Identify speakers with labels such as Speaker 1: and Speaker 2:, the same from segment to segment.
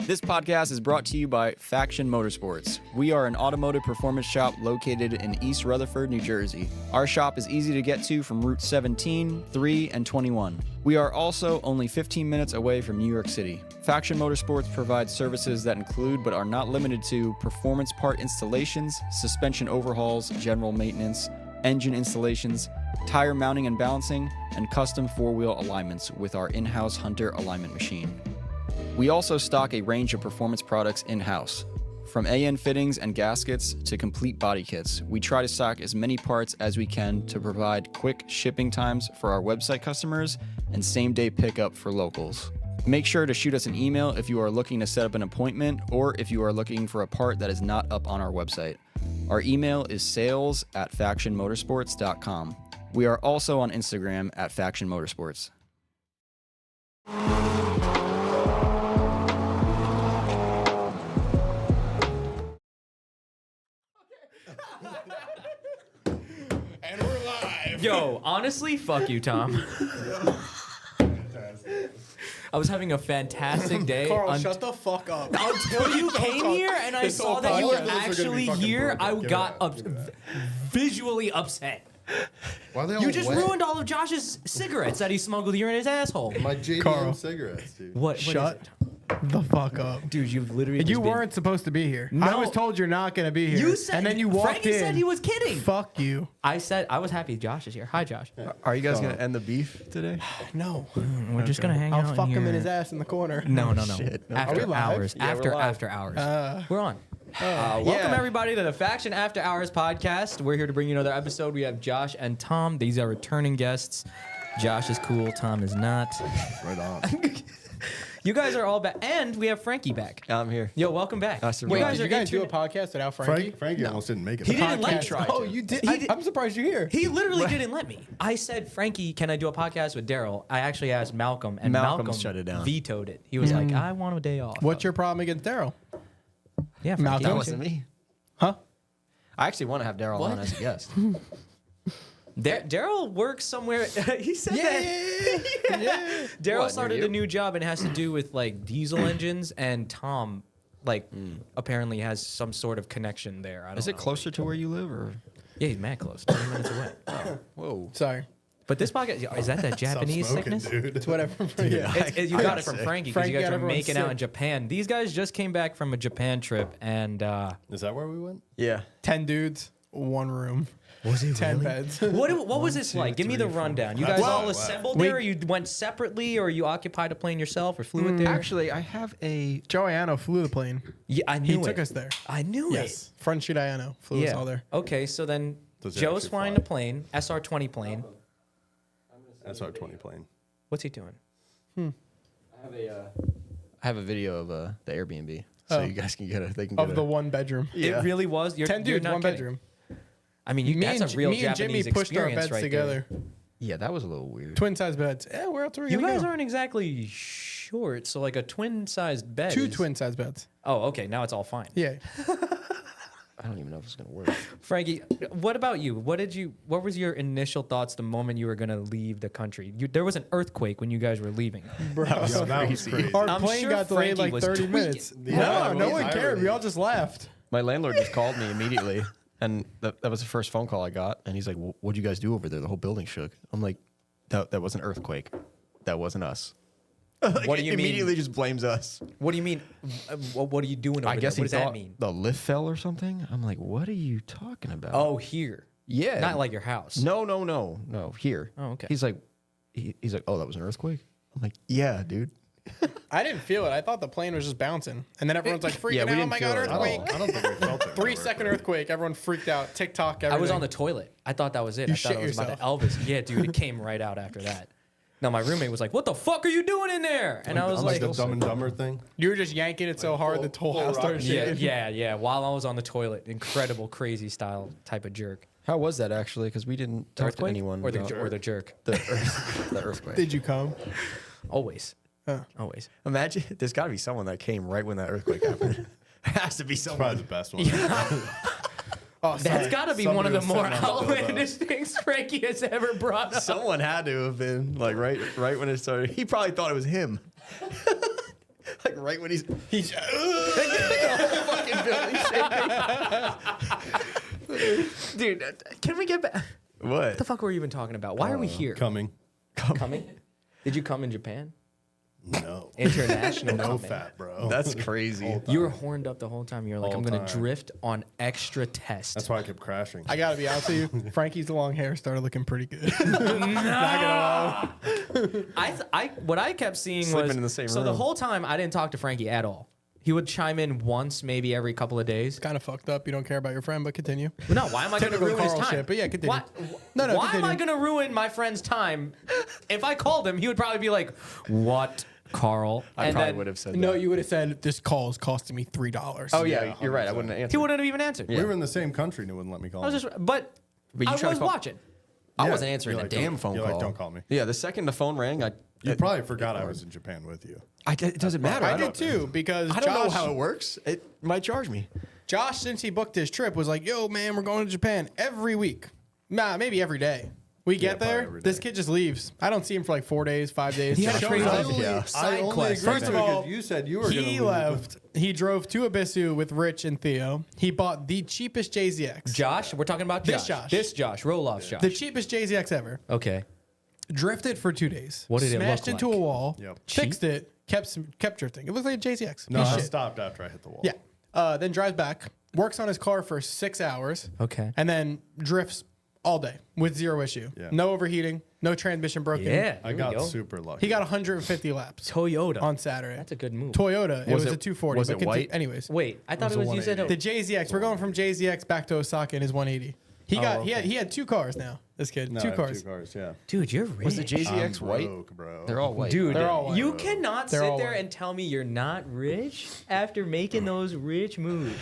Speaker 1: This podcast is brought to you by Faction Motorsports. We are an automotive performance shop located in East Rutherford, New Jersey. Our shop is easy to get to from Route 17, 3, and 21. We are also only 15 minutes away from New York City. Faction Motorsports provides services that include but are not limited to performance part installations, suspension overhauls, general maintenance, engine installations, tire mounting and balancing, and custom four-wheel alignments with our in-house Hunter alignment machine. We also stock a range of performance products in-house. From AN fittings and gaskets to complete body kits, we try to stock as many parts as we can to provide quick shipping times for our website customers and same-day pickup for locals. Make sure to shoot us an email if you are looking to set up an appointment or if you are looking for a part that is not up on our website. Our email is sales@factionmotorsports.com. We are also on Instagram at Faction Motorsports.
Speaker 2: And we're live.
Speaker 3: Yo, honestly, fuck you, Tom. I was having a fantastic day.
Speaker 4: Carl, shut the fuck up.
Speaker 3: Until you came here and I saw that you were actually here, I got visually upset.
Speaker 2: Why are they all
Speaker 3: You just
Speaker 2: wet?
Speaker 3: ruined all of Josh's cigarettes that he smuggled here in his asshole.
Speaker 2: My JDM
Speaker 4: Carl.
Speaker 2: cigarettes, dude.
Speaker 3: What?
Speaker 4: Shut the fuck up.
Speaker 3: Dude, you've literally
Speaker 4: You weren't supposed to be here.
Speaker 3: No.
Speaker 4: I was told you're not going to be here.
Speaker 3: You said,
Speaker 4: and then you walked
Speaker 3: Frankie
Speaker 4: in.
Speaker 3: said he was kidding.
Speaker 4: Fuck you.
Speaker 3: I said I was happy Josh is here. Hi, Josh.
Speaker 1: Are you guys going to end the beef today?
Speaker 4: No.
Speaker 3: We're just gonna hang out
Speaker 4: I'll fuck
Speaker 3: here.
Speaker 4: him in his ass in the corner.
Speaker 3: No.
Speaker 1: Shit.
Speaker 4: Are we
Speaker 3: After
Speaker 4: live?
Speaker 3: hours.
Speaker 1: Yeah, we're live.
Speaker 3: After hours. We're on. Welcome
Speaker 1: Yeah.
Speaker 3: everybody to the Faction After Hours podcast. We're here to bring you another episode. We have Josh and Tom. These are returning guests. Josh is cool. Tom is not.
Speaker 2: Right on.
Speaker 3: You guys are all back, and we have Frankie back.
Speaker 1: I'm here.
Speaker 3: Yo, welcome back.
Speaker 1: Nice to
Speaker 4: Wait,
Speaker 1: meet
Speaker 3: guys
Speaker 4: did
Speaker 3: are
Speaker 4: you guys do a
Speaker 3: internet-
Speaker 4: podcast without Frankie?
Speaker 2: Frankie almost didn't make it.
Speaker 3: He didn't let me.
Speaker 4: Podcast. Oh, you did?
Speaker 3: He did-
Speaker 4: I'm surprised you're here.
Speaker 3: He literally didn't let me. I said, Frankie, can I do a podcast with Daryl? I actually asked Malcolm, and
Speaker 1: Malcolm
Speaker 3: Malcolm
Speaker 1: shut it down.
Speaker 3: vetoed it. He was like, I want a day off.
Speaker 4: What's your problem against Daryl?
Speaker 3: Yeah, Frankie.
Speaker 4: Malcolm?
Speaker 1: That wasn't me.
Speaker 4: Huh?
Speaker 1: I actually want to have Daryl on as a guest.
Speaker 3: Daryl works somewhere. He said that.
Speaker 4: Yeah.
Speaker 3: Daryl
Speaker 1: What,
Speaker 3: started
Speaker 1: near
Speaker 3: a
Speaker 1: you?
Speaker 3: new job and it has to do with like diesel engines, and Tom, like, apparently has some sort of connection there. I don't
Speaker 1: Is
Speaker 3: know.
Speaker 1: it closer to where you live, or?
Speaker 3: Yeah, he's mad close. 20 minutes away.
Speaker 1: Whoa.
Speaker 4: Sorry.
Speaker 3: But this podcast, is that that Japanese
Speaker 2: Stop smoking,
Speaker 3: sickness?
Speaker 2: dude.
Speaker 4: It's whatever. Yeah.
Speaker 3: You got it from Frankie because
Speaker 4: Frankie
Speaker 3: you guys
Speaker 4: got
Speaker 3: are
Speaker 4: everyone
Speaker 3: making out
Speaker 4: sick.
Speaker 3: in Japan. These guys just came back from a Japan trip, and
Speaker 2: Is that where we went?
Speaker 1: Yeah.
Speaker 4: 10 dudes, one room.
Speaker 1: Was he
Speaker 4: 10 beds.
Speaker 3: what was this like? Give me the rundown. You guys
Speaker 2: Wow.
Speaker 3: all assembled
Speaker 4: We-
Speaker 3: there, or you went separately, or you occupied a plane yourself, or flew it there?
Speaker 1: Actually, I have a.
Speaker 4: Joe Iano flew the plane.
Speaker 3: Yeah, I
Speaker 4: He
Speaker 3: knew it.
Speaker 4: took us there.
Speaker 3: I knew
Speaker 4: Yes. Front sheet Iano flew
Speaker 3: it.
Speaker 4: us all there.
Speaker 3: Okay, so then
Speaker 2: Does he
Speaker 3: Joe's
Speaker 2: actually
Speaker 3: flying
Speaker 2: fly?
Speaker 3: the plane, SR-20 plane.
Speaker 2: That's our 20 plane.
Speaker 3: What's he doing?
Speaker 1: I have a video of the Airbnb, so
Speaker 4: Oh.
Speaker 1: you guys can get it. They can get
Speaker 4: Of the one bedroom.
Speaker 1: Yeah.
Speaker 3: It really was. You're,
Speaker 4: 10
Speaker 3: you're
Speaker 4: dudes,
Speaker 3: not
Speaker 4: one
Speaker 3: kidding.
Speaker 4: bedroom.
Speaker 3: I mean, that's a real
Speaker 4: me and Jimmy
Speaker 3: Japanese
Speaker 4: pushed our
Speaker 3: experience
Speaker 4: beds
Speaker 3: right
Speaker 4: together.
Speaker 1: Yeah, that was a little weird.
Speaker 4: Twin size beds. Yeah, where else are we
Speaker 3: You
Speaker 4: gonna
Speaker 3: guys
Speaker 4: go?
Speaker 3: aren't exactly short, so like a twin-sized bed.
Speaker 4: Two
Speaker 3: is-
Speaker 4: twin size beds.
Speaker 3: Oh, okay. Now it's all fine.
Speaker 4: Yeah.
Speaker 1: I don't even know if it's gonna work.
Speaker 3: Frankie, what about you? What was your initial thoughts the moment you were gonna leave the country? There was an earthquake when you guys were leaving.
Speaker 4: Bro.
Speaker 2: Yo, that was crazy.
Speaker 4: Our
Speaker 3: I'm
Speaker 4: plane
Speaker 3: sure
Speaker 4: got delayed
Speaker 3: Frankie
Speaker 4: like
Speaker 3: was
Speaker 4: 30
Speaker 3: tweaking.
Speaker 4: minutes.
Speaker 2: Yeah,
Speaker 4: no
Speaker 2: it
Speaker 4: one
Speaker 2: was
Speaker 4: cared.
Speaker 2: irony.
Speaker 4: We all just laughed.
Speaker 1: My landlord just called me immediately, and that was the first phone call I got. And he's like, "What'd you guys do over there? The whole building shook." I'm like, "That was an earthquake. That wasn't us."
Speaker 3: What do you mean?
Speaker 1: Immediately just blames us.
Speaker 3: What do you mean? What are you doing over
Speaker 1: I guess
Speaker 3: there? What
Speaker 1: he
Speaker 3: does that
Speaker 1: thought
Speaker 3: mean?
Speaker 1: the lift fell or something. I'm like, "What are you talking about?"
Speaker 3: Oh, here.
Speaker 1: yeah,
Speaker 3: Not like your house.
Speaker 1: No. Here.
Speaker 3: Oh, okay.
Speaker 1: He's like, he's like, "Oh, that was an earthquake." I'm like, "Yeah, dude."
Speaker 4: I didn't feel it. I thought the plane was just bouncing. And then everyone's like freaking
Speaker 1: Yeah, we
Speaker 4: out. Oh
Speaker 1: didn't
Speaker 4: my
Speaker 1: feel
Speaker 4: God,
Speaker 1: it at all.
Speaker 4: earthquake.
Speaker 2: I don't think we felt it.
Speaker 4: 3-second earthquake. Everyone freaked out. TikTok, everything.
Speaker 3: I was on the toilet. I thought that was it.
Speaker 4: You
Speaker 3: I thought
Speaker 4: shit
Speaker 3: it was about to Elvis. Yeah, dude, it came right out after that. No, my roommate was like, "What the fuck are you doing in there?" And I was
Speaker 2: like
Speaker 3: like,
Speaker 2: the Dumb and Dumber thing.
Speaker 4: You were just yanking it so hard the whole house started
Speaker 3: "Yeah,
Speaker 4: shaking.
Speaker 3: yeah." While I was on the toilet, incredible, crazy style type of jerk.
Speaker 1: How was that actually? Because we didn't talk to
Speaker 3: Earthquake
Speaker 1: anyone.
Speaker 3: or the
Speaker 1: about
Speaker 3: or the jerk.
Speaker 1: the earthquake.
Speaker 4: Did you come?
Speaker 3: Always,
Speaker 4: Huh.
Speaker 3: always.
Speaker 1: Imagine there's got to be someone that came right when that earthquake happened. There has to be someone.
Speaker 2: Probably the best one.
Speaker 4: Oh,
Speaker 3: That's got to be one of the
Speaker 2: somebody
Speaker 3: more
Speaker 2: was sitting on the dildo.
Speaker 3: outlandish things Frankie has ever brought up.
Speaker 1: Someone had to have been like right when it started. He probably thought it was him.
Speaker 5: Like right when he's
Speaker 3: Dude, can we get back?
Speaker 5: what?
Speaker 3: What the fuck were we even talking about? Why are we here?
Speaker 2: Coming.
Speaker 3: Coming? Did you come in Japan?
Speaker 2: No.
Speaker 3: International.
Speaker 2: No
Speaker 3: coming.
Speaker 2: fat, bro.
Speaker 5: That's crazy.
Speaker 3: You were horned up the whole time. You're like,
Speaker 2: Whole
Speaker 3: I'm gonna
Speaker 2: time.
Speaker 3: drift on extra test.
Speaker 2: That's why I kept crashing.
Speaker 4: I gotta be honest with you. Frankie's long hair started looking pretty good. Not gonna lie.
Speaker 3: What I kept seeing
Speaker 5: Sleeping
Speaker 3: was
Speaker 5: in the same
Speaker 3: so the
Speaker 5: room.
Speaker 3: whole time I didn't talk to Frankie at all. He would chime in once, maybe every couple of days.
Speaker 4: Kind of fucked up. You don't care about your friend, but continue.
Speaker 3: No, why am I going to
Speaker 4: Typical
Speaker 3: ruin his
Speaker 4: Carl
Speaker 3: time?
Speaker 4: shit, but yeah, continue.
Speaker 3: Why,
Speaker 4: No,
Speaker 3: why am
Speaker 4: continue.
Speaker 3: I going to ruin my friend's time? If I called him, he would probably be like, "What, Carl?"
Speaker 5: I
Speaker 3: And
Speaker 5: probably
Speaker 3: then
Speaker 5: would have said
Speaker 4: No,
Speaker 5: that.
Speaker 4: you would have said this call is costing me $3.
Speaker 5: Oh yeah,
Speaker 2: Yeah,
Speaker 5: you're right. I
Speaker 2: 100%.
Speaker 5: wouldn't have
Speaker 3: He
Speaker 5: answered.
Speaker 3: wouldn't have even answered.
Speaker 2: We were in the same country and it wouldn't let me call
Speaker 3: I was
Speaker 2: him.
Speaker 3: just, but
Speaker 5: But you
Speaker 3: I
Speaker 5: tried to
Speaker 3: was
Speaker 5: call-
Speaker 3: watching.
Speaker 5: I
Speaker 2: Yeah.
Speaker 5: wasn't answering
Speaker 2: You're
Speaker 5: the
Speaker 2: like,
Speaker 5: damn
Speaker 2: don't-
Speaker 5: phone
Speaker 2: you're
Speaker 5: call.
Speaker 2: like, don't call me.
Speaker 5: Yeah, the second the phone rang,
Speaker 2: You probably forgot I was in Japan with you.
Speaker 5: it doesn't matter.
Speaker 4: I did too because
Speaker 5: I don't know
Speaker 4: Josh,
Speaker 5: how it works. It might charge me.
Speaker 4: Josh, since he booked his trip, was like, "Yo, man, we're going to Japan every week. Nah, maybe every day." We get
Speaker 2: probably
Speaker 4: there,
Speaker 2: every
Speaker 4: this
Speaker 2: day.
Speaker 4: kid just leaves. I don't see him for like 4 days, 5 days.
Speaker 3: He had a
Speaker 4: Shows
Speaker 3: crazy
Speaker 4: up.
Speaker 3: life.
Speaker 5: Yeah.
Speaker 2: I only
Speaker 3: quest.
Speaker 2: agreed
Speaker 4: First
Speaker 2: to
Speaker 4: of
Speaker 2: it
Speaker 4: all,
Speaker 2: because you said you were going to
Speaker 4: He left. He drove to Ibisu with Rich and Theo. He bought the cheapest JZX.
Speaker 3: Josh, we're talking about Josh.
Speaker 4: This Josh.
Speaker 3: This Josh. Roeloffs Josh.
Speaker 4: The cheapest JZX ever.
Speaker 3: Okay.
Speaker 4: Drifted for 2 days.
Speaker 3: What did it
Speaker 4: Smashed
Speaker 3: look
Speaker 4: into
Speaker 3: like?
Speaker 4: a wall.
Speaker 2: Yep.
Speaker 4: Fixed it. Kept drifting. It looked like a JZX.
Speaker 2: No,
Speaker 4: Piece of
Speaker 2: I
Speaker 4: shit.
Speaker 2: stopped after I hit the wall.
Speaker 4: Yeah. Then drives back. Works on his car for 6 hours.
Speaker 3: Okay.
Speaker 4: And then drifts all day with zero issue.
Speaker 2: Yeah.
Speaker 4: No overheating. No transmission broken.
Speaker 3: Yeah.
Speaker 2: I
Speaker 3: here we
Speaker 2: got
Speaker 3: go.
Speaker 2: super lucky.
Speaker 4: He got 150 laps
Speaker 3: Toyota.
Speaker 4: on Saturday.
Speaker 3: That's a good move.
Speaker 4: Toyota. It was
Speaker 5: it-
Speaker 4: a 240.
Speaker 5: was
Speaker 4: but
Speaker 5: it
Speaker 4: conti-
Speaker 5: white?
Speaker 4: Anyways.
Speaker 3: Wait, I thought
Speaker 2: It
Speaker 3: it
Speaker 2: was
Speaker 3: was
Speaker 2: a
Speaker 3: you said
Speaker 2: 180.
Speaker 4: The JZX. We're going from JZX back to Osaka in his 180. He got he had 2 cars now. This kid.
Speaker 2: No, I
Speaker 4: two
Speaker 2: have
Speaker 4: cars.
Speaker 2: 2 cars, yeah.
Speaker 3: Dude, you're rich.
Speaker 5: Was the JZX
Speaker 2: I'm
Speaker 5: white?
Speaker 2: broke, bro.
Speaker 5: They're all white.
Speaker 3: Dude,
Speaker 4: They're all white.
Speaker 3: you cannot
Speaker 4: They're
Speaker 3: sit
Speaker 4: all
Speaker 3: there
Speaker 4: white.
Speaker 3: and tell me you're not rich after making those rich moves.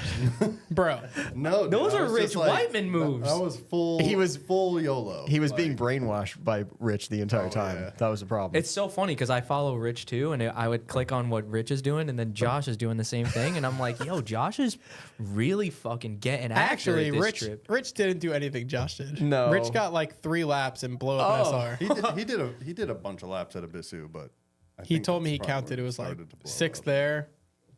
Speaker 4: Bro.
Speaker 2: No, dude,
Speaker 3: Those
Speaker 2: I
Speaker 3: are
Speaker 2: was
Speaker 3: Rich
Speaker 2: just like-
Speaker 3: Whiteman moves.
Speaker 2: I was full.
Speaker 5: He was-
Speaker 2: full YOLO.
Speaker 5: He was
Speaker 2: Like,
Speaker 5: being brainwashed by Rich the entire time.
Speaker 2: yeah.
Speaker 5: That was the problem.
Speaker 3: It's so funny because I follow Rich too, and I would click on what Rich is doing, and then Josh is doing the same thing, and I'm like, yo, Josh is really fucking getting after
Speaker 4: Actually,
Speaker 3: it this
Speaker 4: Rich
Speaker 3: trip.
Speaker 4: Rich didn't do anything Josh did.
Speaker 5: No.
Speaker 4: Rich got like 3 laps and blew up an SR.
Speaker 2: He did a bunch of laps at Ibisu, but I
Speaker 4: He
Speaker 2: think
Speaker 4: told me he
Speaker 2: that's probably
Speaker 4: counted. It
Speaker 2: when
Speaker 4: was like
Speaker 2: started to blow
Speaker 4: 6
Speaker 2: up.
Speaker 4: there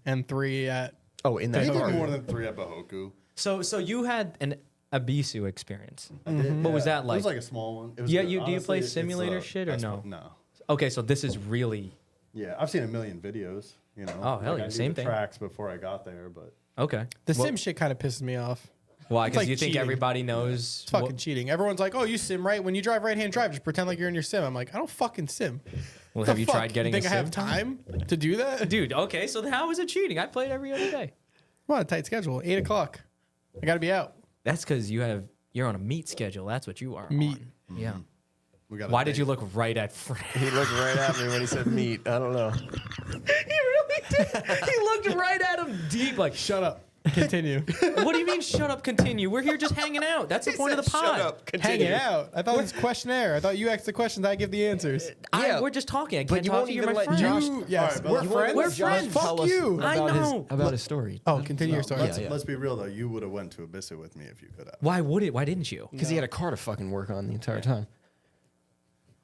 Speaker 4: and 3 at.
Speaker 5: oh, in that
Speaker 2: He
Speaker 5: car.
Speaker 2: did more than 3 at Bahoku.
Speaker 3: So you had an Ibisu experience.
Speaker 4: Mm-hmm.
Speaker 3: What was that
Speaker 2: It
Speaker 3: like?
Speaker 2: was like a small one. It was
Speaker 3: Yeah,
Speaker 2: good.
Speaker 3: do you
Speaker 2: Honestly,
Speaker 3: play
Speaker 2: it's,
Speaker 3: simulator shit or
Speaker 2: best
Speaker 3: no?
Speaker 2: one. No.
Speaker 3: Okay, so this is really
Speaker 2: Yeah, I've seen a million videos. You know.
Speaker 3: Oh, hell
Speaker 2: Like,
Speaker 3: yeah,
Speaker 2: I knew
Speaker 3: same
Speaker 2: the
Speaker 3: thing.
Speaker 2: Tracks before I got there, but
Speaker 3: okay.
Speaker 4: The sim shit kind of pisses me off.
Speaker 3: Why?
Speaker 4: It's
Speaker 3: Because
Speaker 4: like
Speaker 3: you think
Speaker 4: cheating.
Speaker 3: everybody knows.
Speaker 4: It's fucking cheating. Everyone's like, "Oh, you sim right? When you drive right-hand drive, just pretend like you're in your sim." I'm like, "I don't fucking sim."
Speaker 3: Well,
Speaker 4: The
Speaker 3: have you
Speaker 4: fuck?
Speaker 3: tried getting
Speaker 4: You think
Speaker 3: a
Speaker 4: I have
Speaker 3: sim?
Speaker 4: time to do that?
Speaker 3: Dude, okay, so how is it cheating? I play it every other day.
Speaker 4: I'm on a tight schedule. 8 o'clock. I gotta be out.
Speaker 3: That's because you're on a meat schedule. That's what you are.
Speaker 4: Meat.
Speaker 3: On. Yeah.
Speaker 2: we got.
Speaker 3: Why did you look right at Frank?
Speaker 5: He looked right at me when he said meat. I don't know.
Speaker 3: He really did. He looked right at him deep, like,
Speaker 4: Shut up. Continue.
Speaker 3: what do you mean, shut up, continue? We're here just hanging out. That's the point of the pod.
Speaker 5: Shut up. Continue.
Speaker 4: Hanging out. I thought it was questionnaire. I thought you asked the questions. I give the answers.
Speaker 5: Yeah.
Speaker 3: We're just talking. I
Speaker 5: But
Speaker 3: can't
Speaker 5: you
Speaker 3: talk
Speaker 5: won't
Speaker 3: to you. You're
Speaker 5: even
Speaker 3: my
Speaker 5: let
Speaker 3: friend.
Speaker 5: Josh-
Speaker 4: You, yes,
Speaker 2: All right, but
Speaker 4: we're
Speaker 2: you
Speaker 4: friends.
Speaker 3: We're friends.
Speaker 4: Fuck
Speaker 5: Tell us
Speaker 4: you.
Speaker 3: I know.
Speaker 5: about his story.
Speaker 4: Oh, continue your story.
Speaker 2: Let's be real though. You would have went to Ibisu with me if you could have.
Speaker 3: Why would it? Why didn't you?
Speaker 5: Because he had a car to fucking work on the entire time.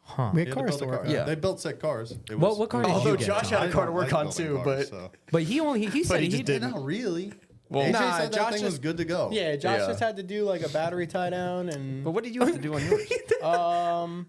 Speaker 3: Huh.
Speaker 4: We
Speaker 2: He
Speaker 4: had
Speaker 2: had to
Speaker 4: cars
Speaker 2: build
Speaker 4: to
Speaker 2: a
Speaker 4: work
Speaker 2: car.
Speaker 4: on.
Speaker 5: Yeah.
Speaker 2: They built sick cars. It
Speaker 3: What-
Speaker 2: was-
Speaker 3: what car
Speaker 2: it
Speaker 3: did
Speaker 2: was-
Speaker 3: you
Speaker 5: Although
Speaker 3: get,
Speaker 5: Josh
Speaker 3: Tom?
Speaker 5: had a car to
Speaker 2: I
Speaker 5: work
Speaker 2: don't
Speaker 5: on
Speaker 2: like
Speaker 5: too,
Speaker 2: building
Speaker 5: but
Speaker 2: cars, so.
Speaker 3: But he said
Speaker 5: he
Speaker 3: he
Speaker 5: just
Speaker 3: did.
Speaker 5: didn't.
Speaker 2: Not really.
Speaker 5: Well,
Speaker 2: AJ
Speaker 4: Nah,
Speaker 2: said that
Speaker 4: Josh
Speaker 2: thing
Speaker 4: just-
Speaker 2: was good to go.
Speaker 4: Yeah, Josh
Speaker 5: Yeah.
Speaker 4: just had to do like a battery tie down and
Speaker 5: But what did you have to do on yours?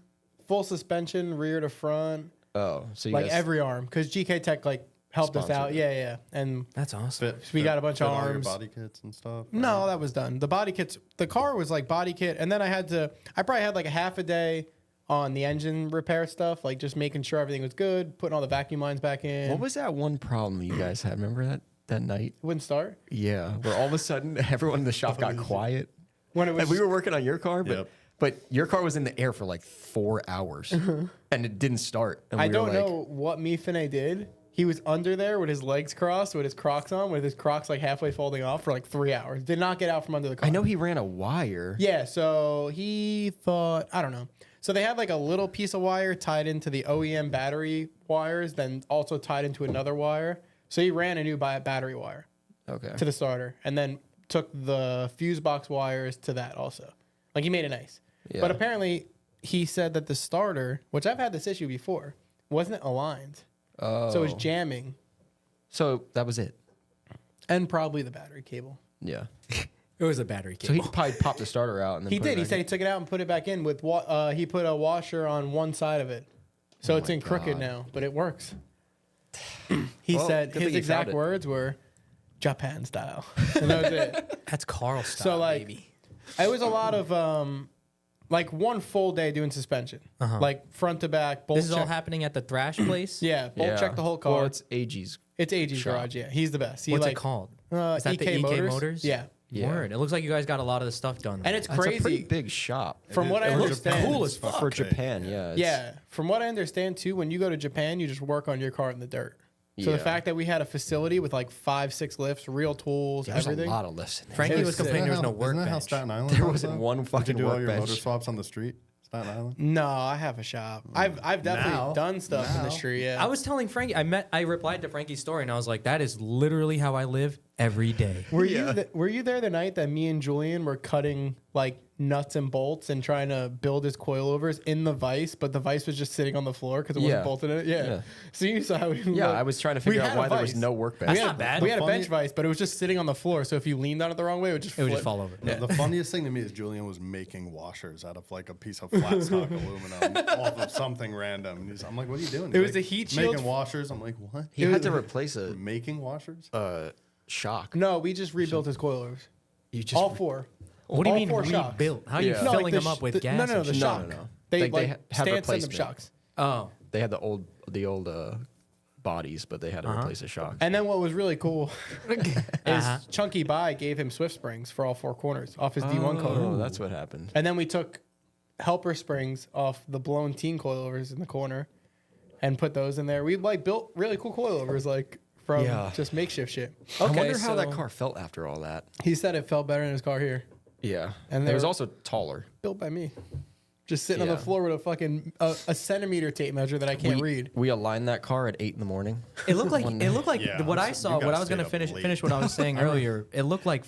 Speaker 4: full suspension, rear to front,
Speaker 5: Oh, so you
Speaker 4: like
Speaker 5: guys,
Speaker 4: every arm, because GK Tech like helped us
Speaker 5: Sponsored
Speaker 4: out.
Speaker 5: it.
Speaker 4: Yeah, and
Speaker 3: That's awesome.
Speaker 4: we got a bunch of
Speaker 2: Fit all your
Speaker 4: arms.
Speaker 2: body kits and stuff.
Speaker 4: No, that was done. The body kits, the car was like body kit, and then I probably had like a half a day on the engine repair stuff, like just making sure everything was good, putting all the vacuum lines back in.
Speaker 5: what was that one problem you guys had? Remember that night?
Speaker 4: Wouldn't start
Speaker 5: Yeah, where all of a sudden everyone in the shop got quiet.
Speaker 4: when it was.
Speaker 5: And we were working on your car, but
Speaker 2: Yep.
Speaker 5: but your car was in the air for like 4 hours, and it didn't start. And
Speaker 4: I
Speaker 5: we were
Speaker 4: don't
Speaker 5: like,
Speaker 4: know what Mifune did. He was under there with his legs crossed, with his Crocs on, with his Crocs like halfway folding off for like 3 hours. Did not get out from under the car.
Speaker 5: I know he ran a wire.
Speaker 4: Yeah, so he thought, I don't know. So they had like a little piece of wire tied into the OEM battery wires, then also tied into another wire. So he ran a new battery wire
Speaker 5: Okay.
Speaker 4: to the starter and then took the fuse box wires to that also. Like he made it nice.
Speaker 5: Yeah.
Speaker 4: But apparently he said that the starter, which I've had this issue before, wasn't aligned.
Speaker 5: Oh.
Speaker 4: So it was jamming.
Speaker 5: So that was it.
Speaker 4: And probably the battery cable.
Speaker 5: Yeah.
Speaker 3: It was a battery
Speaker 5: So he
Speaker 3: cable.
Speaker 5: probably popped the starter out and then
Speaker 4: He
Speaker 5: put it
Speaker 4: did. He
Speaker 5: back
Speaker 4: said
Speaker 5: in.
Speaker 4: he took it out and put it back in with he put a washer on one side of it. So it's in crooked now, but it works. He
Speaker 5: Well,
Speaker 4: said
Speaker 5: good
Speaker 4: his
Speaker 5: thing you found
Speaker 4: exact
Speaker 5: it.
Speaker 4: words were Japan style. And that was it.
Speaker 3: That's Carl style,
Speaker 4: So like
Speaker 3: baby.
Speaker 4: it was a lot of like one full day doing suspension. Like front to back, bolt
Speaker 3: This is all
Speaker 4: check.
Speaker 3: happening at the Thrash place?
Speaker 4: Yeah, bolt check the whole car.
Speaker 5: Well, it's AG's.
Speaker 4: It's AG's garage, yeah. He's the best. He
Speaker 3: What's
Speaker 4: like,
Speaker 3: it called? Is that
Speaker 4: EK
Speaker 3: the EK
Speaker 4: Motors?
Speaker 3: Motors?
Speaker 4: Yeah.
Speaker 5: Yeah.
Speaker 3: Word. It looks like you guys got a lot of the stuff done.
Speaker 4: And it's
Speaker 5: It's a pretty
Speaker 4: crazy.
Speaker 5: big shop.
Speaker 4: From what I
Speaker 2: It looks
Speaker 4: understand,
Speaker 2: cool as fuck.
Speaker 5: For Japan, yeah. it's-
Speaker 4: yeah, from what I understand too, when you go to Japan, you just work on your car in the dirt. So the
Speaker 5: Yeah.
Speaker 4: fact that we had a facility with like 5-6 lifts, real tools,
Speaker 5: There's
Speaker 4: everything.
Speaker 5: a lot of lifts in there.
Speaker 3: Frankie
Speaker 4: It
Speaker 3: was
Speaker 4: was sick.
Speaker 3: complaining there was no
Speaker 2: Isn't that how
Speaker 3: workbench.
Speaker 2: Staten Island
Speaker 5: There
Speaker 2: was,
Speaker 5: wasn't
Speaker 2: though?
Speaker 5: one
Speaker 2: Did
Speaker 5: fucking
Speaker 2: you do all your
Speaker 5: workbench.
Speaker 2: motor swaps on the street? Staten Island?
Speaker 4: No, I have a shop. I've definitely
Speaker 2: Now.
Speaker 4: done stuff in the
Speaker 2: Now.
Speaker 4: street. Yeah,
Speaker 3: I was telling Frankie, I replied to Frankie's story and I was like, that is literally how I live every day.
Speaker 4: Were you there the night that me and Julian were cutting like nuts and bolts and trying to build his coilovers in the vise, but the vise was just sitting on the floor because it wasn't
Speaker 5: Yeah.
Speaker 4: bolted in it? Yeah.
Speaker 5: Yeah.
Speaker 4: So you saw how we
Speaker 5: Yeah, I was trying to figure
Speaker 4: we
Speaker 5: out
Speaker 4: had a
Speaker 5: why there was
Speaker 4: vise.
Speaker 5: no workbench.
Speaker 4: We
Speaker 3: That's
Speaker 4: had,
Speaker 3: not bad.
Speaker 4: We had a
Speaker 2: Funny-
Speaker 4: bench vise, but it was just sitting on the floor. So if you leaned on it the wrong way, it would just
Speaker 3: It would
Speaker 4: flip.
Speaker 3: just fall over.
Speaker 2: The funniest thing to me is Julian was making washers out of like a piece of flat stock aluminum off of something random. And I'm like, what are you doing?
Speaker 4: It was
Speaker 2: He's
Speaker 4: a
Speaker 2: like,
Speaker 4: heat shield.
Speaker 2: Making washers. I'm like, what?
Speaker 5: He had to replace a
Speaker 2: Making washers?
Speaker 5: shock.
Speaker 4: No, we just rebuilt his coilovers.
Speaker 5: You just
Speaker 4: All four.
Speaker 3: What do you
Speaker 4: All
Speaker 3: mean
Speaker 4: four shocks.
Speaker 3: rebuilt? How are you
Speaker 5: Yeah.
Speaker 4: No, like
Speaker 3: filling
Speaker 4: the
Speaker 3: them up with
Speaker 4: the,
Speaker 3: gas?
Speaker 4: No, no,
Speaker 3: and
Speaker 4: the
Speaker 3: shit?
Speaker 4: shock.
Speaker 5: no.
Speaker 4: They
Speaker 5: They
Speaker 4: like
Speaker 5: have
Speaker 4: stand them
Speaker 5: replacement.
Speaker 4: shocks.
Speaker 3: Oh.
Speaker 5: They had the old bodies, but they had to replace the shock.
Speaker 4: And then what was really cool is Chunky Bai gave him Swift springs for all four corners off his D1
Speaker 5: Oh,
Speaker 4: coilover.
Speaker 5: that's what happened.
Speaker 4: And then we took helper springs off the blown teen coilovers in the corner and put those in there. We like built really cool coilovers like from
Speaker 5: Yeah.
Speaker 4: just makeshift shit.
Speaker 5: I
Speaker 3: Okay,
Speaker 5: wonder how that
Speaker 3: so-
Speaker 5: car felt after all that.
Speaker 4: He said it felt better in his car here.
Speaker 5: Yeah,
Speaker 4: And
Speaker 5: and it was
Speaker 4: they're-
Speaker 5: also taller.
Speaker 4: Built by me. Just sitting on
Speaker 5: Yeah.
Speaker 4: the floor with a fucking a centimeter tape measure that I can't read.
Speaker 5: We aligned that car at 8 in.
Speaker 3: It looked like
Speaker 2: Yeah,
Speaker 3: what I
Speaker 2: you
Speaker 3: saw.
Speaker 2: guys
Speaker 3: What I was
Speaker 2: stayed
Speaker 3: gonna
Speaker 2: up
Speaker 3: finish
Speaker 2: late.
Speaker 3: what I was saying earlier. It looked like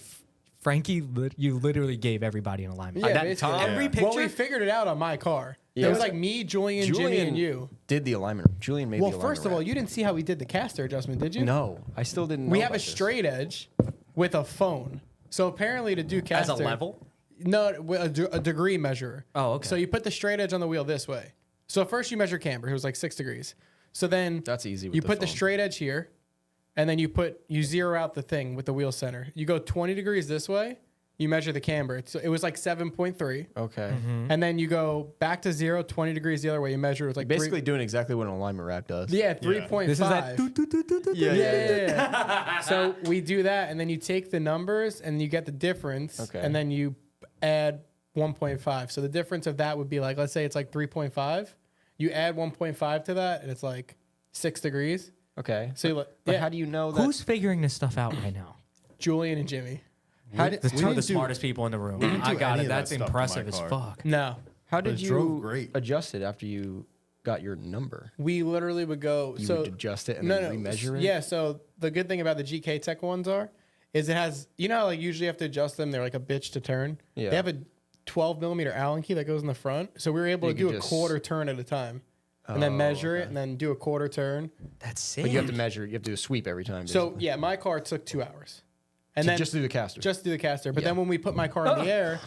Speaker 3: Frankie. You literally gave everybody an alignment.
Speaker 4: Yeah,
Speaker 3: That-
Speaker 4: basically.
Speaker 3: every
Speaker 2: Yeah.
Speaker 3: picture.
Speaker 4: Well, we figured it out on my car.
Speaker 5: Yeah.
Speaker 4: It was like me, Julian, Jimmy, and you.
Speaker 5: did the alignment. Julian made
Speaker 4: Well,
Speaker 5: the alignment.
Speaker 4: first of all,
Speaker 5: rack.
Speaker 4: you didn't see how we did the caster adjustment, did you?
Speaker 5: no, I still didn't.
Speaker 4: We
Speaker 5: know
Speaker 4: have a
Speaker 5: about this.
Speaker 4: straight edge with a phone. So apparently to do
Speaker 3: as
Speaker 4: caster.
Speaker 3: a level.
Speaker 4: No, with a degree measure.
Speaker 3: Oh, okay.
Speaker 4: So you put the straight edge on the wheel this way. So first you measure camber. It was like 6 degrees. So then
Speaker 5: That's easy with
Speaker 4: you
Speaker 5: the
Speaker 4: put the
Speaker 5: phone.
Speaker 4: straight edge here, and then you zero out the thing with the wheel center. You go 20 degrees this way. You measure the camber. It was like 7.3.
Speaker 5: Okay,
Speaker 4: And then you go back to 0, 20 degrees the other way. You measure it was like
Speaker 5: basically doing exactly what an alignment rack does.
Speaker 4: 3.5.
Speaker 3: This is that.
Speaker 4: Yeah. So we do that, and then you take the numbers and you get the difference,
Speaker 5: Okay.
Speaker 4: and then you add 1.5. So the difference of that would be like, let's say it's like 3.5. You add 1.5 to that, and it's like 6 degrees.
Speaker 5: Okay,
Speaker 4: So you
Speaker 5: but how do you know that?
Speaker 3: Who's figuring this stuff out right now?
Speaker 4: Julian and Jimmy.
Speaker 5: how did
Speaker 3: The two of the
Speaker 2: didn't do-
Speaker 3: smartest people in the room.
Speaker 2: didn't
Speaker 3: I
Speaker 2: do
Speaker 3: got
Speaker 2: any
Speaker 3: it.
Speaker 2: of that
Speaker 3: That's
Speaker 2: stuff to my
Speaker 3: impressive as
Speaker 2: car.
Speaker 3: fuck.
Speaker 4: No,
Speaker 5: how did
Speaker 2: it
Speaker 5: you
Speaker 2: drove great.
Speaker 5: adjust it after you got your number?
Speaker 4: we literally would go.
Speaker 5: You
Speaker 4: so
Speaker 5: would adjust it and
Speaker 4: no,
Speaker 5: then remeasure it.
Speaker 4: Yeah. So the good thing about the GK Tech ones is it has, you know how like usually you have to adjust them. They're like a bitch to turn.
Speaker 5: Yeah.
Speaker 4: They have a 12 millimeter Allen key that goes in the front. So we were able
Speaker 5: You
Speaker 4: to do
Speaker 5: could
Speaker 4: a
Speaker 5: just-
Speaker 4: quarter turn at a time. And then measure it
Speaker 5: okay.
Speaker 4: and then do a quarter turn.
Speaker 3: That's sick.
Speaker 5: But you have to measure. You have to do a sweep every time.
Speaker 4: So
Speaker 5: basically.
Speaker 4: yeah, my car took 2 hours. And
Speaker 5: To
Speaker 4: then
Speaker 5: just do the caster.
Speaker 4: just do the caster. But
Speaker 5: Yeah.
Speaker 4: then when we put my car in the air,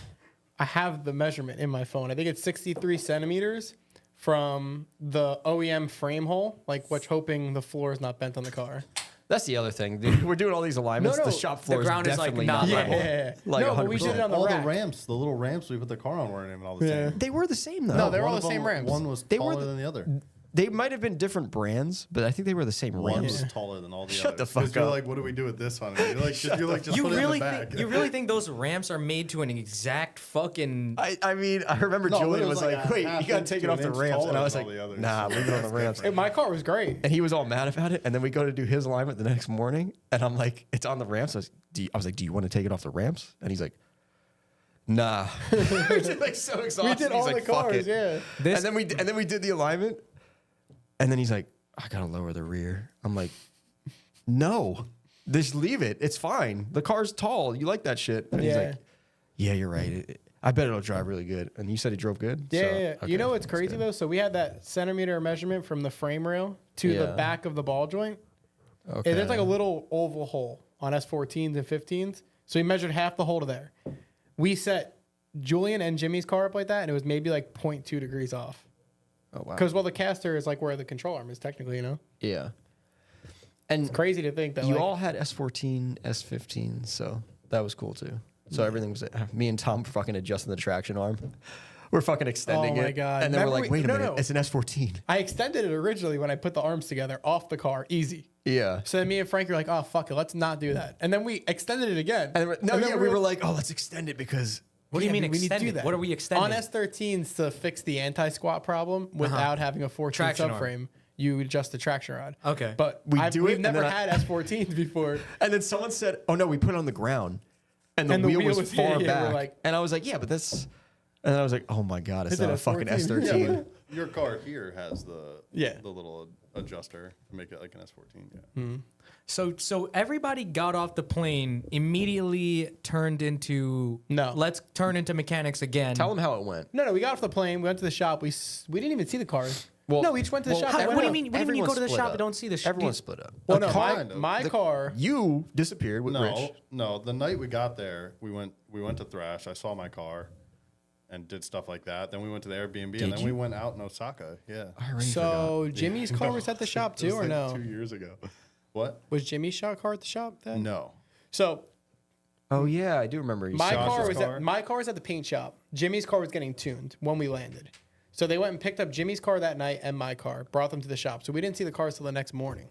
Speaker 4: I have the measurement in my phone. I think it's 63 centimeters from the OEM frame hole, like which hoping the floor is not bent on the car.
Speaker 5: That's the other thing. Dude. We're doing all these alignments.
Speaker 4: No, no,
Speaker 5: The shop
Speaker 3: the
Speaker 5: floor
Speaker 3: ground
Speaker 5: is
Speaker 3: is, like,
Speaker 5: definitely
Speaker 3: not
Speaker 5: not
Speaker 3: level.
Speaker 5: level. Like
Speaker 4: no, but we
Speaker 5: 100%.
Speaker 4: did it on the
Speaker 2: all
Speaker 4: rack.
Speaker 2: the ramps, the little ramps we put the car on weren't even all the
Speaker 4: Yeah.
Speaker 2: same.
Speaker 5: They were the same though.
Speaker 4: No, they're all
Speaker 2: One
Speaker 4: the
Speaker 2: of
Speaker 4: same
Speaker 2: them-
Speaker 4: ramps.
Speaker 2: One was
Speaker 5: They were
Speaker 2: taller
Speaker 5: the-
Speaker 2: than the other.
Speaker 5: They might have been different brands, but I think they were the same
Speaker 2: One
Speaker 5: ramps.
Speaker 2: was taller than all the
Speaker 5: Shut
Speaker 2: others.
Speaker 5: the fuck
Speaker 2: 'Cause you're
Speaker 5: up.
Speaker 2: like, what do we do with this one? And you're like, just
Speaker 3: You
Speaker 2: put it
Speaker 3: really
Speaker 2: in the back.
Speaker 3: think you really think those ramps are made to an exact fucking?
Speaker 5: I mean, I remember
Speaker 2: No,
Speaker 5: Julian
Speaker 2: it
Speaker 5: was
Speaker 2: was
Speaker 5: like,
Speaker 2: like a
Speaker 5: wait,
Speaker 2: half
Speaker 5: you got to
Speaker 2: inch
Speaker 5: take it
Speaker 2: to
Speaker 5: off
Speaker 2: an
Speaker 5: the
Speaker 2: inch
Speaker 5: ramps. And I
Speaker 2: taller
Speaker 5: was
Speaker 2: than
Speaker 5: like,
Speaker 2: all the others.
Speaker 5: nah, leave it on the ramps.
Speaker 4: And my car was great.
Speaker 5: And he was all mad about it. And then we go to do his alignment the next morning. And I'm like, it's on the ramps. I was like, do you want to take it off the ramps? And he's like, nah. We're just like so exhausted.
Speaker 4: We did all
Speaker 5: He's
Speaker 4: the
Speaker 5: like, "Fuck
Speaker 4: cars,
Speaker 5: it."
Speaker 4: yeah.
Speaker 3: This
Speaker 5: And then we did the alignment. And then he's like, I got to lower the rear. I'm like, no, just leave it. It's fine. The car's tall. You like that shit. And he's
Speaker 4: Yeah.
Speaker 5: like, yeah, you're right. I bet it'll drive really good. And you said it drove good?
Speaker 4: Yeah,
Speaker 5: So,
Speaker 4: yeah.
Speaker 5: okay,
Speaker 4: You know what's
Speaker 5: that's
Speaker 4: crazy
Speaker 5: good.
Speaker 4: though? So we had that centimeter measurement from the frame rail to the
Speaker 5: Yeah.
Speaker 4: back of the ball joint.
Speaker 5: Okay.
Speaker 4: There's like a little oval hole on S14s and 15s. So he measured half the hole to there. We set Julian and Jimmy's car up like that, and it was maybe like 0.2 degrees off.
Speaker 5: Oh wow.
Speaker 4: Because the caster is like where the control arm is technically, you know.
Speaker 5: Yeah. And
Speaker 4: It's crazy to think that
Speaker 5: you
Speaker 4: like,
Speaker 5: all had S14, S15, so that was cool too. So everything was me and Tom fucking adjusting the traction arm. We're fucking extending
Speaker 4: Oh my
Speaker 5: it.
Speaker 4: God.
Speaker 5: And then
Speaker 4: Remember
Speaker 5: we're like, wait a minute,
Speaker 4: no.
Speaker 5: it's an S14.
Speaker 4: I extended it originally when I put the arms together off the car, easy.
Speaker 5: Yeah.
Speaker 4: So then me and Frank were like, oh fuck it, let's not do that. And then we extended it again.
Speaker 5: And
Speaker 4: then
Speaker 5: we were like, oh, let's extend it because
Speaker 3: What do you mean
Speaker 4: we need to do
Speaker 3: extended?
Speaker 4: that.
Speaker 3: What are we extending?
Speaker 4: On S13s to fix the anti-squat problem without having a 14
Speaker 3: Traction arm.
Speaker 4: subframe, you adjust the traction rod.
Speaker 3: Okay.
Speaker 4: But
Speaker 5: We do it,
Speaker 4: we've
Speaker 5: and
Speaker 4: never
Speaker 5: then
Speaker 4: had S14s before.
Speaker 5: and then someone said, oh no, we put it on the ground. And the wheel was
Speaker 4: yeah,
Speaker 5: far
Speaker 4: yeah,
Speaker 5: back.
Speaker 4: we're like-
Speaker 5: and I was like, yeah, but this. And then I was like, oh my God, it's
Speaker 4: Is it
Speaker 5: not
Speaker 4: a
Speaker 5: a fucking
Speaker 4: 14?
Speaker 5: S13.
Speaker 4: Yeah.
Speaker 2: Your car here has the
Speaker 4: Yeah.
Speaker 2: the little adjuster to make it like an S14. Yeah.
Speaker 3: So everybody got off the plane, immediately turned into
Speaker 4: No.
Speaker 3: Let's turn into mechanics again.
Speaker 5: Tell them how it went.
Speaker 4: No, we got off the plane. We went to the shop. We didn't even see the cars.
Speaker 5: Well-
Speaker 4: no, we just went to the
Speaker 5: well,
Speaker 4: shop.
Speaker 5: how-
Speaker 4: and
Speaker 3: What
Speaker 4: went
Speaker 3: do you
Speaker 4: out.
Speaker 3: mean? What do you mean you
Speaker 5: Everyone
Speaker 3: go to the
Speaker 5: split
Speaker 3: shop
Speaker 5: up.
Speaker 3: and don't see the
Speaker 5: Everyone split up.
Speaker 4: Well, no,
Speaker 2: kind of.
Speaker 4: my car.
Speaker 5: You disappeared with Rich.
Speaker 2: No. The night we got there, we went to Thrash. I saw my car, and did stuff like that. Then we went to the Airbnb, and then we went out in Osaka. Yeah.
Speaker 5: I already
Speaker 4: So Jimmy's car was at the shop
Speaker 2: It was
Speaker 4: too, or
Speaker 2: like
Speaker 4: no?
Speaker 2: 2 years ago. What?
Speaker 4: Was Jimmy's shop car at the shop then?
Speaker 2: No.
Speaker 4: So
Speaker 5: Oh yeah, I do remember. You
Speaker 4: my
Speaker 5: said-
Speaker 4: car
Speaker 2: Josh's
Speaker 4: was
Speaker 2: car?
Speaker 4: at my car was at the paint shop. Jimmy's car was getting tuned when we landed. So they went and picked up Jimmy's car that night and my car, brought them to the shop. So we didn't see the cars till the next morning.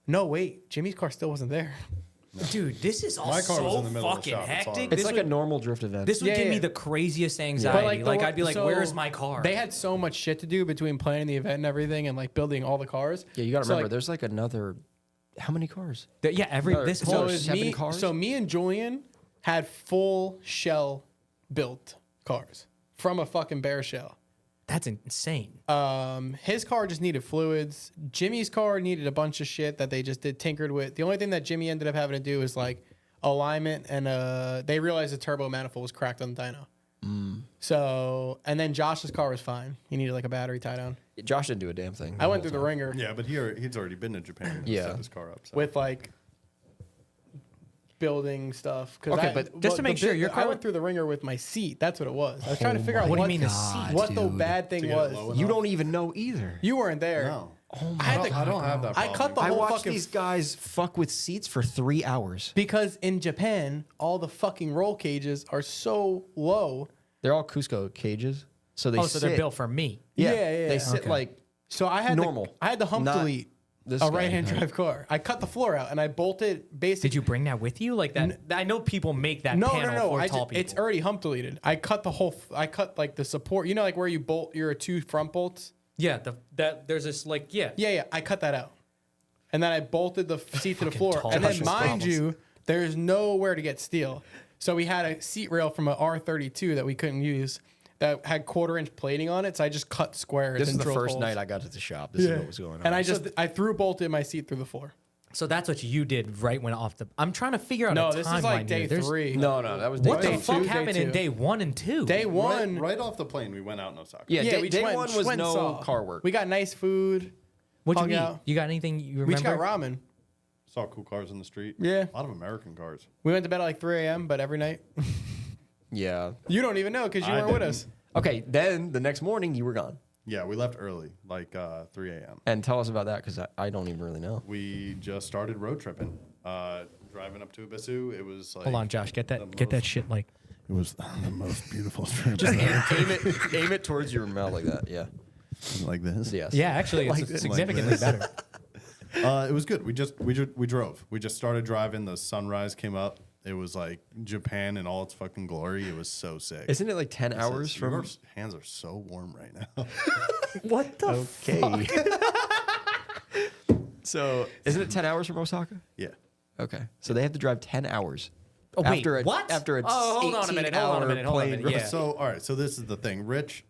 Speaker 4: No, wait, Jimmy's car still wasn't there.
Speaker 3: Dude, this is all
Speaker 2: My car was
Speaker 3: so
Speaker 2: in the middle of the
Speaker 3: fucking
Speaker 2: shop. It's
Speaker 3: hectic.
Speaker 2: hard.
Speaker 5: It's
Speaker 3: This
Speaker 5: like
Speaker 3: would,
Speaker 5: a normal drift event.
Speaker 3: this would
Speaker 4: Yeah,
Speaker 3: give me
Speaker 4: yeah.
Speaker 3: the craziest anxiety. Like I'd be like,
Speaker 4: so
Speaker 3: "Where's my car?"
Speaker 4: They had so much shit to do between planning the event and everything, and like building all the cars.
Speaker 5: yeah, you got to
Speaker 4: So,
Speaker 5: remember.
Speaker 4: like,
Speaker 5: There's like another. How many cars?
Speaker 3: Yeah, this
Speaker 5: So
Speaker 3: whole
Speaker 4: it was
Speaker 5: 7
Speaker 4: me,
Speaker 5: cars?
Speaker 4: So me and Julian had full shell built cars from a fucking bare shell.
Speaker 3: that's insane.
Speaker 4: His car just needed fluids. Jimmy's car needed a bunch of shit that they just tinkered with. The only thing that Jimmy ended up having to do is like alignment, and they realized the turbo manifold was cracked on the dyno. So, and then Josh's car was fine. He needed like a battery tie down.
Speaker 5: Josh didn't do a damn thing.
Speaker 4: I went through the ringer
Speaker 2: Yeah, but he's already been to Japan and
Speaker 5: Yeah.
Speaker 2: set his car up. So.
Speaker 4: with like building stuff.
Speaker 5: Okay, but
Speaker 3: just to make sure, your
Speaker 4: I
Speaker 3: car-
Speaker 4: went through the ringer with my seat. That's what it was. I was trying to figure out
Speaker 3: What do you
Speaker 4: what
Speaker 3: mean the seat,
Speaker 4: what the
Speaker 5: dude?
Speaker 4: bad thing
Speaker 2: To get it
Speaker 4: was.
Speaker 2: low
Speaker 5: You don't even know either.
Speaker 4: You weren't there.
Speaker 2: No.
Speaker 4: I
Speaker 2: don't have that
Speaker 4: I
Speaker 2: problem.
Speaker 4: cut the
Speaker 5: I
Speaker 4: whole
Speaker 5: watched
Speaker 4: fucking
Speaker 5: these guys fuck with seats for 3 hours.
Speaker 4: because in Japan, all the fucking roll cages are so low.
Speaker 5: They're all Cusco cages, so they.
Speaker 3: so they're
Speaker 5: sit-
Speaker 3: built for me.
Speaker 5: Yeah,
Speaker 4: Yeah.
Speaker 5: They sit
Speaker 3: Okay.
Speaker 5: like
Speaker 4: So I had
Speaker 5: normal.
Speaker 4: I had to hump
Speaker 5: Not
Speaker 4: delete
Speaker 5: this
Speaker 4: a
Speaker 5: guy,
Speaker 4: right-hand
Speaker 5: right?
Speaker 4: drive car. I cut the floor out and I bolted basically.
Speaker 3: Did you bring that with you? Like that? I know people make that
Speaker 4: No,
Speaker 3: panel
Speaker 4: no.
Speaker 3: for tall people.
Speaker 4: It's already hump deleted. I cut the whole. I cut like the support. You know, like where you bolt your two front bolts.
Speaker 3: yeah. That there's this like yeah.
Speaker 4: Yeah. I cut that out, and then I bolted the seat to the
Speaker 3: Fucking
Speaker 4: floor.
Speaker 3: tall
Speaker 4: And then,
Speaker 3: person's
Speaker 4: mind
Speaker 3: problems.
Speaker 4: you, there's nowhere to get steel. So we had a seat rail from an R32 that we couldn't use that had 1/4-inch plating on it. So I just cut squares.
Speaker 5: this is
Speaker 4: and
Speaker 5: the
Speaker 4: drilled
Speaker 5: first
Speaker 4: holes.
Speaker 5: night I got to the shop. This is what was going on.
Speaker 4: And I threw bolted my seat through the floor.
Speaker 3: So that's what you did right when off the. I'm trying to figure out.
Speaker 4: No,
Speaker 3: a
Speaker 4: this
Speaker 3: timeline
Speaker 4: is like
Speaker 3: here.
Speaker 4: day
Speaker 3: There's-
Speaker 4: 3.
Speaker 5: no, that was
Speaker 3: What
Speaker 5: day
Speaker 3: the
Speaker 5: two.
Speaker 3: fuck
Speaker 4: Day
Speaker 3: happened in
Speaker 4: two.
Speaker 3: day 1 and 2?
Speaker 4: Day one.
Speaker 2: Right off the plane, we went out in Osaka.
Speaker 5: Yeah,
Speaker 4: we
Speaker 5: day
Speaker 4: went-
Speaker 5: one was
Speaker 4: went and
Speaker 5: no
Speaker 4: saw.
Speaker 5: car work.
Speaker 4: We got nice food.
Speaker 3: What'd you
Speaker 4: hung
Speaker 3: eat?
Speaker 4: out.
Speaker 3: You got anything you remember?
Speaker 4: We just got ramen.
Speaker 2: Saw cool cars in the street.
Speaker 4: Yeah.
Speaker 2: A lot of American cars.
Speaker 4: We went to bed at like 3 a.m., but every night.
Speaker 5: Yeah.
Speaker 4: You don't even know because you
Speaker 2: I
Speaker 4: weren't with
Speaker 2: didn't.
Speaker 4: us.
Speaker 5: Okay, then the next morning you were gone.
Speaker 2: Yeah, we left early, like 3 a.m.
Speaker 5: And tell us about that because I don't even really know.
Speaker 2: We just started road tripping, driving up to Ibisu. It was like
Speaker 3: Hold on, Josh. Get that shit like.
Speaker 2: It was the most beautiful trip.
Speaker 5: aim it towards your mouth like that. Yeah.
Speaker 2: like this.
Speaker 5: Yes.
Speaker 3: Yeah, actually, it's
Speaker 5: Like this.
Speaker 3: significantly
Speaker 2: Like
Speaker 3: better.
Speaker 2: It was good. We drove. We just started driving. The sunrise came up. It was like Japan in all its fucking glory. It was so sick.
Speaker 5: Isn't it like 10 hours
Speaker 2: Your
Speaker 5: from?
Speaker 2: hands are so warm right now.
Speaker 3: What the?
Speaker 5: Okay. So isn't it 10 hours from Osaka?
Speaker 2: yeah.
Speaker 5: Okay. So they have to drive 10 hours.
Speaker 3: Oh, wait,
Speaker 5: after a,
Speaker 3: what?
Speaker 5: After a
Speaker 3: Oh, hold on a minute, hold on a
Speaker 5: 18-hour
Speaker 3: minute, hold on a
Speaker 5: plane
Speaker 3: minute,
Speaker 5: ride.
Speaker 3: yeah.
Speaker 2: So all right. So this is the thing. Rich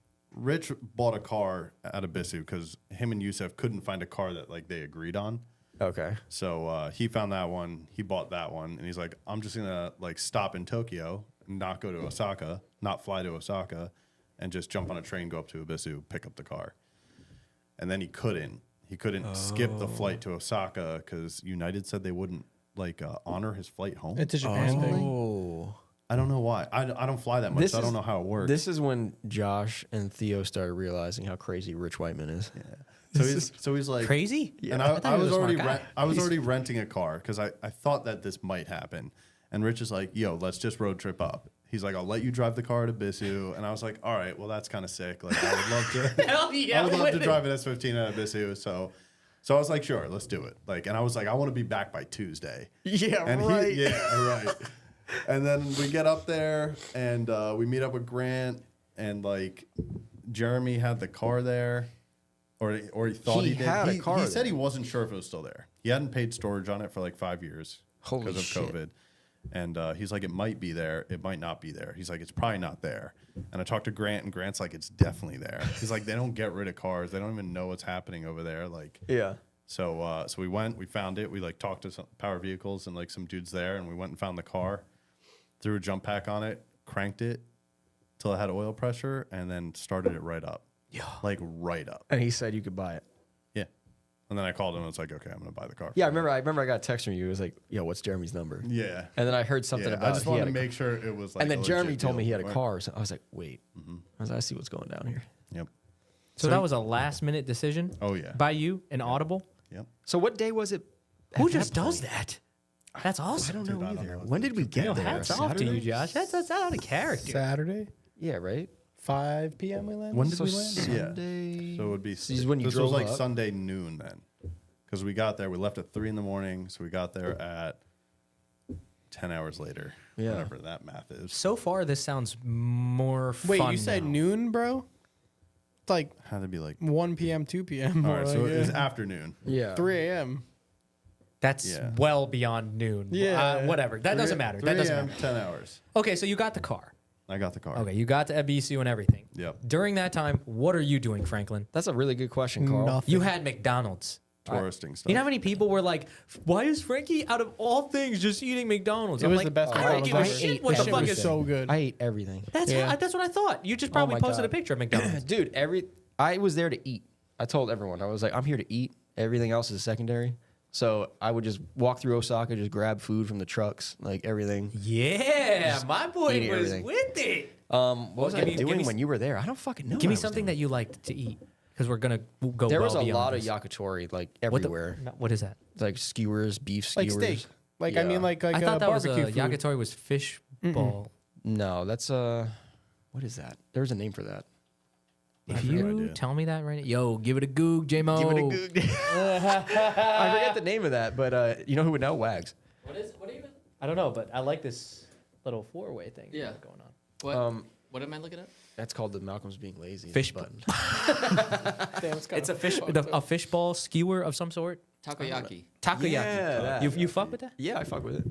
Speaker 2: bought a car at Ibisu because him and Yusef couldn't find a car that like they agreed on.
Speaker 5: Okay.
Speaker 2: So he found that one. He bought that one, and he's like, "I'm just gonna like stop in Tokyo, not go to Osaka, not fly to Osaka, and just jump on a train, go up to Ibisu, pick up the car." And then he couldn't. He couldn't skip the flight to Osaka because United said they wouldn't honor his flight home.
Speaker 4: It's a Japan thing.
Speaker 5: Oh.
Speaker 2: I don't know why. I don't fly that much. So I don't know how it works.
Speaker 5: This is when Josh and Theo started realizing how crazy Rich Whiteman is.
Speaker 2: Yeah. So he's like
Speaker 3: Crazy?
Speaker 2: And
Speaker 3: I thought
Speaker 2: I
Speaker 3: he
Speaker 2: was
Speaker 3: a smart
Speaker 2: already
Speaker 3: guy.
Speaker 2: I was already renting a car because I thought that this might happen. And Rich is like, yo, let's just road trip up. He's like, I'll let you drive the car to Bissau. And I was like, all right, well, that's kind of sick. Like, I would love to.
Speaker 3: Hell yeah,
Speaker 2: I would love to
Speaker 3: with it.
Speaker 2: drive an S15 out of Bissau. So I was like, sure, let's do it. Like, and I was like, I want to be back by Tuesday.
Speaker 5: Yeah,
Speaker 2: And
Speaker 5: right.
Speaker 2: right. And then we get up there and we meet up with Grant and like Jeremy had the car there, or he thought
Speaker 5: He
Speaker 2: he did.
Speaker 5: had a car
Speaker 2: He said
Speaker 5: there.
Speaker 2: he wasn't sure if it was still there. He hadn't paid storage on it for like 5 years
Speaker 5: Holy
Speaker 2: because of
Speaker 5: shit.
Speaker 2: COVID. And he's like, it might be there. It might not be there. He's like, it's probably not there. And I talked to Grant, and Grant's like, it's definitely there. He's like, they don't get rid of cars. They don't even know what's happening over there. Like,
Speaker 5: Yeah.
Speaker 2: so we went, we found it. We like talked to some Power Vehicles and like some dudes there, and we went and found the car, threw a jump pack on it, cranked it till it had oil pressure, and then started it right up. Yeah. Like right up.
Speaker 5: And he said you could buy it.
Speaker 2: Yeah. And then I called him and was like, okay, I'm going to buy the car.
Speaker 5: Yeah, I remember I got a text from you. It was like, yo, what's Jeremy's number?
Speaker 2: Yeah.
Speaker 5: And then I heard something
Speaker 2: Yeah.
Speaker 5: about
Speaker 2: I just
Speaker 5: he
Speaker 2: wanted
Speaker 5: had
Speaker 2: to
Speaker 5: a
Speaker 2: make sure it was like
Speaker 5: and then
Speaker 2: a
Speaker 5: Jeremy
Speaker 2: legit
Speaker 5: told me
Speaker 2: deal.
Speaker 5: he had a
Speaker 2: Right.
Speaker 5: car. So I was like, wait. I was like, I see what's going down here.
Speaker 2: Yep.
Speaker 3: So that was a last minute decision
Speaker 2: Oh, yeah.
Speaker 3: by you, an Audible?
Speaker 2: Yep.
Speaker 5: So what day was it?
Speaker 3: Who
Speaker 5: at
Speaker 3: just
Speaker 5: that
Speaker 3: does
Speaker 5: point?
Speaker 3: that? That's awesome.
Speaker 5: I don't
Speaker 2: Dude,
Speaker 5: know
Speaker 2: I don't
Speaker 5: either.
Speaker 2: know.
Speaker 5: When did we get
Speaker 3: Yo,
Speaker 5: there?
Speaker 3: hats off to you,
Speaker 5: Saturday?
Speaker 3: Josh. That's out of character.
Speaker 4: Saturday,
Speaker 5: Yeah, right?
Speaker 4: 5 p.m. we landed.
Speaker 2: When did
Speaker 5: So
Speaker 2: we land?
Speaker 5: Sunday.
Speaker 2: So it would be.
Speaker 5: This is when you
Speaker 2: this
Speaker 5: drove
Speaker 2: was like
Speaker 5: up?
Speaker 2: Sunday noon then, because we got there. We left at 3 a.m. So we got there at 10 hours later.
Speaker 5: Yeah.
Speaker 2: Whatever that math is.
Speaker 3: So far, this sounds more
Speaker 4: Wait,
Speaker 3: fun
Speaker 4: you said
Speaker 3: now.
Speaker 4: noon, bro? It's like
Speaker 2: Had to be like.
Speaker 4: 1 p.m., 2 p.m.
Speaker 2: All
Speaker 4: or
Speaker 2: right,
Speaker 4: like,
Speaker 2: so it was
Speaker 4: yeah.
Speaker 2: afternoon.
Speaker 5: Yeah.
Speaker 4: 3 a.m.
Speaker 3: That's
Speaker 2: Yeah.
Speaker 3: well beyond noon.
Speaker 4: Yeah.
Speaker 3: Whatever. That doesn't matter. That
Speaker 2: 3
Speaker 3: doesn't
Speaker 2: a.m.,
Speaker 3: matter.
Speaker 2: 10 hours.
Speaker 3: Okay, so you got the car.
Speaker 2: I got the car.
Speaker 3: Okay, you got to Ebisu and everything.
Speaker 2: Yep.
Speaker 3: During that time, what are you doing, Franklin?
Speaker 5: That's a really good question, Carl.
Speaker 4: Nothing.
Speaker 3: You had McDonald's.
Speaker 2: Touristing stuff.
Speaker 3: You know how many people were like, "Why is Frankie out of all things just eating McDonald's?"
Speaker 4: It
Speaker 3: I'm
Speaker 4: was
Speaker 3: like,
Speaker 4: the best
Speaker 3: I don't
Speaker 4: McDonald's
Speaker 3: give a
Speaker 4: ever.
Speaker 3: shit what
Speaker 4: That
Speaker 3: the
Speaker 4: shit
Speaker 3: fuck
Speaker 4: was
Speaker 3: is.
Speaker 4: so good.
Speaker 5: I ate everything.
Speaker 3: That's
Speaker 4: Yeah.
Speaker 3: that's what I thought. You just probably
Speaker 5: my
Speaker 3: posted
Speaker 5: God.
Speaker 3: a picture of McDonald's.
Speaker 5: Dude, I was there to eat. I told everyone. I was like, I'm here to eat. Everything else is secondary. So I would just walk through Osaka, just grab food from the trucks, like everything.
Speaker 3: Yeah, my boy
Speaker 5: eating
Speaker 3: was
Speaker 5: everything.
Speaker 3: with it.
Speaker 5: What was I
Speaker 3: give me-
Speaker 5: doing
Speaker 3: give me
Speaker 5: when you were there? I don't fucking know.
Speaker 3: Give
Speaker 5: what
Speaker 3: me
Speaker 5: I was
Speaker 3: something
Speaker 5: doing.
Speaker 3: that you liked to eat because we're gonna go.
Speaker 5: There
Speaker 3: well
Speaker 5: was a
Speaker 3: beyond
Speaker 5: lot
Speaker 3: this.
Speaker 5: of yakitori, like
Speaker 3: What the-
Speaker 5: everywhere.
Speaker 3: What is that?
Speaker 5: Like skewers, beef
Speaker 4: Like
Speaker 5: skewers.
Speaker 4: steak. Like, I
Speaker 5: Yeah.
Speaker 4: mean, like
Speaker 3: I thought that was
Speaker 4: barbecue food.
Speaker 3: yakitori was fish ball.
Speaker 5: No, that's what is that? There's a name for that.
Speaker 3: If
Speaker 2: have no
Speaker 3: you
Speaker 2: idea.
Speaker 3: tell me that right now, yo, give it a goog, J-Mo.
Speaker 5: Give it a goog. I forget the name of that, but you know who would know? Wags.
Speaker 3: What even? I don't know, but I like this little four-way thing
Speaker 6: Yeah.
Speaker 3: going on.
Speaker 6: What? What am I looking at?
Speaker 5: That's called the Malcolm's being lazy.
Speaker 3: Fish
Speaker 5: button.
Speaker 4: Damn, it's
Speaker 3: It's a fish ball skewer of some sort.
Speaker 6: Takoyaki.
Speaker 3: Takoyaki.
Speaker 5: Yeah, that.
Speaker 3: You fuck with that?
Speaker 5: Yeah, I fuck with it.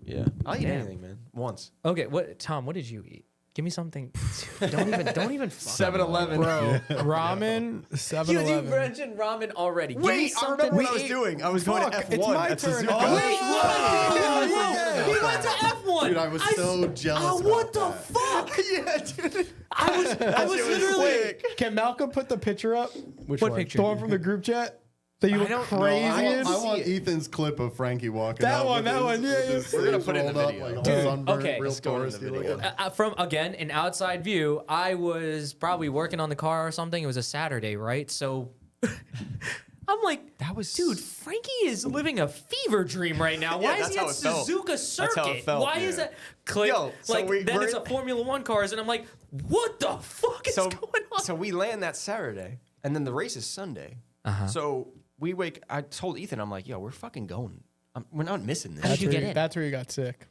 Speaker 5: Yeah, I'll eat
Speaker 3: Damn.
Speaker 5: anything, man. Once.
Speaker 3: Okay, Tom, what did you eat? Give me something. don't even. fuck.
Speaker 5: 7-Eleven.
Speaker 4: Bro, ramen, 7-Eleven.
Speaker 3: mentioned ramen already. Give me
Speaker 5: Wait, I
Speaker 3: something.
Speaker 5: remember what I was doing. I was going to
Speaker 4: Fuck,
Speaker 5: F1
Speaker 4: it's my
Speaker 5: at
Speaker 4: turn.
Speaker 5: Suzuka.
Speaker 4: Oh,
Speaker 3: Wait, what? He went to F1.
Speaker 2: Dude, I was so jealous.
Speaker 3: What
Speaker 2: about
Speaker 3: the
Speaker 2: that.
Speaker 3: fuck?
Speaker 5: Yeah, dude.
Speaker 3: I was
Speaker 5: shit was
Speaker 3: literally.
Speaker 5: quick.
Speaker 4: Can Malcolm put the picture up? Which
Speaker 3: What
Speaker 4: one?
Speaker 3: picture?
Speaker 4: The one from the group chat? That you look
Speaker 3: don't-
Speaker 2: No,
Speaker 4: crazy
Speaker 2: I
Speaker 4: in?
Speaker 2: want Ethan's clip of Frankie walking
Speaker 4: That
Speaker 2: out
Speaker 4: one,
Speaker 2: with
Speaker 4: that
Speaker 2: his-
Speaker 4: one, yeah,
Speaker 2: with
Speaker 4: yeah.
Speaker 2: his
Speaker 5: We're gonna
Speaker 2: sleeves
Speaker 5: put it in the
Speaker 2: rolled up,
Speaker 5: video.
Speaker 2: like, all
Speaker 3: Dude,
Speaker 2: sunburned,
Speaker 3: okay.
Speaker 2: real
Speaker 5: Let's go in the
Speaker 2: touristy
Speaker 5: video.
Speaker 2: looking.
Speaker 3: From again an outside view, I was probably working on the car or something. It was a Saturday, right? So I'm like,
Speaker 5: That was-
Speaker 3: dude. Frankie is living a fever dream right now. Why is
Speaker 5: that's
Speaker 3: he
Speaker 5: how
Speaker 3: at
Speaker 5: it felt.
Speaker 3: Suzuka Circuit?
Speaker 5: That's how it felt,
Speaker 3: Why is
Speaker 2: yeah.
Speaker 3: that? Click.
Speaker 5: Yo, so
Speaker 3: like then
Speaker 5: we're
Speaker 3: it's
Speaker 5: in-
Speaker 3: a Formula One cars, and I'm like, what the fuck is
Speaker 5: So,
Speaker 3: going on?
Speaker 5: so we land that Saturday, and then the race is Sunday. So we wake. I told Ethan, I'm like, yo, we're fucking going. We're not missing this.
Speaker 3: How did you get in?
Speaker 4: That's where you got sick.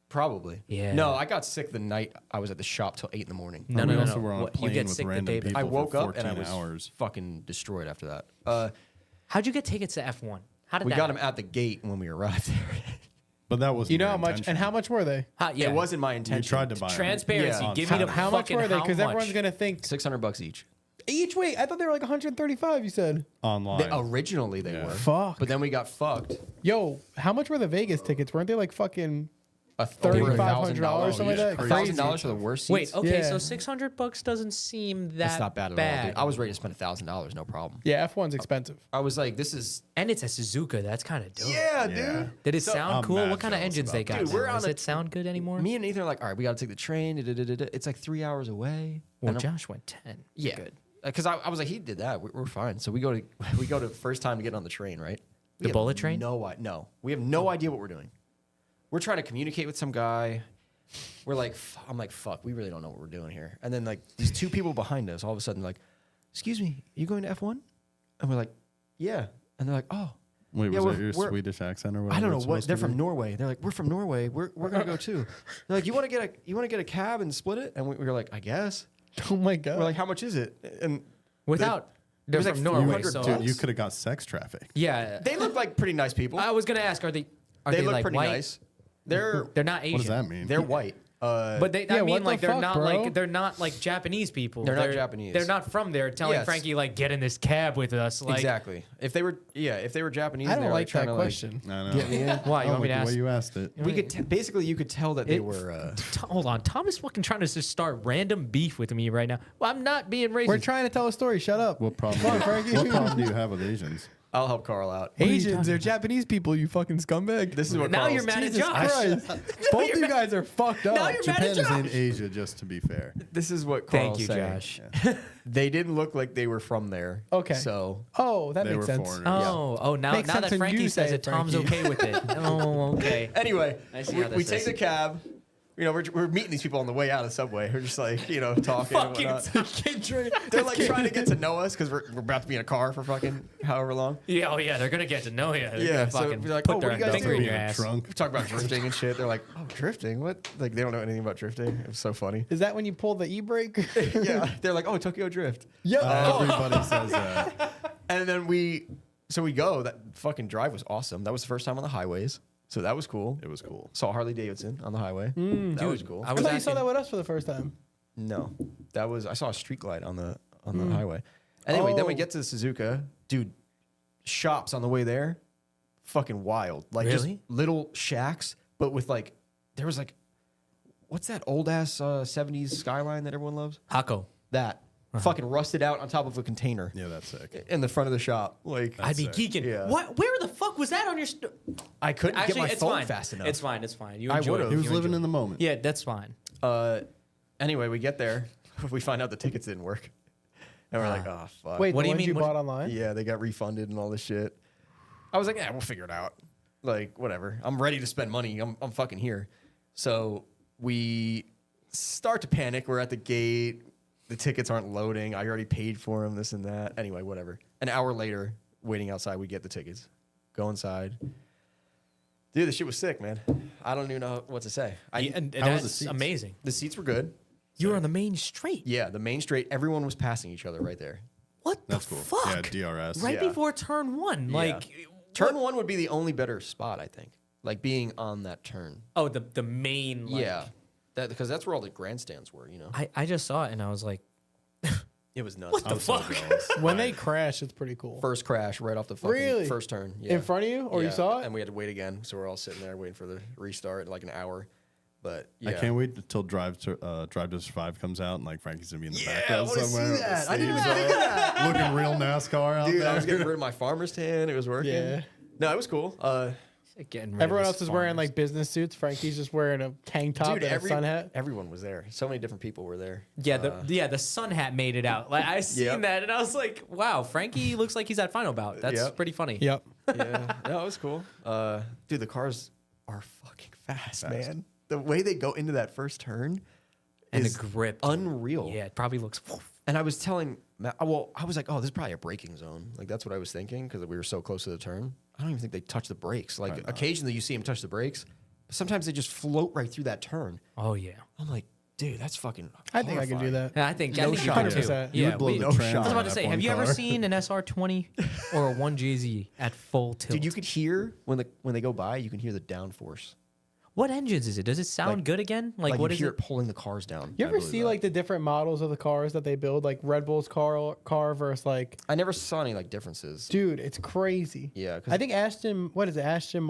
Speaker 5: Probably.
Speaker 3: Yeah.
Speaker 5: No, I got sick the night I was at the shop till 8 in the morning.
Speaker 3: No,
Speaker 2: We
Speaker 3: no,
Speaker 2: also
Speaker 3: no.
Speaker 2: were on a
Speaker 3: What, you
Speaker 2: plane
Speaker 3: get
Speaker 2: with
Speaker 3: sick the
Speaker 2: random
Speaker 3: day
Speaker 2: people
Speaker 3: before.
Speaker 5: I
Speaker 2: for
Speaker 5: woke up and I
Speaker 2: 14
Speaker 5: was
Speaker 2: hours.
Speaker 5: fucking destroyed after that.
Speaker 3: How'd you get tickets to F1? How did
Speaker 5: We
Speaker 3: that
Speaker 5: got him
Speaker 3: happen?
Speaker 5: at the gate when we arrived there.
Speaker 2: But that was
Speaker 4: You know how much, and how much were they?
Speaker 3: Yeah.
Speaker 5: It wasn't my
Speaker 2: you
Speaker 5: intention.
Speaker 2: tried to buy 'em.
Speaker 3: Transparency.
Speaker 5: Yeah.
Speaker 3: Give me the
Speaker 4: How much
Speaker 3: fucking
Speaker 4: were they?
Speaker 3: how
Speaker 4: Because everyone's
Speaker 3: much.
Speaker 4: gonna think
Speaker 5: $600 each.
Speaker 4: each. Wait, I thought they were like 135. You said.
Speaker 2: online.
Speaker 5: Originally they
Speaker 2: Yeah.
Speaker 5: were.
Speaker 4: Fuck.
Speaker 5: But then we got fucked.
Speaker 4: Yo, how much were the Vegas tickets? Weren't they like fucking $3,500, something like that. Crazy.
Speaker 5: $1,000 for the worst seats.
Speaker 3: Wait, okay,
Speaker 4: Yeah.
Speaker 3: so $600 doesn't seem that
Speaker 5: It's not bad at all, dude. I was ready to spend $1,000, no problem.
Speaker 4: Yeah, F1's expensive.
Speaker 5: I was like, this is
Speaker 3: And it's a Suzuka. That's kind of dope.
Speaker 5: yeah,
Speaker 2: Yeah.
Speaker 5: dude.
Speaker 3: Did it
Speaker 5: So-
Speaker 3: sound
Speaker 2: I'm
Speaker 3: cool?
Speaker 2: mad
Speaker 3: What kind of
Speaker 2: jealous
Speaker 3: engines
Speaker 2: about
Speaker 3: they got?
Speaker 5: Dude, we're
Speaker 3: now?
Speaker 5: on
Speaker 3: Does
Speaker 5: a-
Speaker 3: it sound good anymore?
Speaker 5: Me and Ethan are like, all right, we got to take the train. It's like 3 hours away.
Speaker 3: Well,
Speaker 5: And I'm-
Speaker 3: Josh went 10.
Speaker 5: yeah,
Speaker 3: Good.
Speaker 5: Because I was like, he did that. We're fine. So we go to first time to get on the train, right? We
Speaker 3: The
Speaker 5: have
Speaker 3: bullet train?
Speaker 5: No, we have no idea what we're doing. We're trying to communicate with some guy. We're like, I'm like, fuck, we really don't know what we're doing here. And then like these two people behind us, all of a sudden, like, excuse me, are you going to F1? And we're like, yeah. And they're like, oh.
Speaker 2: Wait,
Speaker 5: Yeah,
Speaker 2: was
Speaker 5: we're-
Speaker 2: that your
Speaker 5: we're-
Speaker 2: Swedish accent or whatever?
Speaker 5: I don't know
Speaker 2: it's
Speaker 5: what
Speaker 2: supposed
Speaker 5: they're
Speaker 2: to
Speaker 5: from
Speaker 2: be?
Speaker 5: Norway. They're like, we're from Norway. We're gonna go too. They're like, you want to get a cab and split it? And we were like, I guess.
Speaker 4: Oh my god.
Speaker 5: We're like, how much is it? And
Speaker 3: Without, they're
Speaker 5: was
Speaker 3: from
Speaker 5: like
Speaker 3: Norway,
Speaker 5: 400
Speaker 3: so
Speaker 2: Dude, you could have got sex traffic.
Speaker 3: yeah.
Speaker 5: they look like pretty nice people.
Speaker 3: I was gonna ask, are they
Speaker 5: They look
Speaker 3: like
Speaker 5: pretty
Speaker 3: white?
Speaker 5: nice. They're
Speaker 3: They're not Asian.
Speaker 2: What does that mean?
Speaker 5: they're white.
Speaker 3: But they,
Speaker 4: Yeah,
Speaker 3: I
Speaker 4: what
Speaker 3: mean,
Speaker 4: the
Speaker 3: like
Speaker 4: fuck, bro?
Speaker 3: they're not like Japanese people.
Speaker 5: They're not Japanese.
Speaker 3: They're not from there. Telling
Speaker 5: Yes.
Speaker 3: Frankie like, get in this cab with us. Like,
Speaker 5: exactly. If they were Japanese,
Speaker 4: I
Speaker 5: they
Speaker 4: don't
Speaker 5: were
Speaker 4: like
Speaker 5: trying
Speaker 4: that
Speaker 5: to,
Speaker 4: question.
Speaker 2: I know.
Speaker 5: Get me in.
Speaker 3: Why? You
Speaker 2: I
Speaker 3: want me
Speaker 2: like
Speaker 3: to
Speaker 2: the
Speaker 3: ask?
Speaker 2: way you asked it.
Speaker 5: We could basically you could tell that they
Speaker 3: It-
Speaker 5: were.
Speaker 3: Hold on, Tom is fucking trying to just start random beef with me right now. Well, I'm not being racist.
Speaker 4: We're trying to tell a story. Shut up.
Speaker 2: What problem?
Speaker 4: Come on, Frankie.
Speaker 2: What problem do you have with Asians?
Speaker 5: I'll help Carl out.
Speaker 4: Asians, they're Japanese people, you fucking scumbag.
Speaker 5: This is what
Speaker 3: Now
Speaker 5: Carl's-
Speaker 3: you're mad at
Speaker 4: Jesus
Speaker 3: Josh.
Speaker 4: Christ. Both you guys are fucked up.
Speaker 3: Now you're mad at
Speaker 2: Japan is in
Speaker 3: Josh.
Speaker 2: Asia, just to be fair.
Speaker 5: This is what
Speaker 3: Thank
Speaker 5: Carl's
Speaker 3: you,
Speaker 5: saying.
Speaker 3: Josh.
Speaker 5: They didn't look like they were from there.
Speaker 4: Okay.
Speaker 5: So
Speaker 4: Oh, that
Speaker 2: They
Speaker 4: makes
Speaker 2: were
Speaker 4: sense.
Speaker 2: foreigners.
Speaker 3: Oh, now
Speaker 4: Makes
Speaker 3: now
Speaker 4: sense
Speaker 3: that
Speaker 4: when
Speaker 3: Frankie
Speaker 4: you
Speaker 3: says
Speaker 4: say
Speaker 3: it,
Speaker 4: it,
Speaker 3: Tom's
Speaker 4: Frankie.
Speaker 3: okay with it. Oh, okay.
Speaker 5: anyway,
Speaker 3: I see how
Speaker 5: we
Speaker 3: this
Speaker 5: take
Speaker 3: is.
Speaker 5: the cab. You know, we're meeting these people on the way out of Subway. We're just like, you know, talking and whatnot. They're like trying to get to know us because we're about to be in a car for fucking however long.
Speaker 3: Yeah, oh yeah, they're gonna get to know you. They're
Speaker 5: Yeah,
Speaker 3: gonna
Speaker 5: so
Speaker 3: fucking
Speaker 5: we're like,
Speaker 3: put
Speaker 5: oh, what
Speaker 3: their
Speaker 5: do you guys
Speaker 3: finger
Speaker 5: do?
Speaker 3: in
Speaker 2: Be
Speaker 3: your
Speaker 2: in a
Speaker 3: ass.
Speaker 2: trunk.
Speaker 5: We talk about drifting and shit. They're like, oh, drifting? What? Like, they don't know anything about drifting. It was so funny.
Speaker 4: Is that when you pull the e-brake?
Speaker 5: Yeah. They're like, oh, Tokyo Drift.
Speaker 4: Yep.
Speaker 2: Everybody says that.
Speaker 5: And then we go. That fucking drive was awesome. That was the first time on the highways. So that was cool.
Speaker 2: It was cool.
Speaker 5: Saw Harley Davidson on the highway. That was cool.
Speaker 3: I
Speaker 4: I
Speaker 3: was
Speaker 4: thought you saw
Speaker 3: asking,
Speaker 4: that with us for the first time.
Speaker 5: No, I saw a street light on the highway. Anyway, then we
Speaker 4: Oh.
Speaker 5: get to Suzuka, dude. Shops on the way there, fucking wild. Like
Speaker 3: Really?
Speaker 5: just little shacks, but with like there was like, what's that old ass 70s skyline that everyone loves?
Speaker 3: Hako.
Speaker 5: That fucking rusted out on top of a container
Speaker 2: Yeah, that's sick.
Speaker 5: in the front of the shop. Like
Speaker 3: I'd be
Speaker 2: sick.
Speaker 3: geeking.
Speaker 5: Yeah.
Speaker 3: What? Where the fuck was that on your?
Speaker 5: I couldn't
Speaker 3: Actually,
Speaker 5: get my
Speaker 3: it's
Speaker 5: phone
Speaker 3: fine.
Speaker 5: fast enough.
Speaker 3: It's fine. It's fine. You
Speaker 5: I
Speaker 3: enjoy
Speaker 5: would've.
Speaker 3: it.
Speaker 2: He was
Speaker 3: You
Speaker 2: living
Speaker 3: enjoy
Speaker 2: in the moment.
Speaker 3: it. Yeah, that's fine.
Speaker 5: Anyway, we get there. We find out the tickets didn't work. And we're like, oh, fuck.
Speaker 4: Wait,
Speaker 3: What
Speaker 4: the
Speaker 3: do you
Speaker 4: ones
Speaker 3: mean?
Speaker 4: you
Speaker 3: What-
Speaker 4: bought online?
Speaker 5: Yeah, they got refunded and all this shit. I was like, yeah, we'll figure it out. Like, whatever. I'm ready to spend money. I'm fucking here. So we start to panic. We're at the gate. The tickets aren't loading. I already paid for them, this and that. Anyway, whatever. An hour later, waiting outside, we get the tickets. Go inside. Dude, the shit was sick, man. I don't even know what to say.
Speaker 3: Yeah, and
Speaker 2: how was the
Speaker 3: that's
Speaker 2: seats?
Speaker 3: amazing.
Speaker 5: The seats were good.
Speaker 3: You were on the main street.
Speaker 5: Yeah, the main straight. Everyone was passing each other right there.
Speaker 3: What
Speaker 2: That's
Speaker 3: the
Speaker 2: cool.
Speaker 3: fuck?
Speaker 2: Yeah, DRS.
Speaker 3: Right
Speaker 5: Yeah.
Speaker 3: before turn one. Like
Speaker 5: Turn one would be the only better spot, I think. Like being on that turn.
Speaker 3: oh, the main. Like,
Speaker 5: Yeah. Because that's where all the grandstands were, you know?
Speaker 3: I just saw it and I was like,
Speaker 5: It was nuts.
Speaker 3: what the
Speaker 2: I'm so
Speaker 3: fuck?
Speaker 2: jealous.
Speaker 4: When they crash, it's pretty cool.
Speaker 5: First crash right off the fucking
Speaker 4: Really?
Speaker 5: first turn. Yeah.
Speaker 4: In front of you? Or you
Speaker 5: Yeah.
Speaker 4: saw it?
Speaker 5: And we had to wait again. So we're all sitting there waiting for the restart in like an hour. But yeah.
Speaker 2: I can't wait until Drive to Survive comes out and like Frankie's gonna be in the
Speaker 5: Yeah,
Speaker 2: back
Speaker 5: I
Speaker 2: row
Speaker 5: wanna see
Speaker 2: somewhere. with
Speaker 5: that.
Speaker 2: the
Speaker 5: I didn't
Speaker 2: sleeves
Speaker 5: see
Speaker 2: on,
Speaker 5: that.
Speaker 2: Looking real NASCAR out
Speaker 5: Dude,
Speaker 2: there.
Speaker 5: I was getting rid of my farmer's tan. It was working.
Speaker 4: Yeah.
Speaker 5: No, it was cool.
Speaker 3: Getting rid
Speaker 4: Everyone
Speaker 3: of
Speaker 4: else is wearing like business suits. Frankie's just wearing a tank top
Speaker 5: dude,
Speaker 4: and a sun hat.
Speaker 5: everyone was there. So many different people were there.
Speaker 3: the sun hat made it out. Like I seen
Speaker 5: Yep.
Speaker 3: that and I was like, wow, Frankie looks like he's at final bout. That's
Speaker 5: Yep.
Speaker 3: pretty funny.
Speaker 4: Yep.
Speaker 5: Yeah. No, it was cool. Dude, the cars are fucking fast, man. The way they go into that first turn
Speaker 3: And
Speaker 5: is
Speaker 3: the grip.
Speaker 5: unreal.
Speaker 3: Yeah, it probably looks.
Speaker 5: And I was telling Matt, well, I was like, oh, this is probably a braking zone. Like, that's what I was thinking because we were so close to the turn. I don't even think they touch the brakes. Like, occasionally you see them touch the brakes, but sometimes they just float right through that turn.
Speaker 3: Oh yeah.
Speaker 5: I'm like, dude, that's fucking
Speaker 4: I think I can do
Speaker 5: horrifying.
Speaker 4: that.
Speaker 3: Yeah, I think
Speaker 5: No
Speaker 3: you
Speaker 5: shot.
Speaker 3: can too.
Speaker 4: 100%.
Speaker 2: You
Speaker 3: Yeah,
Speaker 2: would blow
Speaker 3: we-
Speaker 2: the
Speaker 5: no
Speaker 2: trans
Speaker 5: shot.
Speaker 3: I was about
Speaker 2: on
Speaker 3: to say,
Speaker 2: F1
Speaker 3: have you ever
Speaker 2: car.
Speaker 3: seen an SR20 or a 1JZ at full tilt?
Speaker 5: Dude, you could hear when they go by, you can hear the downforce.
Speaker 3: What engines is it? Does it sound good again? Like what
Speaker 5: you
Speaker 3: is
Speaker 5: hear
Speaker 3: it?
Speaker 5: it pulling the cars down.
Speaker 4: You ever see like the different models of the cars that they build, like Red Bull's car versus like,
Speaker 5: I never saw any like differences.
Speaker 4: dude, it's crazy.
Speaker 5: Yeah, 'cause
Speaker 4: I think Aston Mara.
Speaker 5: Aston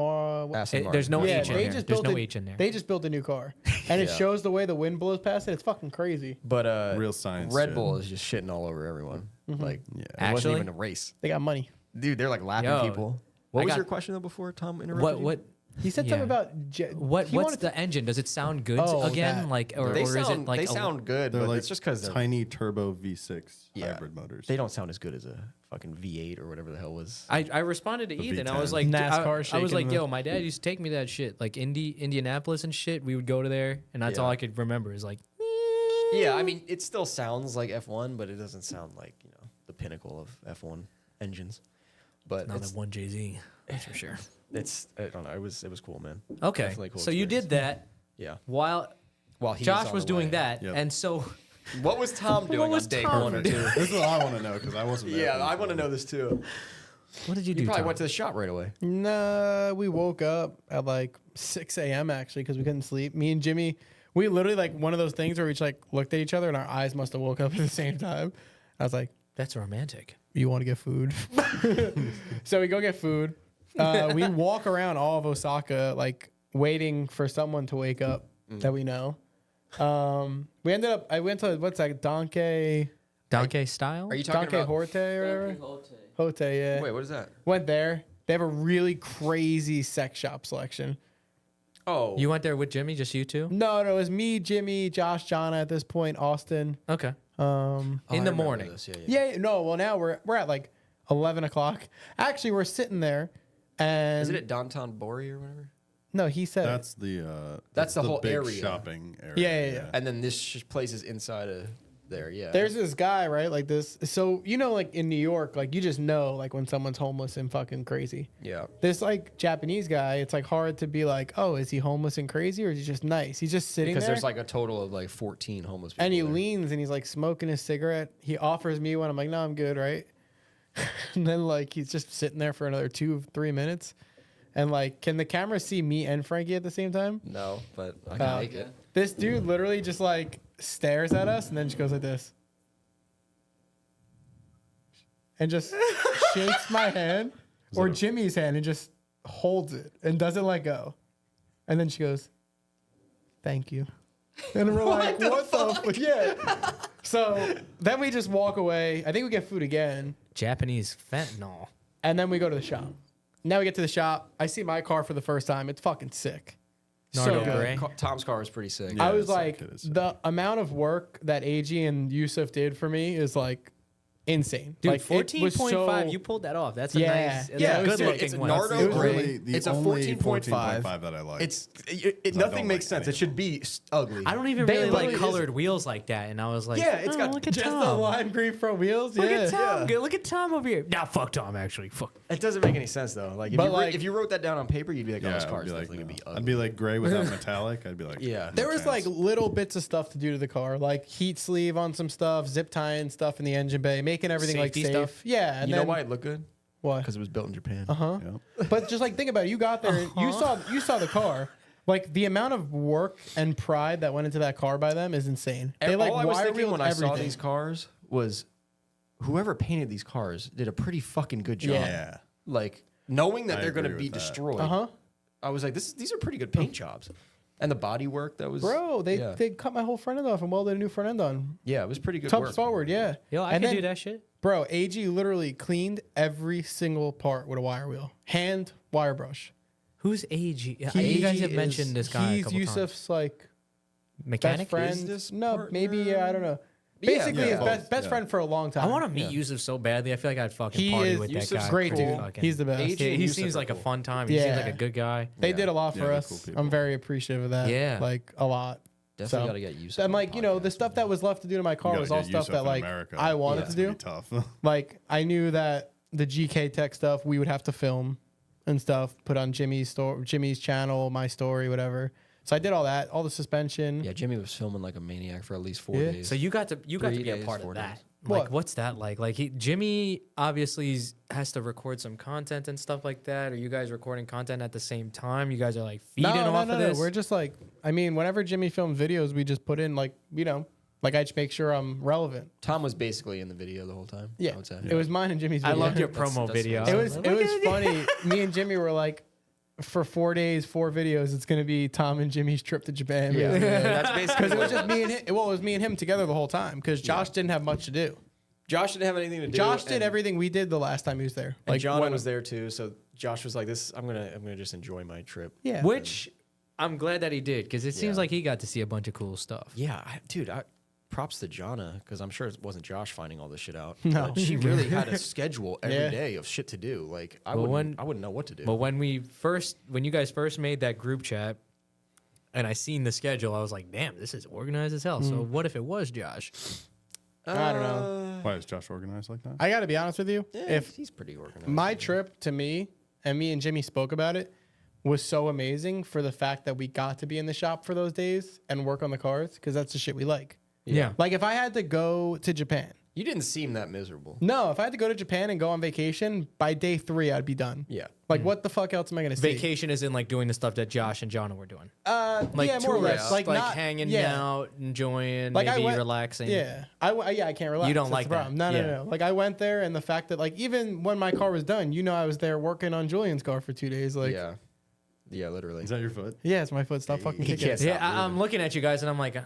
Speaker 5: Martin.
Speaker 3: There's no
Speaker 4: Yeah,
Speaker 3: H in
Speaker 4: they
Speaker 3: there.
Speaker 4: just
Speaker 3: There's
Speaker 4: built
Speaker 3: no H in there.
Speaker 4: They just built a new car, and it
Speaker 5: Yeah.
Speaker 4: shows the way the wind blows past it. It's fucking crazy.
Speaker 5: But
Speaker 2: Real science
Speaker 5: Red
Speaker 2: shit.
Speaker 5: Bull is just shitting all over everyone. Like it
Speaker 3: Actually?
Speaker 5: wasn't even a race.
Speaker 4: They got money.
Speaker 5: Dude, they're like lapping
Speaker 3: Yo,
Speaker 5: people. What
Speaker 3: I
Speaker 5: was
Speaker 3: got-
Speaker 5: your question though before Tom interrupted?
Speaker 3: What
Speaker 4: He said
Speaker 3: Yeah.
Speaker 4: something about
Speaker 3: what's
Speaker 4: he wanted
Speaker 3: the engine? Does it sound good
Speaker 4: Oh,
Speaker 3: again?
Speaker 4: that.
Speaker 3: Like or
Speaker 5: They
Speaker 3: is
Speaker 5: sound
Speaker 3: it like
Speaker 5: they
Speaker 3: a-
Speaker 5: sound good,
Speaker 2: They're
Speaker 5: but
Speaker 2: like
Speaker 5: it's just because
Speaker 2: tiny turbo V6
Speaker 5: Yeah.
Speaker 2: hybrid motors.
Speaker 5: they don't sound as good as a fucking V8 or whatever the hell was.
Speaker 3: I responded to
Speaker 2: The
Speaker 3: Ethan. I
Speaker 2: V10.
Speaker 3: was like,
Speaker 4: NASCAR
Speaker 3: I was
Speaker 4: shaking
Speaker 3: like,
Speaker 4: the-
Speaker 3: yo, my dad used to take me to that shit, like Indianapolis and shit. We would go to there, and that's
Speaker 5: Yeah.
Speaker 3: all I could remember is like,
Speaker 5: Yeah, I mean, it still sounds like F1, but it doesn't sound like the pinnacle of F1 engines. But
Speaker 3: not
Speaker 5: it's,
Speaker 3: that one JZ, that's for sure.
Speaker 5: I don't know. It was cool, man.
Speaker 3: Okay,
Speaker 5: Definitely a cool
Speaker 3: so you
Speaker 5: experience.
Speaker 3: did that
Speaker 5: Yeah.
Speaker 3: while
Speaker 5: While he
Speaker 3: Josh
Speaker 5: on
Speaker 3: was
Speaker 5: the
Speaker 3: doing
Speaker 5: way.
Speaker 3: that,
Speaker 2: Yep.
Speaker 3: and so
Speaker 5: What was Tom doing
Speaker 3: was
Speaker 5: on day
Speaker 3: Tom
Speaker 5: 1 or
Speaker 3: doing?
Speaker 5: 2?
Speaker 2: This is what I want to know because I wasn't there.
Speaker 5: Yeah,
Speaker 2: for
Speaker 5: I
Speaker 2: this
Speaker 5: want to
Speaker 2: one.
Speaker 5: know this too.
Speaker 3: what did you do?
Speaker 5: You probably
Speaker 3: Tom?
Speaker 5: went to the shop right away.
Speaker 4: Nah, we woke up at like 6 a.m. actually because we couldn't sleep. Me and Jimmy, we literally like one of those things where we just like looked at each other and our eyes must have woke up at the same time. I was like,
Speaker 3: That's romantic.
Speaker 4: "You want to get food?" So we go get food. We walk around all of Osaka like waiting for someone to wake up that we know. We ended up. I went to what's that?
Speaker 3: Donkey style.
Speaker 5: Are you talking
Speaker 4: Donkey
Speaker 5: about?
Speaker 4: Horte or whatever. Hote, yeah.
Speaker 5: Wait, what is that?
Speaker 4: Went there. They have a really crazy sex shop selection.
Speaker 5: Oh,
Speaker 3: You went there with Jimmy, just you two?
Speaker 4: No, it was me, Jimmy, Josh, Jonna at this point, Austin.
Speaker 3: Okay.
Speaker 4: Um,
Speaker 5: Oh,
Speaker 3: in
Speaker 5: I
Speaker 3: the
Speaker 5: remember
Speaker 3: morning.
Speaker 5: this. Yeah.
Speaker 4: yeah, no, well now we're at like 11 o'clock. Actually, we're sitting there, and
Speaker 5: Isn't it Downtown Bori or whatever?
Speaker 4: no, he said it.
Speaker 5: That's the whole
Speaker 2: big
Speaker 5: area.
Speaker 2: shopping area.
Speaker 4: Yeah.
Speaker 5: And then this place is inside of there. Yeah.
Speaker 4: There's this guy, right? Like this. So, like in New York, like you just know, like when someone's homeless and fucking crazy.
Speaker 5: Yeah.
Speaker 4: This like Japanese guy, it's like hard to be like, oh, is he homeless and crazy or is he just nice? He's just sitting
Speaker 5: Because
Speaker 4: there.
Speaker 5: there's like a total of like 14 homeless people.
Speaker 4: And he
Speaker 5: there.
Speaker 4: leans and he's like smoking his cigarette. He offers me one. I'm like, no, I'm good, right? And then like he's just sitting there for another 2-3 minutes. And like, can the camera see me and Frankie at the same time?
Speaker 5: No, but I can
Speaker 4: Uh,
Speaker 5: make it.
Speaker 4: This dude literally just like stares at us and then just goes like this. And just shakes my hand or Jimmy's hand and just holds it and doesn't let go. And then she goes, thank you. And we're like, what the fuck? Yeah. So then we just walk away. I think we get food again.
Speaker 3: Japanese fentanyl.
Speaker 4: And then we go to the shop. Now we get to the shop. I see my car for the first time. It's fucking sick.
Speaker 3: Nardo
Speaker 4: So
Speaker 3: Gray.
Speaker 5: Tom's car was pretty sick.
Speaker 2: Yeah.
Speaker 4: I was
Speaker 2: it's
Speaker 4: like,
Speaker 2: sick, it is.
Speaker 4: the amount of work that AG and Yusuf did for me is like insane.
Speaker 3: Dude,
Speaker 4: like, it was
Speaker 3: 14.5,
Speaker 4: so-
Speaker 3: you pulled that off. That's a
Speaker 4: Yeah.
Speaker 3: nice,
Speaker 4: Yeah,
Speaker 3: a
Speaker 4: it was
Speaker 3: good looking
Speaker 5: it's a
Speaker 3: one.
Speaker 5: Nardo
Speaker 2: It was
Speaker 5: Gray.
Speaker 2: really the
Speaker 5: It's a
Speaker 2: only
Speaker 5: 14.5
Speaker 2: that I like.
Speaker 5: It
Speaker 2: I
Speaker 5: nothing
Speaker 2: don't
Speaker 5: makes
Speaker 2: like
Speaker 5: sense.
Speaker 2: any
Speaker 5: It should be ugly.
Speaker 3: I don't even
Speaker 4: They
Speaker 3: really like
Speaker 4: literally
Speaker 3: colored wheels like that. And I was like,
Speaker 5: Yeah, it's
Speaker 3: oh,
Speaker 5: got
Speaker 3: look at
Speaker 4: just the
Speaker 3: Tom.
Speaker 4: lime green front wheels.
Speaker 3: Look
Speaker 4: yeah.
Speaker 3: at Tom.
Speaker 5: Yeah.
Speaker 3: Good. Look at Tom over here. Nah, fuck Tom, actually. Fuck.
Speaker 5: It doesn't make any sense though. Like,
Speaker 4: But, like-
Speaker 5: if you wrote that down on paper, you'd be like, oh, this
Speaker 2: I'd
Speaker 5: car is
Speaker 2: be like,
Speaker 5: definitely
Speaker 2: no.
Speaker 5: gonna be ugly.
Speaker 2: I'd be like gray without metallic. I'd be like,
Speaker 5: Yeah.
Speaker 2: no
Speaker 4: There was like
Speaker 2: chance.
Speaker 4: little bits of stuff to do to the car, like heat sleeve on some stuff, zip tying stuff in the engine bay, making everything
Speaker 3: Safety
Speaker 4: like safe.
Speaker 3: stuff?
Speaker 4: Yeah, and
Speaker 5: You
Speaker 4: then,
Speaker 5: know why it looked good?
Speaker 4: What?
Speaker 5: Because it was built in Japan.
Speaker 4: Uh-huh.
Speaker 2: Yeah.
Speaker 4: But just like think about it, you got there, and you saw the car. Like the amount of work and pride that went into that car by them is insane. They like
Speaker 5: All I was
Speaker 4: wire
Speaker 5: thinking
Speaker 4: wheeled
Speaker 5: when I saw
Speaker 4: everything.
Speaker 5: these cars was, whoever painted these cars did a pretty fucking good job.
Speaker 2: Yeah.
Speaker 5: Like knowing that
Speaker 2: I
Speaker 5: they're going to
Speaker 2: agree
Speaker 5: be
Speaker 2: with that.
Speaker 5: destroyed.
Speaker 4: Uh-huh.
Speaker 5: I was like, these are pretty good paint jobs, and the body work that was.
Speaker 4: Bro,
Speaker 5: yeah.
Speaker 4: they cut my whole front end off and welded a new front end on.
Speaker 5: Yeah, it was pretty good
Speaker 4: Tubs
Speaker 5: work.
Speaker 4: forward, yeah.
Speaker 3: Yo, I
Speaker 4: And
Speaker 3: can
Speaker 4: then-
Speaker 3: do that shit.
Speaker 4: Bro, AG literally cleaned every single part with a wire wheel. Hand wire brush.
Speaker 3: Who's AG? You
Speaker 4: He
Speaker 3: guys have
Speaker 4: is-
Speaker 3: mentioned this guy a
Speaker 4: He's
Speaker 3: couple times.
Speaker 4: Yusuf's like
Speaker 3: Mechanic?
Speaker 4: best friend.
Speaker 5: Business
Speaker 4: No, maybe I don't know.
Speaker 5: Yeah,
Speaker 4: Basically,
Speaker 2: yeah,
Speaker 4: his
Speaker 2: both,
Speaker 4: best
Speaker 2: yeah.
Speaker 4: friend for a long time.
Speaker 3: I want to meet Yusuf so badly. I feel like I'd fucking
Speaker 4: He
Speaker 3: party
Speaker 4: is-
Speaker 3: with that
Speaker 5: Yusuf's
Speaker 3: guy.
Speaker 4: great dude.
Speaker 3: Fucking-
Speaker 4: He's the best.
Speaker 5: AG
Speaker 3: He
Speaker 5: and Yusuf
Speaker 3: seems
Speaker 5: are
Speaker 3: like a
Speaker 5: cool.
Speaker 3: fun time. He seems like
Speaker 4: Yeah.
Speaker 3: a good guy.
Speaker 4: They did a lot
Speaker 2: Yeah,
Speaker 4: for
Speaker 2: they're
Speaker 4: us.
Speaker 2: cool people.
Speaker 4: I'm very appreciative of that.
Speaker 3: Yeah.
Speaker 4: Like a lot.
Speaker 5: Definitely
Speaker 4: So-
Speaker 5: got to get used.
Speaker 4: And like, the stuff that was left to do to my car
Speaker 2: You
Speaker 4: was
Speaker 2: gotta
Speaker 4: all
Speaker 2: get
Speaker 4: stuff
Speaker 2: Yusuf
Speaker 4: that
Speaker 2: in
Speaker 4: like
Speaker 2: America.
Speaker 4: I wanted
Speaker 2: It's
Speaker 4: to
Speaker 2: gonna
Speaker 4: do.
Speaker 2: be tough.
Speaker 4: Like I knew that the GK Tech stuff we would have to film and stuff, put on Jimmy's channel, my story, whatever. So I did all that, all the suspension.
Speaker 5: Yeah, Jimmy was filming like a maniac for at least 4
Speaker 4: Yeah.
Speaker 5: days.
Speaker 3: So you got to be
Speaker 5: 3
Speaker 3: a
Speaker 5: days,
Speaker 3: part
Speaker 5: 4
Speaker 3: of that.
Speaker 5: days.
Speaker 3: Like,
Speaker 4: What?
Speaker 3: what's that like? Like, Jimmy obviously has to record some content and stuff like that. Are you guys recording content at the same time? You guys are like feeding off of this?
Speaker 4: We're just like, I mean, whenever Jimmy films videos, we just put in like, you know, like I just make sure I'm relevant.
Speaker 5: Tom was basically in the video the whole time.
Speaker 4: Yeah,
Speaker 5: I would say.
Speaker 4: it was mine and Jimmy's
Speaker 3: I
Speaker 4: video.
Speaker 3: loved your
Speaker 5: That's-
Speaker 3: promo
Speaker 5: that's
Speaker 3: video.
Speaker 5: nice.
Speaker 4: It was funny. Me and Jimmy were like, for 4 days, 4 videos, it's gonna be Tom and Jimmy's trip to Japan.
Speaker 5: Yeah, that's basically
Speaker 4: Because it was
Speaker 5: what
Speaker 4: just me and him. Well, it was me and him together the whole time. Because Josh didn't have much to do.
Speaker 5: Josh didn't have anything to do.
Speaker 4: Josh did
Speaker 5: and-
Speaker 4: everything we did the last time he was there.
Speaker 5: And
Speaker 4: Like
Speaker 5: John
Speaker 4: when-
Speaker 5: was there too, so Josh was like, "This, I'm gonna just enjoy my trip."
Speaker 4: Yeah.
Speaker 3: Which I'm glad that he did, because it seems
Speaker 5: Yeah.
Speaker 3: like he got to see a bunch of cool stuff.
Speaker 5: Yeah, dude. Props to Jonna, because I'm sure it wasn't Josh finding all this shit out.
Speaker 4: No.
Speaker 5: But she really had a schedule every day
Speaker 4: Yeah.
Speaker 5: of shit to do. Like I
Speaker 3: Well,
Speaker 5: wouldn't know what to do.
Speaker 3: But when you guys first made that group chat, and I seen the schedule, I was like, damn, this is organized as hell. So what if it was Josh?
Speaker 4: I don't know.
Speaker 2: Why is Josh organized like that?
Speaker 4: I got to be honest with you. If
Speaker 5: he's pretty organized.
Speaker 4: my trip to me and me and Jimmy spoke about it was so amazing for the fact that we got to be in the shop for those days and work on the cars because that's the shit we like.
Speaker 3: Yeah.
Speaker 4: Like if I had to go to Japan,
Speaker 5: You didn't seem that miserable.
Speaker 4: no, if I had to go to Japan and go on vacation, by day 3 I'd be done.
Speaker 5: Yeah.
Speaker 4: Like what the fuck else am I gonna see?
Speaker 3: Vacation is in like doing the stuff that Josh and Jonna were doing.
Speaker 4: Like yeah, more or less.
Speaker 3: tourists,
Speaker 4: Like, not
Speaker 3: hanging
Speaker 4: yeah.
Speaker 3: out, enjoying,
Speaker 4: Like, I
Speaker 3: maybe
Speaker 4: went-
Speaker 3: relaxing.
Speaker 4: Yeah, I can't relax.
Speaker 3: You don't
Speaker 4: That's
Speaker 3: like
Speaker 4: the problem.
Speaker 3: that.
Speaker 4: No,
Speaker 3: Yeah.
Speaker 4: no. Like I went there, and the fact that like even when my car was done, you know, I was there working on Julian's car for 2 days. Like
Speaker 5: yeah, literally.
Speaker 2: Is that your foot?
Speaker 4: yeah, it's my foot. Stop fucking
Speaker 5: He
Speaker 4: kicking.
Speaker 5: can't
Speaker 4: me.
Speaker 5: stop
Speaker 3: Yeah, I'm looking at you guys and I'm like,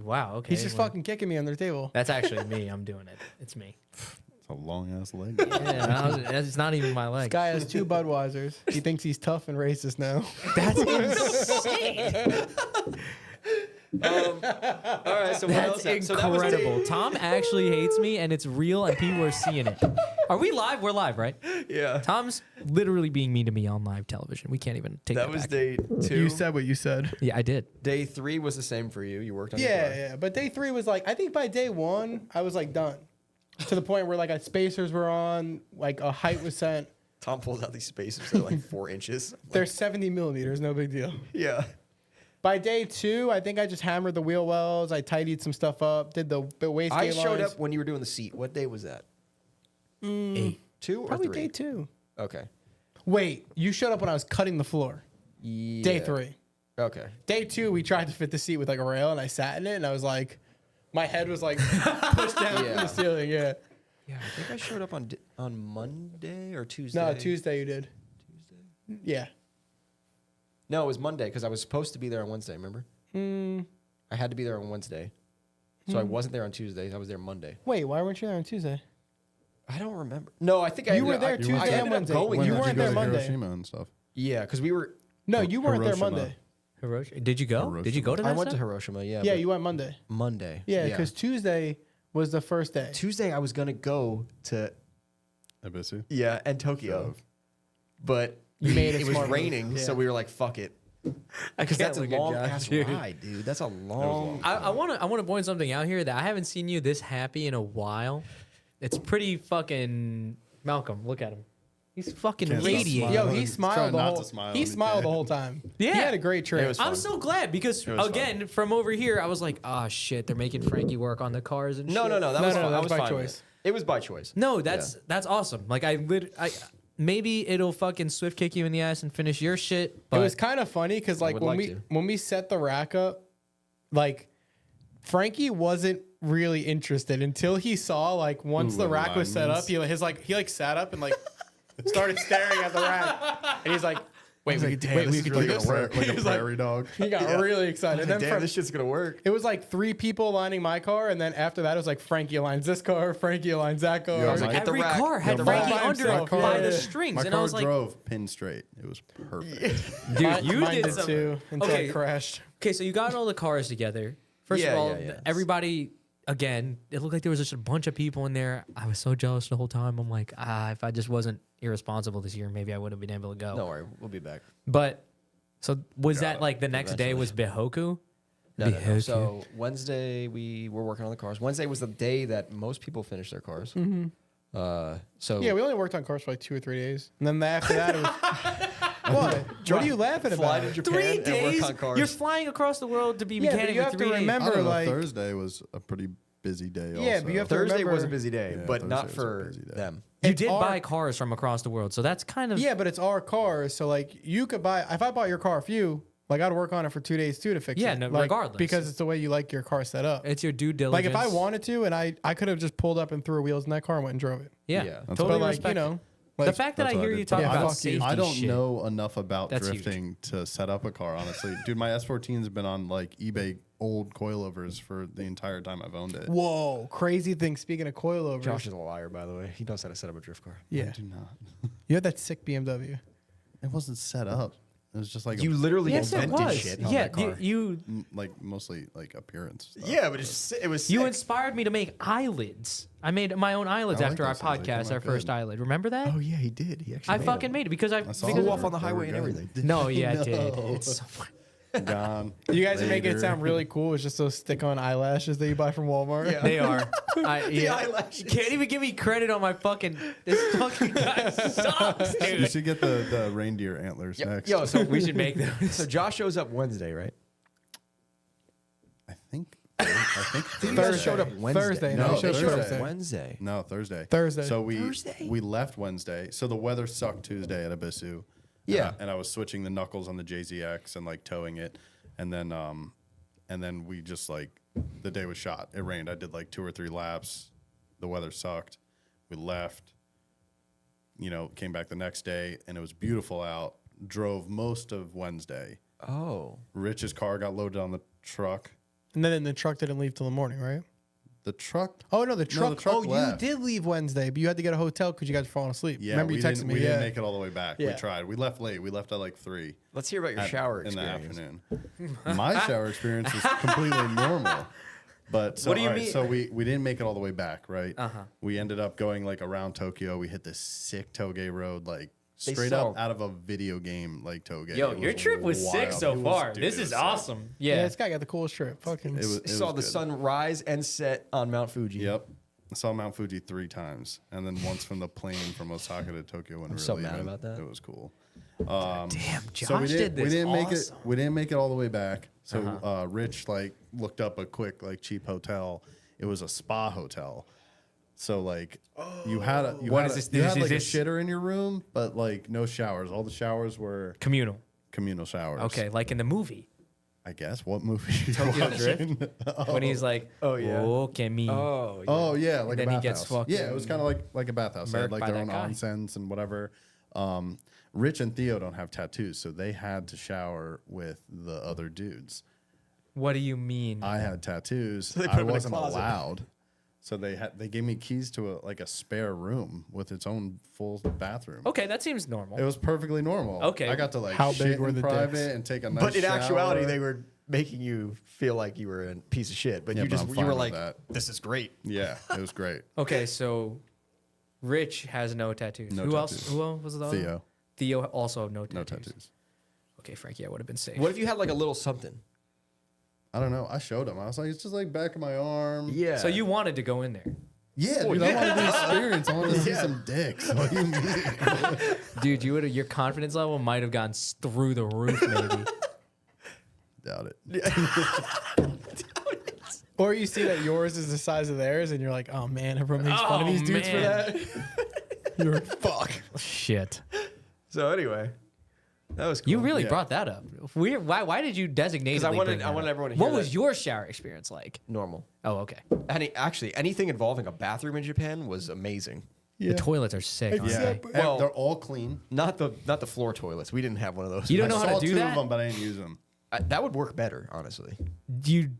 Speaker 3: wow, okay.
Speaker 4: He's just
Speaker 3: well,
Speaker 4: fucking kicking me under the table.
Speaker 3: That's actually me. I'm doing it. It's me.
Speaker 2: It's a long ass leg.
Speaker 3: Yeah, it's not even my
Speaker 4: This
Speaker 3: leg.
Speaker 4: guy has 2 Budweisers. He thinks he's tough and racist now.
Speaker 3: That's insane.
Speaker 5: All right, so what
Speaker 3: That's
Speaker 5: else? So that was
Speaker 3: incredible. Tom actually hates me, and it's real, and people are seeing it. Are we live? We're live, right?
Speaker 5: yeah.
Speaker 3: Tom's literally being mean to me on live television. We can't even take that
Speaker 5: That was
Speaker 3: back.
Speaker 5: day 2.
Speaker 4: You said what you said.
Speaker 3: Yeah, I did.
Speaker 5: Day 3 was the same for you. You worked on your
Speaker 4: Yeah,
Speaker 5: car.
Speaker 4: yeah. But day 3 was like, I think by day 1, I was like done. To the point where like spacers were on, like a height was set.
Speaker 5: Tom pulls out these spacers that are like 4 inches.
Speaker 4: They're 70 millimeters, no big deal.
Speaker 5: Yeah.
Speaker 4: By day 2, I think I just hammered the wheel wells. I tidied some stuff up, did the wastegate
Speaker 5: I showed
Speaker 4: lines.
Speaker 5: up when you were doing the seat. What day was that?
Speaker 3: 8.
Speaker 5: 2 or
Speaker 4: Probably
Speaker 5: 3?
Speaker 4: day 2.
Speaker 5: Okay.
Speaker 4: Wait, you showed up when I was cutting the floor.
Speaker 5: Yeah.
Speaker 4: Day 3.
Speaker 5: Okay.
Speaker 4: Day 2, we tried to fit the seat with like a rail, and I sat in it, and I was like, my head was like pushed down from
Speaker 5: Yeah.
Speaker 4: the ceiling. Yeah.
Speaker 5: Yeah, I think I showed up on Monday or Tuesday.
Speaker 4: No, Tuesday you did. Tuesday. Yeah.
Speaker 5: No, it was Monday because I was supposed to be there on Wednesday. Remember? I had to be there on Wednesday, so I wasn't there on Tuesday. I was there Monday.
Speaker 4: Wait, why weren't you there on Tuesday?
Speaker 5: I don't remember. No, I think
Speaker 4: You were there
Speaker 5: I
Speaker 4: Tuesday
Speaker 5: ended
Speaker 4: and
Speaker 5: up
Speaker 4: Wednesday.
Speaker 5: going
Speaker 4: You
Speaker 2: When
Speaker 5: there.
Speaker 2: did
Speaker 4: weren't
Speaker 2: go
Speaker 4: there
Speaker 2: to
Speaker 4: Monday.
Speaker 2: Hiroshima and stuff.
Speaker 5: Yeah, because we were.
Speaker 4: No, you weren't there
Speaker 2: Hiroshima.
Speaker 4: Monday.
Speaker 3: Hiroshima. Did you go? Did you go to that
Speaker 5: I went to
Speaker 3: stuff?
Speaker 5: Hiroshima. Yeah.
Speaker 4: Yeah,
Speaker 5: but
Speaker 4: you went Monday.
Speaker 5: Monday.
Speaker 4: Yeah, because Tuesday was the first day.
Speaker 5: Tuesday I was gonna go to
Speaker 2: Ibisu.
Speaker 5: and Tokyo, but
Speaker 4: You made a
Speaker 5: it was
Speaker 4: smart move.
Speaker 5: raining, so
Speaker 4: Yeah.
Speaker 5: we were like, "Fuck it," because that's a
Speaker 3: look at
Speaker 5: long
Speaker 3: Josh,
Speaker 5: ass
Speaker 3: dude.
Speaker 5: ride, dude. That's a long.
Speaker 2: long.
Speaker 3: I want to point something out here that I haven't seen you this happy in a while. It's pretty fucking Malcolm. Look at him. He's fucking
Speaker 2: Can't stop
Speaker 3: radiating.
Speaker 2: smiling.
Speaker 4: Yo, he
Speaker 2: He's
Speaker 4: smiled
Speaker 2: trying
Speaker 4: the
Speaker 2: not
Speaker 4: whole.
Speaker 2: to smile
Speaker 4: He
Speaker 2: when he
Speaker 4: smiled the
Speaker 2: can.
Speaker 4: whole time.
Speaker 3: Yeah.
Speaker 4: He had a great trip.
Speaker 5: It was
Speaker 3: I'm
Speaker 5: fun.
Speaker 3: so glad because
Speaker 2: was
Speaker 3: again, from over here, I was like, oh shit, they're making Frankie work on the cars and
Speaker 5: No,
Speaker 3: shit.
Speaker 5: no, no. That
Speaker 4: No,
Speaker 5: was
Speaker 4: no,
Speaker 5: fun.
Speaker 4: that
Speaker 5: I
Speaker 4: was
Speaker 5: was
Speaker 4: by
Speaker 5: fine with
Speaker 4: choice.
Speaker 5: It was by choice.
Speaker 3: No, that's awesome. Like I maybe it'll fucking swift kick you in the ass and finish your shit. But
Speaker 4: It was kind of funny because like
Speaker 5: would
Speaker 4: when
Speaker 5: like to.
Speaker 4: we set the rack up, like Frankie wasn't really interested until he saw like once
Speaker 2: Ooh,
Speaker 4: the rack was set up,
Speaker 2: alignments.
Speaker 4: he sat up and like started staring at the rack, and he's like, wait, we could
Speaker 2: This is really gonna work like a
Speaker 4: He's like-
Speaker 2: prairie dog.
Speaker 4: He got really excited. And then
Speaker 5: Damn,
Speaker 4: from,
Speaker 5: this shit's gonna work.
Speaker 4: it was like 3 people aligning my car, and then after that, it was like Frankie aligns this car, Frankie aligns that car.
Speaker 2: Yeah, I was like,
Speaker 5: Get the
Speaker 3: every
Speaker 5: rack.
Speaker 3: car had
Speaker 2: Yeah,
Speaker 3: Frankie
Speaker 4: by
Speaker 3: under
Speaker 4: himself,
Speaker 3: it by
Speaker 4: yeah.
Speaker 3: the strings,
Speaker 2: My
Speaker 3: and I
Speaker 2: car
Speaker 3: was like,
Speaker 2: drove pin straight. It was perfect.
Speaker 3: dude, you
Speaker 4: Mine
Speaker 3: did
Speaker 4: did
Speaker 3: some.
Speaker 4: too until
Speaker 3: Okay.
Speaker 4: it crashed.
Speaker 3: Okay, so you got all the cars together. First
Speaker 5: Yeah,
Speaker 3: of all,
Speaker 5: yeah, yeah.
Speaker 3: everybody, again, it looked like there was just a bunch of people in there. I was so jealous the whole time. I'm like, if I just wasn't irresponsible this year, maybe I would have been able to go.
Speaker 5: Don't worry, we'll be back.
Speaker 3: But, so was that like the next day was
Speaker 5: eventually.
Speaker 3: Bihoku?
Speaker 5: No. So Wednesday we were working on the cars. Wednesday was the day that most people finished their cars.
Speaker 4: Mm-hmm.
Speaker 5: So
Speaker 4: Yeah, we only worked on cars for like 2 or 3 days, and then after that, it was what? What are you laughing
Speaker 5: fly
Speaker 4: about?
Speaker 5: to Japan
Speaker 3: 3
Speaker 5: and
Speaker 3: days?
Speaker 5: work on cars.
Speaker 3: You're flying across the world to be
Speaker 4: Yeah, but
Speaker 3: mechanic
Speaker 4: you
Speaker 3: for
Speaker 4: have to
Speaker 3: 3 days.
Speaker 4: remember-
Speaker 2: I don't know,
Speaker 4: like-
Speaker 2: Thursday was a pretty busy day.
Speaker 4: Yeah,
Speaker 2: also.
Speaker 4: but you have to
Speaker 5: Thursday
Speaker 4: remember,
Speaker 5: was a busy day,
Speaker 2: Yeah,
Speaker 5: but not
Speaker 2: Thursday was a
Speaker 5: for
Speaker 2: busy day.
Speaker 5: them.
Speaker 3: You
Speaker 4: It's
Speaker 3: did
Speaker 4: our-
Speaker 3: buy cars from across the world, so that's kind of
Speaker 4: Yeah, but it's our cars, so like you could buy. If I bought your car for you, like I'd work on it for 2 days too to fix
Speaker 3: Yeah,
Speaker 4: it.
Speaker 3: no,
Speaker 4: Like,
Speaker 3: regardless.
Speaker 4: because it's the way you like your car set up.
Speaker 3: it's your due
Speaker 4: Like
Speaker 3: diligence.
Speaker 4: if I wanted to, and I could have just pulled up and threw wheels in that car and went and drove it.
Speaker 3: yeah,
Speaker 5: Yeah. That's
Speaker 3: totally
Speaker 4: But like
Speaker 3: respect
Speaker 4: you
Speaker 3: it.
Speaker 4: know,
Speaker 3: The
Speaker 4: like
Speaker 3: fact that I
Speaker 2: That's what
Speaker 3: hear
Speaker 2: I
Speaker 3: you
Speaker 2: did.
Speaker 3: talk
Speaker 4: Yeah,
Speaker 3: about
Speaker 4: fuck you.
Speaker 3: safety
Speaker 2: I don't
Speaker 3: shit.
Speaker 2: know enough about
Speaker 3: That's huge.
Speaker 2: drifting to set up a car, honestly. Dude, my S14's been on like eBay old coilovers for the entire time I've owned it.
Speaker 4: whoa, crazy thing. Speaking of coilovers,
Speaker 5: Josh is a liar, by the way. He knows how to set up a drift car.
Speaker 4: yeah,
Speaker 2: I do not.
Speaker 4: you had that sick BMW.
Speaker 2: It wasn't set up. It was just like
Speaker 5: You literally
Speaker 3: Yes, it
Speaker 5: invented
Speaker 3: was.
Speaker 5: shit on
Speaker 3: Yeah,
Speaker 5: that car.
Speaker 3: you
Speaker 2: like mostly like appearance stuff.
Speaker 5: Yeah, but it was
Speaker 3: you
Speaker 5: sick.
Speaker 3: inspired me to make eyelids. I made my own eyelids
Speaker 2: I like
Speaker 3: after our
Speaker 2: those things. They
Speaker 3: podcast,
Speaker 2: come
Speaker 3: our
Speaker 2: out
Speaker 3: first
Speaker 2: good.
Speaker 3: eyeliid. Remember that?
Speaker 5: Oh yeah, he did. He actually
Speaker 3: I fucking made it because I
Speaker 2: saw
Speaker 3: because
Speaker 5: flew
Speaker 2: it.
Speaker 5: off on the
Speaker 2: They
Speaker 5: highway
Speaker 2: were
Speaker 5: and
Speaker 2: good.
Speaker 5: everything.
Speaker 3: no, yeah, it did.
Speaker 2: No.
Speaker 3: It's so
Speaker 2: Gone.
Speaker 4: You guys are making it
Speaker 2: Later.
Speaker 4: sound really cool. It's just those stick-on eyelashes that you buy from Walmart.
Speaker 5: Yeah.
Speaker 3: they are. Yeah.
Speaker 5: eyelashes.
Speaker 3: You can't even give me credit on my fucking. This fucking guy sucks,
Speaker 2: You
Speaker 3: dude.
Speaker 2: should get the reindeer antlers next.
Speaker 5: Yo, so
Speaker 3: We should make those.
Speaker 5: so Josh shows up Wednesday, right?
Speaker 2: I think
Speaker 5: You guys showed up Wednesday.
Speaker 4: Thursday.
Speaker 2: No,
Speaker 4: No,
Speaker 2: they showed up
Speaker 4: Thursday.
Speaker 5: Wednesday.
Speaker 2: No, Thursday.
Speaker 4: Thursday.
Speaker 2: So we
Speaker 5: Thursday?
Speaker 2: we left Wednesday. So the weather sucked Tuesday at Abisu.
Speaker 5: Yeah.
Speaker 2: And I was switching the knuckles on the JZX and like towing it, and then we just like the day was shot. It rained. I did like 2 or 3 laps. The weather sucked. We left. You know, came back the next day and it was beautiful out. Drove most of Wednesday.
Speaker 5: Oh.
Speaker 2: Rich's car got loaded on the truck.
Speaker 4: And then the truck didn't leave till the morning, right?
Speaker 2: The truck.
Speaker 4: Oh no, the truck.
Speaker 2: truck
Speaker 4: oh,
Speaker 2: left.
Speaker 4: you did leave Wednesday, but you had to get a hotel because you guys were falling asleep.
Speaker 2: Yeah,
Speaker 4: Remember
Speaker 2: we
Speaker 4: you texted
Speaker 2: didn't,
Speaker 4: me?
Speaker 2: we
Speaker 4: Yeah.
Speaker 2: didn't make it all the way back.
Speaker 4: Yeah.
Speaker 2: We tried. We left late. We left at like 3.
Speaker 5: Let's hear about your shower
Speaker 2: in the
Speaker 5: experience.
Speaker 2: afternoon. My shower experience was completely normal. But so,
Speaker 5: What do you
Speaker 2: all right,
Speaker 5: mean?
Speaker 2: so we didn't make it all the way back, right?
Speaker 3: Uh-huh.
Speaker 2: We ended up going like around Tokyo. We hit this sick toge road, like
Speaker 5: They
Speaker 2: straight
Speaker 5: saw-
Speaker 2: up out of a video game, like toge.
Speaker 3: Yo,
Speaker 2: It
Speaker 3: your trip was sick
Speaker 2: wild.
Speaker 3: so
Speaker 2: It was-
Speaker 3: far.
Speaker 2: dude,
Speaker 3: This
Speaker 2: it
Speaker 3: is
Speaker 2: was sick.
Speaker 3: awesome.
Speaker 4: Yeah,
Speaker 3: Yeah.
Speaker 4: this guy got the coolest trip. Fucking.
Speaker 5: Saw the sun rise and set on Mount Fuji.
Speaker 2: Yep. I saw Mount Fuji 3 times, and then once from the plane from Osaka to Tokyo when we were
Speaker 5: so mad
Speaker 2: leaving.
Speaker 5: about that.
Speaker 2: It was cool.
Speaker 3: Damn, Josh
Speaker 2: So we
Speaker 3: did this.
Speaker 2: we didn't make it.
Speaker 3: awesome.
Speaker 2: We didn't make it all the way back. So Rich like looked up a quick like cheap hotel. It was a spa hotel. So like you had a you
Speaker 3: What
Speaker 2: had,
Speaker 3: is
Speaker 2: a-
Speaker 3: this-
Speaker 2: you
Speaker 3: this-
Speaker 2: had
Speaker 3: is
Speaker 2: like
Speaker 3: this-
Speaker 2: a shitter in your room, but like no showers. All the showers were
Speaker 3: Communal.
Speaker 2: communal showers.
Speaker 3: Okay, like in the movie
Speaker 2: I guess what movie? Are you
Speaker 3: Tokyo
Speaker 2: watching?
Speaker 3: when he's like,
Speaker 5: Oh, yeah.
Speaker 3: look at me.
Speaker 5: Oh, yeah.
Speaker 2: Oh yeah, like
Speaker 3: then
Speaker 2: a
Speaker 3: he
Speaker 2: bathhouse.
Speaker 3: gets fucking
Speaker 2: Yeah, it was kind of like a bathhouse. They had
Speaker 3: murked
Speaker 2: like
Speaker 3: by
Speaker 2: their
Speaker 3: that
Speaker 2: own
Speaker 3: guy.
Speaker 2: onsens and whatever. Rich and Theo don't have tattoos, so they had to shower with the other dudes.
Speaker 3: What do you mean?
Speaker 2: I had tattoos.
Speaker 5: they put
Speaker 2: I
Speaker 5: them in a
Speaker 2: wasn't
Speaker 5: closet.
Speaker 2: allowed. So they gave me keys to a spare room with its own full bathroom.
Speaker 3: Okay, that seems normal.
Speaker 2: It was perfectly normal.
Speaker 3: Okay.
Speaker 2: I got to like
Speaker 4: How
Speaker 2: shit
Speaker 4: big were
Speaker 2: in
Speaker 4: the
Speaker 2: private
Speaker 4: dicks?
Speaker 2: and take a nice
Speaker 5: But in
Speaker 2: shower.
Speaker 5: actuality, they were making you feel like you were a piece of shit. But
Speaker 2: Yeah,
Speaker 5: you
Speaker 2: but
Speaker 5: just
Speaker 2: I'm
Speaker 5: you
Speaker 2: fine
Speaker 5: were
Speaker 2: with
Speaker 5: like,
Speaker 2: that.
Speaker 5: this is great.
Speaker 2: Yeah, it was great.
Speaker 3: Okay, so Rich has no tattoos.
Speaker 2: No
Speaker 3: Who else?
Speaker 2: tattoos.
Speaker 3: Who else was the other?
Speaker 2: Theo,
Speaker 3: Theo also no
Speaker 2: no
Speaker 3: tattoos.
Speaker 2: tattoos.
Speaker 3: Okay, Frankie, I would have been safe.
Speaker 5: What if you had like a little something?
Speaker 2: I don't know. I showed him. I was like, it's just like back of my arm.
Speaker 5: Yeah.
Speaker 3: So you wanted to go in there,
Speaker 2: Yeah, dude, I wanted the experience. I wanted to see some dicks. What do you mean?
Speaker 3: dude? You would have. Your confidence level might have gone through the roof, maybe.
Speaker 2: Doubt it.
Speaker 4: Or you see that yours is the size of theirs, and you're like, oh man, everyone makes fun of
Speaker 3: Oh,
Speaker 4: these dudes for
Speaker 3: man.
Speaker 4: that. You're like, fuck.
Speaker 3: Shit.
Speaker 5: So anyway, that was cool.
Speaker 3: You really
Speaker 2: Yeah.
Speaker 3: brought that up. Weird. Why did you designate?
Speaker 5: 'Cause I wanted everyone to hear
Speaker 3: What was
Speaker 5: that.
Speaker 3: your shower experience like?
Speaker 5: normal.
Speaker 3: Oh, okay.
Speaker 5: Actually, anything involving a bathroom in Japan was amazing.
Speaker 4: Yeah.
Speaker 3: The toilets are sick. aren't
Speaker 2: Yeah,
Speaker 3: they?
Speaker 5: Well-
Speaker 2: they're all clean.
Speaker 5: Not the floor toilets. We didn't have one of those.
Speaker 3: You don't know
Speaker 2: I
Speaker 3: how to
Speaker 2: saw
Speaker 3: do
Speaker 2: 2
Speaker 3: that?
Speaker 2: of them, but I didn't use them.
Speaker 5: That would work better, honestly.
Speaker 3: Do you?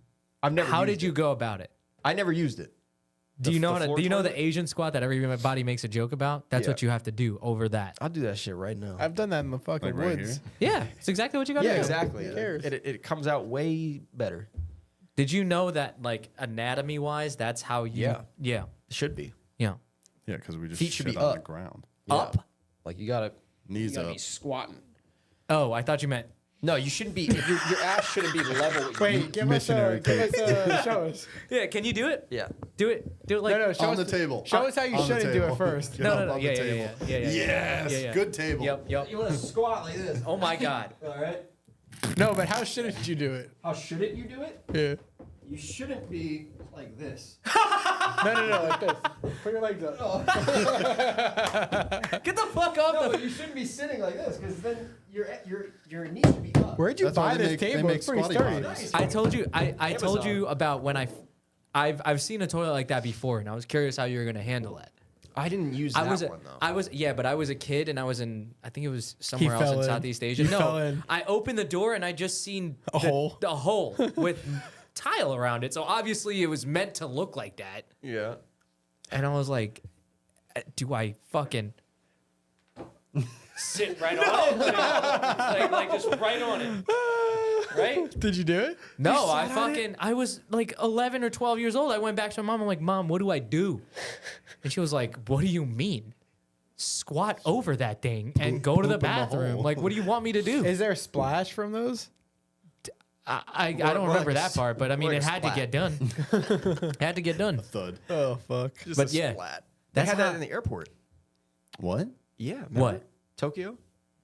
Speaker 5: I've never.
Speaker 3: How
Speaker 5: used
Speaker 3: did you
Speaker 5: it.
Speaker 3: go about it?
Speaker 5: I never used it.
Speaker 3: Do you know how to?
Speaker 5: floor
Speaker 3: Do you know the
Speaker 5: toilet?
Speaker 3: Asian squat that everybody makes a joke about? That's
Speaker 5: Yeah.
Speaker 3: what you have to do over that.
Speaker 5: I'll do that shit right now.
Speaker 4: I've done that in the fucking
Speaker 2: Like right
Speaker 4: woods.
Speaker 3: Yeah, it's exactly what you got to
Speaker 5: yeah,
Speaker 3: do.
Speaker 5: exactly.
Speaker 4: Who cares?
Speaker 5: It comes out way better.
Speaker 3: Did you know that, like, anatomy wise, that's how you?
Speaker 5: Yeah.
Speaker 3: Yeah.
Speaker 5: It should be.
Speaker 3: Yeah.
Speaker 2: Yeah, because we just
Speaker 5: Feet should
Speaker 2: shit
Speaker 5: be
Speaker 2: on
Speaker 5: up.
Speaker 2: the ground.
Speaker 3: Up.
Speaker 5: Like you gotta.
Speaker 2: Knees up.
Speaker 6: squatting.
Speaker 3: Oh, I thought you meant.
Speaker 5: No, you shouldn't be. Your ass shouldn't be level. With
Speaker 4: Wait, give us
Speaker 2: Missionary
Speaker 4: show us.
Speaker 3: Yeah. Can you do it?
Speaker 5: Yeah.
Speaker 3: Do it. Do it like.
Speaker 4: No, show
Speaker 2: On
Speaker 4: us
Speaker 2: the table.
Speaker 4: Show us how you
Speaker 2: On the
Speaker 4: shouldn't do it
Speaker 2: table.
Speaker 4: first.
Speaker 2: Get
Speaker 3: No,
Speaker 2: up
Speaker 3: no, no.
Speaker 2: on
Speaker 3: Yeah,
Speaker 2: the
Speaker 3: yeah,
Speaker 2: table.
Speaker 3: yeah, yeah, yeah, yeah.
Speaker 2: Yes,
Speaker 3: Yeah, yeah.
Speaker 2: good table.
Speaker 3: Yep. Yep.
Speaker 5: You want to squat like this.
Speaker 3: Oh my God.
Speaker 5: All right.
Speaker 4: No, but how shouldn't you do it?
Speaker 5: How shouldn't you do it?
Speaker 4: Yeah.
Speaker 5: You shouldn't be like this.
Speaker 4: No, like this. Put your legs up.
Speaker 3: Get the fuck off
Speaker 5: No,
Speaker 3: the.
Speaker 5: you shouldn't be sitting like this because then your knees should be up.
Speaker 4: Where'd you
Speaker 2: That's why
Speaker 4: buy
Speaker 2: they
Speaker 4: this
Speaker 2: make- they
Speaker 4: table?
Speaker 2: make
Speaker 4: It's pretty
Speaker 2: squatty
Speaker 4: sturdy.
Speaker 2: potties.
Speaker 3: I told you. I told
Speaker 5: Amazon.
Speaker 3: you about when I've seen a toilet like that before, and I was curious how you were gonna handle it.
Speaker 5: I didn't use that one though.
Speaker 3: But I was a kid, and I was I think it was somewhere else
Speaker 4: fell
Speaker 3: in
Speaker 4: in.
Speaker 3: Southeast Asia.
Speaker 4: You
Speaker 3: No,
Speaker 4: fell in.
Speaker 3: I opened the door, and I just seen
Speaker 4: A hole.
Speaker 3: a hole with tile around it. So obviously, it was meant to look like that.
Speaker 5: Yeah.
Speaker 3: And I was like, do I fucking sit right on it? Like just right on it. Right?
Speaker 4: Did you do it?
Speaker 3: No, I was like 11 or 12 years old. I went back to my mom. I'm like, Mom, what do I do? And she was like, what do you mean? Squat over that thing and go to the
Speaker 2: Poop in the
Speaker 3: bathroom.
Speaker 2: hole.
Speaker 3: Like, what do you want me to do?
Speaker 4: Is there a splash from those?
Speaker 3: I don't remember that part, but I mean,
Speaker 5: like
Speaker 3: it
Speaker 5: a
Speaker 3: had to
Speaker 5: splat.
Speaker 3: get done. It had to get done.
Speaker 2: Thud.
Speaker 4: Oh fuck.
Speaker 3: But yeah,
Speaker 5: They
Speaker 3: that's
Speaker 5: had
Speaker 3: how-
Speaker 5: that in the airport.
Speaker 2: What?
Speaker 5: Yeah.
Speaker 3: What?
Speaker 5: remember? Tokyo?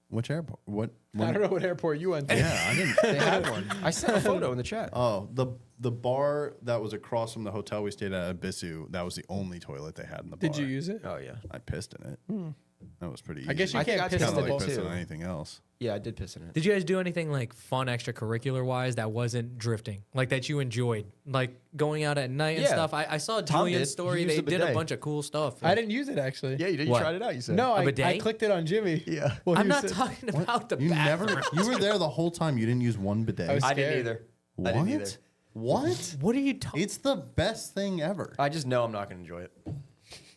Speaker 2: Which airport? What?
Speaker 4: I don't know what airport you went to.
Speaker 2: Yeah, I didn't.
Speaker 5: They had one. I sent a photo in the chat.
Speaker 2: Oh, the bar that was across from the hotel we stayed at Abisu, that was the only toilet they had in the bar.
Speaker 4: Did you use it?
Speaker 5: Oh yeah.
Speaker 2: I pissed in it. That was pretty easy.
Speaker 4: I guess you
Speaker 5: I think
Speaker 4: can't
Speaker 5: I
Speaker 4: piss
Speaker 5: pissed
Speaker 4: in
Speaker 2: kind
Speaker 4: the
Speaker 2: of
Speaker 5: in
Speaker 2: like
Speaker 5: it
Speaker 4: bowl.
Speaker 2: pissing
Speaker 5: too.
Speaker 2: on anything else.
Speaker 5: Yeah, I did piss in it.
Speaker 3: Did you guys do anything like fun extracurricular wise that wasn't drifting? Like that you enjoyed? Like going out at night and
Speaker 5: Yeah.
Speaker 3: stuff? I saw
Speaker 5: Tom
Speaker 3: Julian's
Speaker 5: did.
Speaker 3: story.
Speaker 5: He used
Speaker 3: They
Speaker 5: the
Speaker 3: did a
Speaker 5: bidet.
Speaker 3: bunch of cool stuff.
Speaker 4: I didn't use it actually.
Speaker 5: Yeah, you did.
Speaker 3: What?
Speaker 5: You tried it out. You said.
Speaker 4: No, I
Speaker 3: bidet?
Speaker 4: clicked it on Jimmy.
Speaker 5: Yeah.
Speaker 4: Well,
Speaker 3: I'm
Speaker 4: he
Speaker 3: not
Speaker 4: was-
Speaker 3: talking about the
Speaker 2: You
Speaker 3: bathroom.
Speaker 2: never. You were there the whole time. You didn't use one bidet.
Speaker 4: I was
Speaker 5: I didn't
Speaker 4: scared.
Speaker 5: either.
Speaker 2: What?
Speaker 5: I didn't either.
Speaker 2: What?
Speaker 3: What are you talking?
Speaker 2: It's the best thing ever.
Speaker 5: I just know I'm not gonna enjoy it.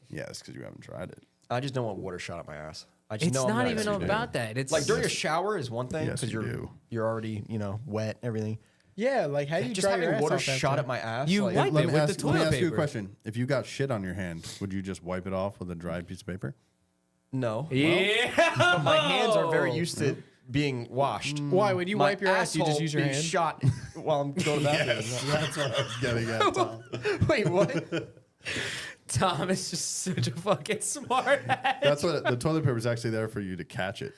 Speaker 2: Yeah, it's because you haven't tried it.
Speaker 5: I just don't want water shot up my ass. I just
Speaker 3: It's
Speaker 5: know I'm
Speaker 3: not
Speaker 5: not
Speaker 3: even
Speaker 2: you do.
Speaker 3: about that. It's
Speaker 5: like during a shower is one thing
Speaker 2: Yes,
Speaker 5: because
Speaker 2: you do.
Speaker 5: you're already
Speaker 3: Mm.
Speaker 5: wet and everything.
Speaker 4: Yeah, like how do you
Speaker 5: Just
Speaker 4: dry
Speaker 5: having
Speaker 4: your ass
Speaker 5: water
Speaker 4: off after?
Speaker 5: shot at my ass.
Speaker 3: You
Speaker 5: like,
Speaker 3: wipe
Speaker 2: Let
Speaker 3: it
Speaker 2: me
Speaker 3: with
Speaker 2: ask,
Speaker 3: the
Speaker 2: let me
Speaker 3: toilet
Speaker 2: ask you a
Speaker 3: paper.
Speaker 2: question. If you got shit on your hand, would you just wipe it off with a dry piece of paper?
Speaker 5: no.
Speaker 3: Yeah.
Speaker 5: But my hands are very used to being washed.
Speaker 4: Why? When you
Speaker 5: My
Speaker 4: wipe your ass, you just
Speaker 5: asshole
Speaker 4: use your
Speaker 5: being
Speaker 4: hand.
Speaker 5: shot while I'm going to the bathroom.
Speaker 2: That's what I was getting at, Tom.
Speaker 5: Wait, what?
Speaker 3: Tom is just such a fucking smart ass.
Speaker 2: That's what the toilet paper is actually there for you to catch it.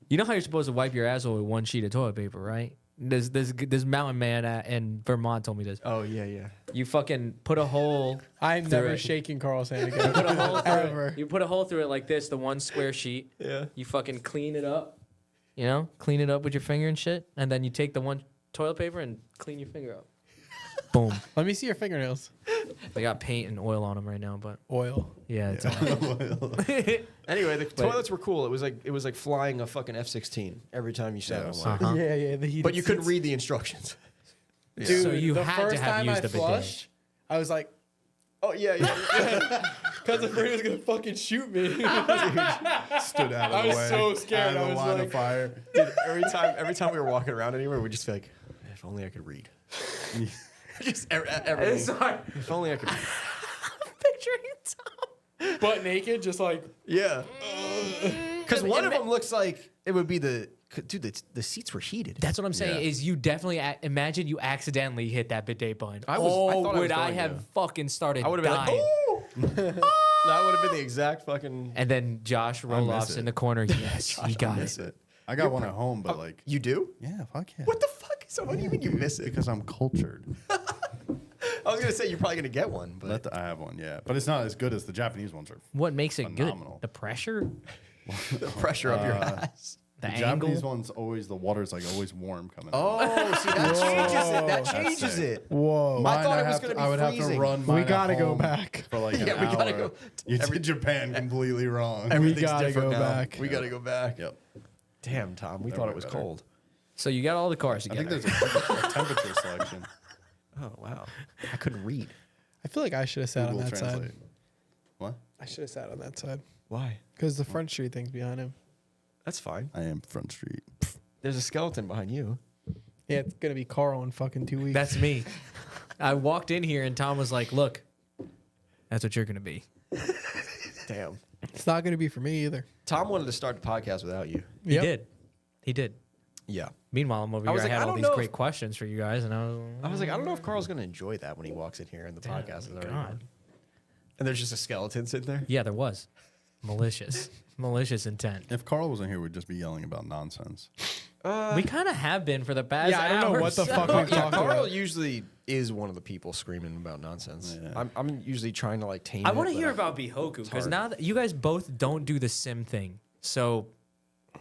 Speaker 3: You know how you're supposed to wipe your asshole with one sheet of toilet paper, right? This mountain man in Vermont told me this.
Speaker 5: Oh yeah, yeah.
Speaker 3: You fucking put a hole.
Speaker 4: I'm
Speaker 3: through
Speaker 4: never
Speaker 3: it.
Speaker 4: shaking Carl's hand again.
Speaker 3: Put a hole through
Speaker 4: Ever.
Speaker 3: it. You put a hole through it like this, the one square sheet.
Speaker 5: Yeah.
Speaker 3: You fucking clean it up. You know, clean it up with your finger and shit, and then you take the one toilet paper and clean your finger up. Boom.
Speaker 4: Let me see your fingernails.
Speaker 3: They got paint and oil on them right now, but
Speaker 4: Oil.
Speaker 3: yeah, it's
Speaker 5: Anyway, the toilets were cool. It was like flying a fucking F-16 every time you sat
Speaker 2: Yeah,
Speaker 5: on
Speaker 2: so-
Speaker 5: one.
Speaker 3: Uh-huh.
Speaker 4: Yeah, the heated
Speaker 5: But you couldn't
Speaker 4: seats.
Speaker 5: read the instructions.
Speaker 4: Dude,
Speaker 3: So you
Speaker 4: the
Speaker 3: had to
Speaker 4: first
Speaker 3: have
Speaker 4: time
Speaker 3: used
Speaker 4: I
Speaker 3: a bidet.
Speaker 4: flushed, I was like,
Speaker 5: Oh yeah, yeah.
Speaker 4: because the friend was gonna fucking shoot me.
Speaker 2: Stood out of
Speaker 4: I
Speaker 2: the
Speaker 4: was
Speaker 2: way.
Speaker 4: so scared.
Speaker 2: Out of
Speaker 4: I
Speaker 2: the
Speaker 4: was
Speaker 2: line
Speaker 4: like-
Speaker 2: of fire.
Speaker 5: Dude, every time we were walking around anywhere, we'd just be like, if only I could read. Just everything.
Speaker 3: Sorry.
Speaker 5: If only I could read.
Speaker 3: Picturing Tom.
Speaker 4: Butt naked, just like
Speaker 5: Yeah. Because one of them looks like it would be dude, the seats were heated.
Speaker 3: That's what I'm saying.
Speaker 2: Yeah.
Speaker 3: Is you definitely imagine you accidentally hit that bidet button.
Speaker 5: I thought I was
Speaker 3: would I
Speaker 5: going
Speaker 3: have
Speaker 5: to.
Speaker 3: fucking started
Speaker 5: I would have been
Speaker 3: dying?
Speaker 5: like, oh! That would have been the exact fucking.
Speaker 3: And then Josh Roeloffs
Speaker 2: it.
Speaker 3: in the corner. Yes, he got
Speaker 2: Miss
Speaker 3: it.
Speaker 2: it. I got one at home, but like,
Speaker 5: You do?
Speaker 2: yeah, fuck yeah.
Speaker 5: What the fuck? So what do you mean you miss it?
Speaker 2: Because I'm cultured.
Speaker 5: I was gonna say you're probably gonna get one, but
Speaker 2: I have one, yeah, but it's not as good as the Japanese ones are.
Speaker 3: What makes it
Speaker 2: Phenomenal.
Speaker 3: good? The pressure,
Speaker 5: the pressure up your ass.
Speaker 3: the
Speaker 2: The
Speaker 3: angle.
Speaker 2: Japanese ones always the water's like always warm coming.
Speaker 5: Oh, see that changes it. That changes
Speaker 2: sick.
Speaker 5: it.
Speaker 4: whoa.
Speaker 5: I thought it was
Speaker 2: have
Speaker 5: gonna be
Speaker 2: I would have
Speaker 5: freezing.
Speaker 2: to run.
Speaker 4: We
Speaker 2: mine at
Speaker 4: gotta go
Speaker 2: home
Speaker 4: back.
Speaker 2: for like an
Speaker 5: Yeah, we gotta
Speaker 2: hour.
Speaker 5: go.
Speaker 2: You did Japan completely wrong.
Speaker 5: Everything's
Speaker 4: gotta
Speaker 5: different
Speaker 4: go
Speaker 5: now.
Speaker 4: back.
Speaker 5: We gotta go back.
Speaker 2: Yep.
Speaker 5: Damn, Tom, we
Speaker 2: That
Speaker 5: thought
Speaker 2: way
Speaker 5: it was
Speaker 2: better.
Speaker 5: cold.
Speaker 3: So you got all the cars
Speaker 2: I
Speaker 3: together.
Speaker 2: think there's a temperature selection.
Speaker 5: Oh wow, I couldn't read.
Speaker 4: I feel like I should have sat
Speaker 2: Google
Speaker 4: on that
Speaker 2: Translate.
Speaker 4: side.
Speaker 2: What?
Speaker 4: I should have sat on that side
Speaker 5: Why?
Speaker 4: because the front street thing's behind him.
Speaker 5: That's fine.
Speaker 2: I am Front Street.
Speaker 5: There's a skeleton behind you.
Speaker 4: Yeah, it's gonna be Carl in fucking 2 weeks.
Speaker 3: That's me. I walked in here and Tom was like, "Look, that's what you're gonna be."
Speaker 5: Damn.
Speaker 4: It's not gonna be for me either.
Speaker 5: Tom wanted to start the podcast without you.
Speaker 3: He
Speaker 4: Yep.
Speaker 3: did. He did.
Speaker 5: Yeah.
Speaker 3: Meanwhile, I'm over
Speaker 5: I
Speaker 3: here.
Speaker 5: was
Speaker 3: I
Speaker 5: like,
Speaker 3: had
Speaker 5: I
Speaker 3: all
Speaker 5: don't
Speaker 3: these
Speaker 5: know
Speaker 3: great
Speaker 5: if-
Speaker 3: questions for you guys, and
Speaker 5: I was like, I don't know if Carl's gonna enjoy that when he walks in here and the podcast is already
Speaker 3: God.
Speaker 5: on. And there's just a skeleton sitting there.
Speaker 3: Yeah, there was malicious intent.
Speaker 2: If Carl wasn't here, we'd just be yelling about nonsense.
Speaker 3: We kind of have been for the past
Speaker 4: Yeah, I don't know
Speaker 3: hour
Speaker 4: what the
Speaker 3: or
Speaker 4: fuck
Speaker 3: so.
Speaker 4: we've talked
Speaker 5: Carl
Speaker 4: about.
Speaker 5: usually is one of the people screaming about nonsense.
Speaker 2: Yeah.
Speaker 5: I'm usually trying to like tame.
Speaker 3: I
Speaker 5: it,
Speaker 3: want to
Speaker 5: but
Speaker 3: hear
Speaker 5: I-
Speaker 3: about Bihoku because
Speaker 5: hard.
Speaker 3: now that you guys both don't do the sim thing, so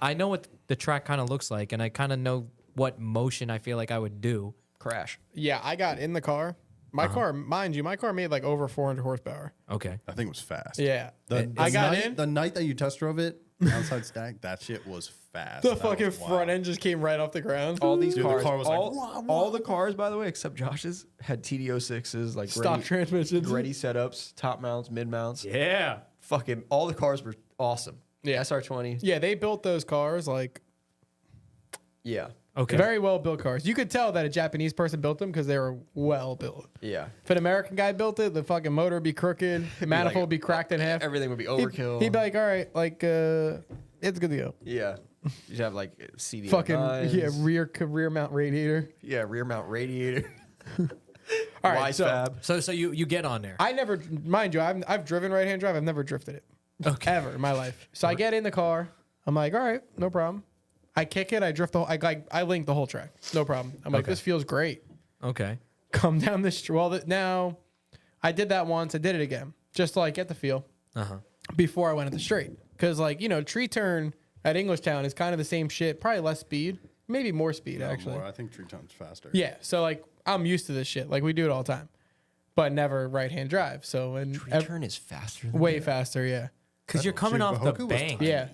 Speaker 3: I know what the track kind of looks like, and I kind of know what motion I feel like I would do.
Speaker 5: crash.
Speaker 4: Yeah, I got in the car. My car, mind you, my car made like over 400 horsepower.
Speaker 3: Okay.
Speaker 2: I think it was fast.
Speaker 4: Yeah.
Speaker 2: The
Speaker 4: I got
Speaker 2: night,
Speaker 4: in.
Speaker 2: the night that you test drove it outside stack. That shit was fast.
Speaker 4: The
Speaker 2: That
Speaker 4: fucking
Speaker 2: was wild.
Speaker 4: front end just came right off the ground.
Speaker 5: All these
Speaker 2: Dude, the
Speaker 5: cars,
Speaker 2: car was like,
Speaker 5: all,
Speaker 2: "Wah,
Speaker 5: all the cars, by the way, except Josh's, had TD06s, like
Speaker 4: Stock
Speaker 5: ready,
Speaker 4: transmissions.
Speaker 5: ready setups, top mounts, mid mounts.
Speaker 3: Yeah.
Speaker 5: Fucking all the cars were awesome.
Speaker 4: Yeah.
Speaker 5: SR20.
Speaker 4: Yeah, they built those cars like
Speaker 5: Yeah.
Speaker 3: Okay.
Speaker 4: very well built cars. You could tell that a Japanese person built them because they were well built.
Speaker 5: Yeah.
Speaker 4: If an American guy built it, the fucking motor would be crooked, manifold would be cracked in half.
Speaker 5: Everything would be
Speaker 4: He'd-
Speaker 5: overkill.
Speaker 4: He'd be like, all right, like, it's good to go.
Speaker 5: yeah. You'd have like CD.
Speaker 4: Fucking, yeah, rear mount radiator.
Speaker 5: Yeah, rear mount radiator.
Speaker 4: All right,
Speaker 5: Wise
Speaker 4: so
Speaker 5: fab.
Speaker 3: So you get on there.
Speaker 4: I never, mind you, I've driven right hand drive. I've never drifted it.
Speaker 3: Okay.
Speaker 4: Ever in my life. So I get in the car. I'm like, all right, no problem. I kick it. I drift the whole, I link the whole track. No problem. I'm like,
Speaker 3: Okay.
Speaker 4: this feels great.
Speaker 3: Okay.
Speaker 4: Come down the street. Well, now I did that once. I did it again just to like get the feel before I went at the straight. Because like, tree turn at Englishtown is kind of the same shit. Probably less speed, maybe more speed actually.
Speaker 2: More. I think tree tone's faster.
Speaker 4: Yeah. So like I'm used to this shit. Like we do it all the time, but never right hand drive. So and
Speaker 5: Return is faster. Than
Speaker 4: way faster. Yeah.
Speaker 3: Because you're coming
Speaker 2: Dude,
Speaker 3: off the
Speaker 2: Bihoku was
Speaker 3: bank.
Speaker 4: Yeah.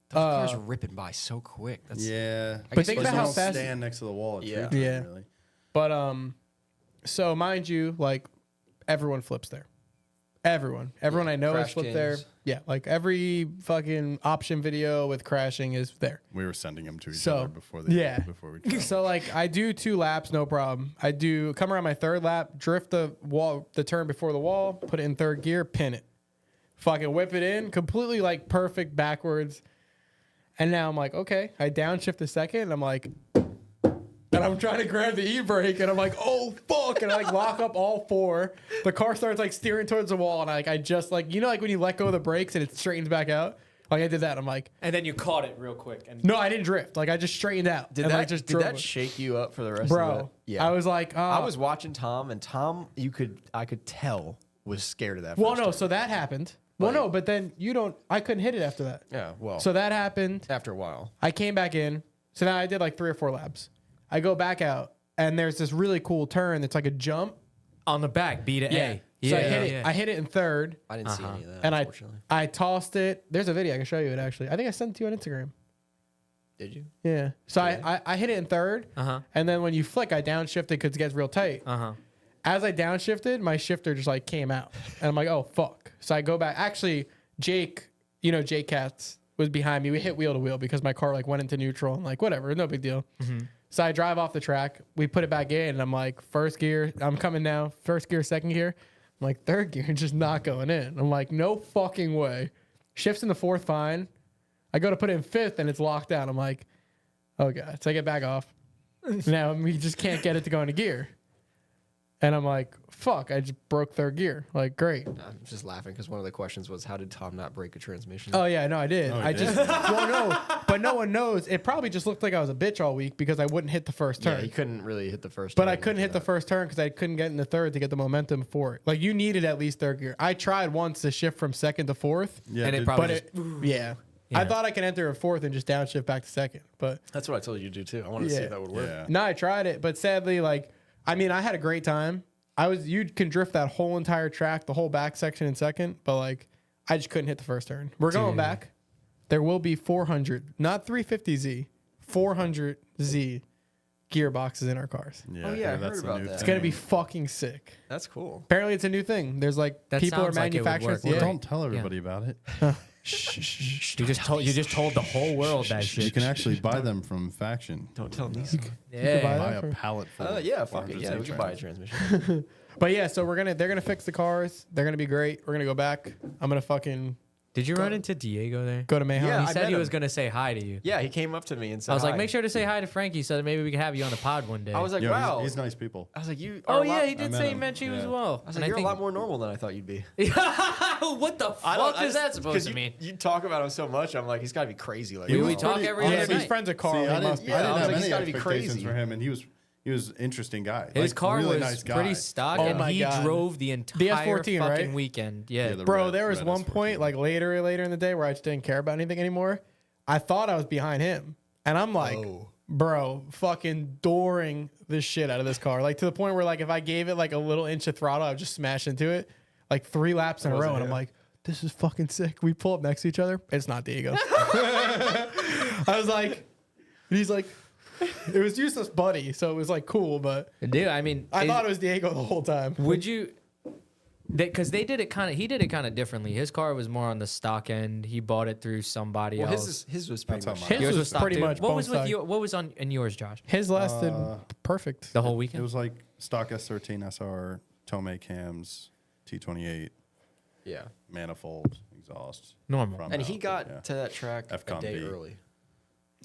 Speaker 5: Those cars are ripping by so quick. That's
Speaker 2: Yeah.
Speaker 4: But think
Speaker 2: Like,
Speaker 4: about
Speaker 2: you
Speaker 4: how
Speaker 2: don't
Speaker 4: fast-
Speaker 2: stand next to the wall. At
Speaker 5: Yeah.
Speaker 2: tree
Speaker 4: Yeah.
Speaker 2: turn, really.
Speaker 4: But so mind you, like everyone flips there. Everyone I know has
Speaker 5: Crash
Speaker 4: flipped there.
Speaker 5: Kings.
Speaker 4: Yeah, like every fucking option video with crashing is there.
Speaker 2: We were sending them to each
Speaker 4: So,
Speaker 2: other before they.
Speaker 4: yeah.
Speaker 2: Before we. traveled.
Speaker 4: So like I do 2 laps, no problem. I do come around my 3rd lap, drift the wall, the turn before the wall, put it in 3rd gear, pin it, fucking whip it in, completely like perfect backwards. And now I'm like, okay, I downshift a second, and I'm like, and I'm trying to grab the e-brake, and I'm like, oh fuck, and I like lock up all 4. The car starts like steering towards the wall, and I just like like when you let go of the brakes and it straightens back out. Like I did that. I'm like,
Speaker 3: And then you caught it real quick. And
Speaker 4: no, I didn't drift. Like I just straightened out.
Speaker 5: Did
Speaker 4: and,
Speaker 5: that
Speaker 4: like, just
Speaker 5: did
Speaker 4: drove
Speaker 5: that
Speaker 4: it.
Speaker 5: shake you up for the rest of
Speaker 4: Bro,
Speaker 5: it? Yeah.
Speaker 4: I was like,
Speaker 5: I was watching Tom, and Tom, I could tell was scared of that.
Speaker 4: well,
Speaker 5: first
Speaker 4: no,
Speaker 5: time.
Speaker 4: so that happened. Well,
Speaker 5: Like-
Speaker 4: no, but then I couldn't hit it after that.
Speaker 5: Yeah. Well.
Speaker 4: So that happened.
Speaker 5: after a while.
Speaker 4: I came back in. So now I did like 3 or 4 laps. I go back out, and there's this really cool turn that's like a jump.
Speaker 3: on the back, B to A.
Speaker 4: So I hit it in 3rd,
Speaker 5: I didn't see any of that.
Speaker 4: and
Speaker 5: Unfortunately.
Speaker 4: I tossed it. There's a video I can show you it actually. I think I sent it to you on Instagram.
Speaker 5: Did you?
Speaker 4: Yeah. So I hit it in 3rd,
Speaker 3: Uh-huh.
Speaker 4: and then when you flick, I downshifted because it gets real tight.
Speaker 3: Uh-huh.
Speaker 4: As I downshifted, my shifter just like came out, and I'm like, oh fuck. So I go back. Actually, Jake, Jake Katz was behind me. We hit wheel to wheel because my car like went into neutral, and like whatever, no big deal. So I drive off the track. We put it back in, and I'm like, 1st gear. I'm coming now. 1st gear, 2nd gear. I'm like 3rd gear, just not going in. I'm like, no fucking way. Shifts in the 4th, fine. I go to put it in 5th, and it's locked down. I'm like, oh god. So I get back off. Now we just can't get it to go into gear. And I'm like, fuck, I just broke 3rd gear. Like, great.
Speaker 5: I'm just laughing because one of the questions was, how did Tom not break a transmission?
Speaker 4: Oh, yeah, no, I did.
Speaker 2: Oh, he
Speaker 4: I
Speaker 2: did?
Speaker 4: just, well, no, but no one knows. It probably just looked like I was a bitch all week because I wouldn't hit the first
Speaker 5: yeah,
Speaker 4: turn.
Speaker 5: he couldn't really hit the first.
Speaker 4: But
Speaker 5: turn
Speaker 4: I couldn't hit the first turn because I couldn't get in the 3rd to get the momentum for it. Like, you needed at least 3rd gear. I tried once to shift from 2nd to 4th,
Speaker 2: Yeah.
Speaker 3: And it
Speaker 2: dude,
Speaker 3: probably
Speaker 4: but
Speaker 3: just-
Speaker 4: yeah. I thought I could enter in 4th and just downshift back to 2nd. But
Speaker 5: That's what I told you to do too. I wanted to see
Speaker 4: Yeah.
Speaker 5: if that would work.
Speaker 2: Yeah.
Speaker 4: no, I tried it. But sadly, like, I mean, I had a great time. You can drift that whole entire track, the whole back section in 2nd, but like, I just couldn't hit the first turn. We're going back. There will be 400, not 350Z, 400Z gearboxes in our cars.
Speaker 2: Yeah.
Speaker 5: Oh, yeah, I heard
Speaker 2: that's the
Speaker 5: about
Speaker 2: new
Speaker 5: that.
Speaker 4: It's
Speaker 2: thing.
Speaker 4: gonna be fucking sick.
Speaker 5: That's cool.
Speaker 4: Apparently, it's a new thing. There's like
Speaker 3: That
Speaker 4: people are
Speaker 3: sounds like it would
Speaker 4: manufacturing.
Speaker 3: work.
Speaker 2: Well,
Speaker 4: Yeah.
Speaker 2: don't tell everybody about it.
Speaker 3: You just told the whole world that shit.
Speaker 2: You can actually buy them from Faction.
Speaker 5: Don't tell me.
Speaker 4: buy
Speaker 3: Yeah.
Speaker 2: Buy
Speaker 4: that
Speaker 2: a
Speaker 4: for-
Speaker 2: pallet full.
Speaker 5: Yeah, fuck it.
Speaker 2: 400Z
Speaker 5: Yeah, we can buy a
Speaker 2: trans.
Speaker 5: transmission.
Speaker 4: But yeah, so they're gonna fix the cars. They're gonna be great. We're gonna go back. I'm gonna fucking
Speaker 3: Did you run into Diego there?
Speaker 4: Go to Mayhem.
Speaker 5: Yeah,
Speaker 3: He
Speaker 5: I
Speaker 3: said
Speaker 5: met
Speaker 3: he was
Speaker 5: him.
Speaker 3: going to say hi to you.
Speaker 5: Yeah, he came up to me and said,
Speaker 3: I was like,
Speaker 5: hi.
Speaker 3: make sure to say hi to Frankie so that maybe we can have you on the pod one day.
Speaker 5: I was like,
Speaker 2: Yeah,
Speaker 5: wow.
Speaker 2: he's nice people.
Speaker 5: I was like, you.
Speaker 3: oh,
Speaker 5: are a
Speaker 3: yeah,
Speaker 5: lot-
Speaker 3: he did
Speaker 2: met
Speaker 3: say he
Speaker 2: him.
Speaker 3: met you as
Speaker 2: Yeah.
Speaker 3: well.
Speaker 5: I was
Speaker 3: And
Speaker 5: like, you're
Speaker 3: think-
Speaker 5: a lot more normal than I thought you'd be.
Speaker 3: What the fuck is that supposed to
Speaker 5: you,
Speaker 3: mean?
Speaker 5: You talk about him so much. I'm like, he's got to be crazy. Like,
Speaker 3: We
Speaker 2: was
Speaker 3: talk
Speaker 2: pretty-
Speaker 3: every
Speaker 4: Yeah,
Speaker 3: other
Speaker 4: if he's
Speaker 3: night.
Speaker 4: friends with Carl,
Speaker 2: See,
Speaker 4: he
Speaker 2: I
Speaker 4: must
Speaker 2: didn't,
Speaker 4: be.
Speaker 2: I
Speaker 5: I
Speaker 2: didn't
Speaker 5: was
Speaker 2: have
Speaker 5: like, he's
Speaker 2: any
Speaker 5: gotta be
Speaker 2: expectations
Speaker 5: crazy.
Speaker 2: for him, and he was an interesting guy.
Speaker 3: His
Speaker 2: Like,
Speaker 3: car
Speaker 2: really
Speaker 3: was
Speaker 2: nice guy.
Speaker 3: pretty stock,
Speaker 4: Oh
Speaker 3: and
Speaker 4: my
Speaker 3: he
Speaker 4: God.
Speaker 3: drove the entire
Speaker 4: S14,
Speaker 3: fucking
Speaker 4: right?
Speaker 3: weekend. Yeah.
Speaker 2: Yeah, the
Speaker 4: Bro,
Speaker 2: red-
Speaker 4: there was
Speaker 2: red
Speaker 4: one
Speaker 2: S14.
Speaker 4: point, like later in the day, where I just didn't care about anything anymore. I thought I was behind him, and I'm like, bro, fucking dooring the shit out of this car, like to the point where like if I gave it like a little inch of throttle, I would just smash into it, like 3 laps in a row, and I'm like, this is fucking sick. We pull up next to each other. It's not Diego. I was like, he's like, it was useless, buddy. So it was like cool, but
Speaker 3: Dude, I mean,
Speaker 4: I thought it was Diego the whole time.
Speaker 3: would you? Because he did it kind of differently. His car was more on the stock end. He bought it through somebody
Speaker 5: well,
Speaker 3: else.
Speaker 5: his was pretty
Speaker 2: That's
Speaker 5: much.
Speaker 2: how mine-
Speaker 3: Yours
Speaker 4: His
Speaker 3: was
Speaker 4: was
Speaker 3: stock
Speaker 4: pretty
Speaker 3: too?
Speaker 4: much
Speaker 3: What was
Speaker 4: bone
Speaker 3: with
Speaker 4: stock.
Speaker 3: you? What was on in yours, Josh?
Speaker 4: His lasted perfect.
Speaker 3: The whole
Speaker 2: It
Speaker 3: weekend.
Speaker 2: was like stock S13 SR, Tomei cams, T28,
Speaker 5: Yeah.
Speaker 2: manifold, exhaust.
Speaker 3: Normal.
Speaker 2: front
Speaker 5: And he
Speaker 2: mount,
Speaker 5: got
Speaker 2: yeah.
Speaker 5: to that track a
Speaker 2: FCON
Speaker 5: day
Speaker 2: V.
Speaker 5: early.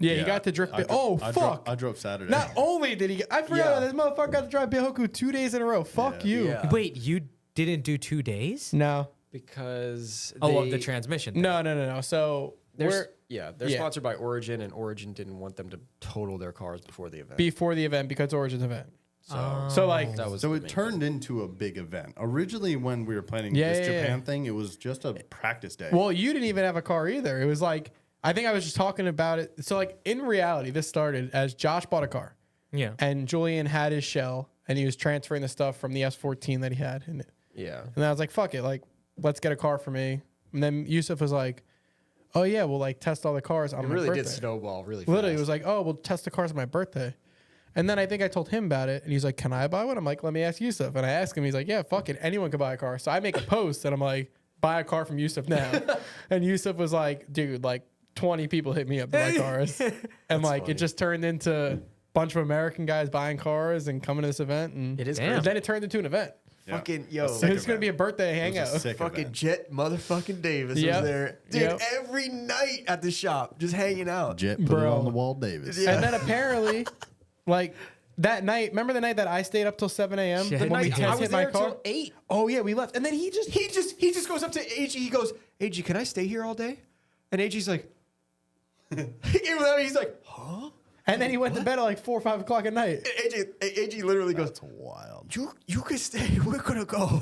Speaker 4: Yeah, he got to drift. Fuck!
Speaker 2: I drove Saturday.
Speaker 4: Not only did he, I forgot
Speaker 5: Yeah.
Speaker 4: this motherfucker got to drive Bihoku 2 days in a row. Fuck
Speaker 2: Yeah.
Speaker 4: you.
Speaker 5: Yeah.
Speaker 3: Wait, you didn't do 2 days?
Speaker 4: No,
Speaker 5: Because
Speaker 3: Oh, of
Speaker 5: they-
Speaker 3: the transmission. thing.
Speaker 4: no. So
Speaker 5: They're,
Speaker 4: we're
Speaker 5: they're
Speaker 4: yeah.
Speaker 5: sponsored by Origin, and Origin didn't want them to total their cars before the event.
Speaker 4: before the event because Origin's event.
Speaker 5: so
Speaker 4: So like,
Speaker 5: that was
Speaker 2: So
Speaker 5: the
Speaker 2: it
Speaker 5: main
Speaker 2: turned into a big event. Originally, when we were planning
Speaker 4: Yeah,
Speaker 2: this
Speaker 4: yeah,
Speaker 2: Japan
Speaker 4: yeah.
Speaker 2: thing, it was just a practice day.
Speaker 4: well, you didn't even have a car either. It was like, I think I was just talking about it. So like, in reality, this started as Josh bought a car,
Speaker 3: Yeah.
Speaker 4: and Julian had his shell, and he was transferring the stuff from the S14 that he had in it.
Speaker 5: Yeah.
Speaker 4: And I was like, fuck it, like, let's get a car for me. And then Yusuf was like, oh yeah, we'll like test all the cars on
Speaker 5: It
Speaker 4: my
Speaker 5: really
Speaker 4: birthday.
Speaker 5: did snowball really fast.
Speaker 4: Literally, it was like, oh, we'll test the cars on my birthday. And then I think I told him about it, and he's like, can I buy one? I'm like, let me ask Yusuf. And I asked him, he's like, yeah, fuck it, anyone can buy a car. So I make a post, and I'm like, buy a car from Yusuf now. And Yusuf was like, dude, like 20 people hit me up to buy cars. And like,
Speaker 5: funny.
Speaker 4: it just turned into a bunch of American guys buying cars and coming to this event. And
Speaker 5: It is
Speaker 3: Damn.
Speaker 5: crazy.
Speaker 4: then it turned into an event.
Speaker 2: Yeah.
Speaker 5: Fucking
Speaker 2: A
Speaker 5: yo.
Speaker 2: sick
Speaker 4: It's going to be a
Speaker 2: event.
Speaker 4: birthday
Speaker 2: It was a
Speaker 4: hangout.
Speaker 2: sick
Speaker 5: Fucking
Speaker 2: event.
Speaker 5: Jet motherfucking Davis
Speaker 4: Yep.
Speaker 5: was there. Dude,
Speaker 4: Yep.
Speaker 5: every night at the shop, just hanging out.
Speaker 2: Jet put it
Speaker 4: Bro.
Speaker 2: on the wall, Davis.
Speaker 5: Yeah.
Speaker 4: And then apparently, like that night, remember the night that I stayed up till 7 a.m.
Speaker 3: Shit.
Speaker 4: when we
Speaker 3: I
Speaker 4: test
Speaker 5: was
Speaker 4: hit my
Speaker 5: there
Speaker 4: car?
Speaker 5: till 8.
Speaker 4: Oh yeah, we left, and then he
Speaker 5: He just goes up to AG. He goes, AG, can I stay here all day? And AG's like, he gave him that. He's like, huh?
Speaker 4: and then he went to bed at like 4 or 5 o'clock at night.
Speaker 5: And AG literally goes,
Speaker 2: That's wild.
Speaker 5: you can stay. We're gonna go.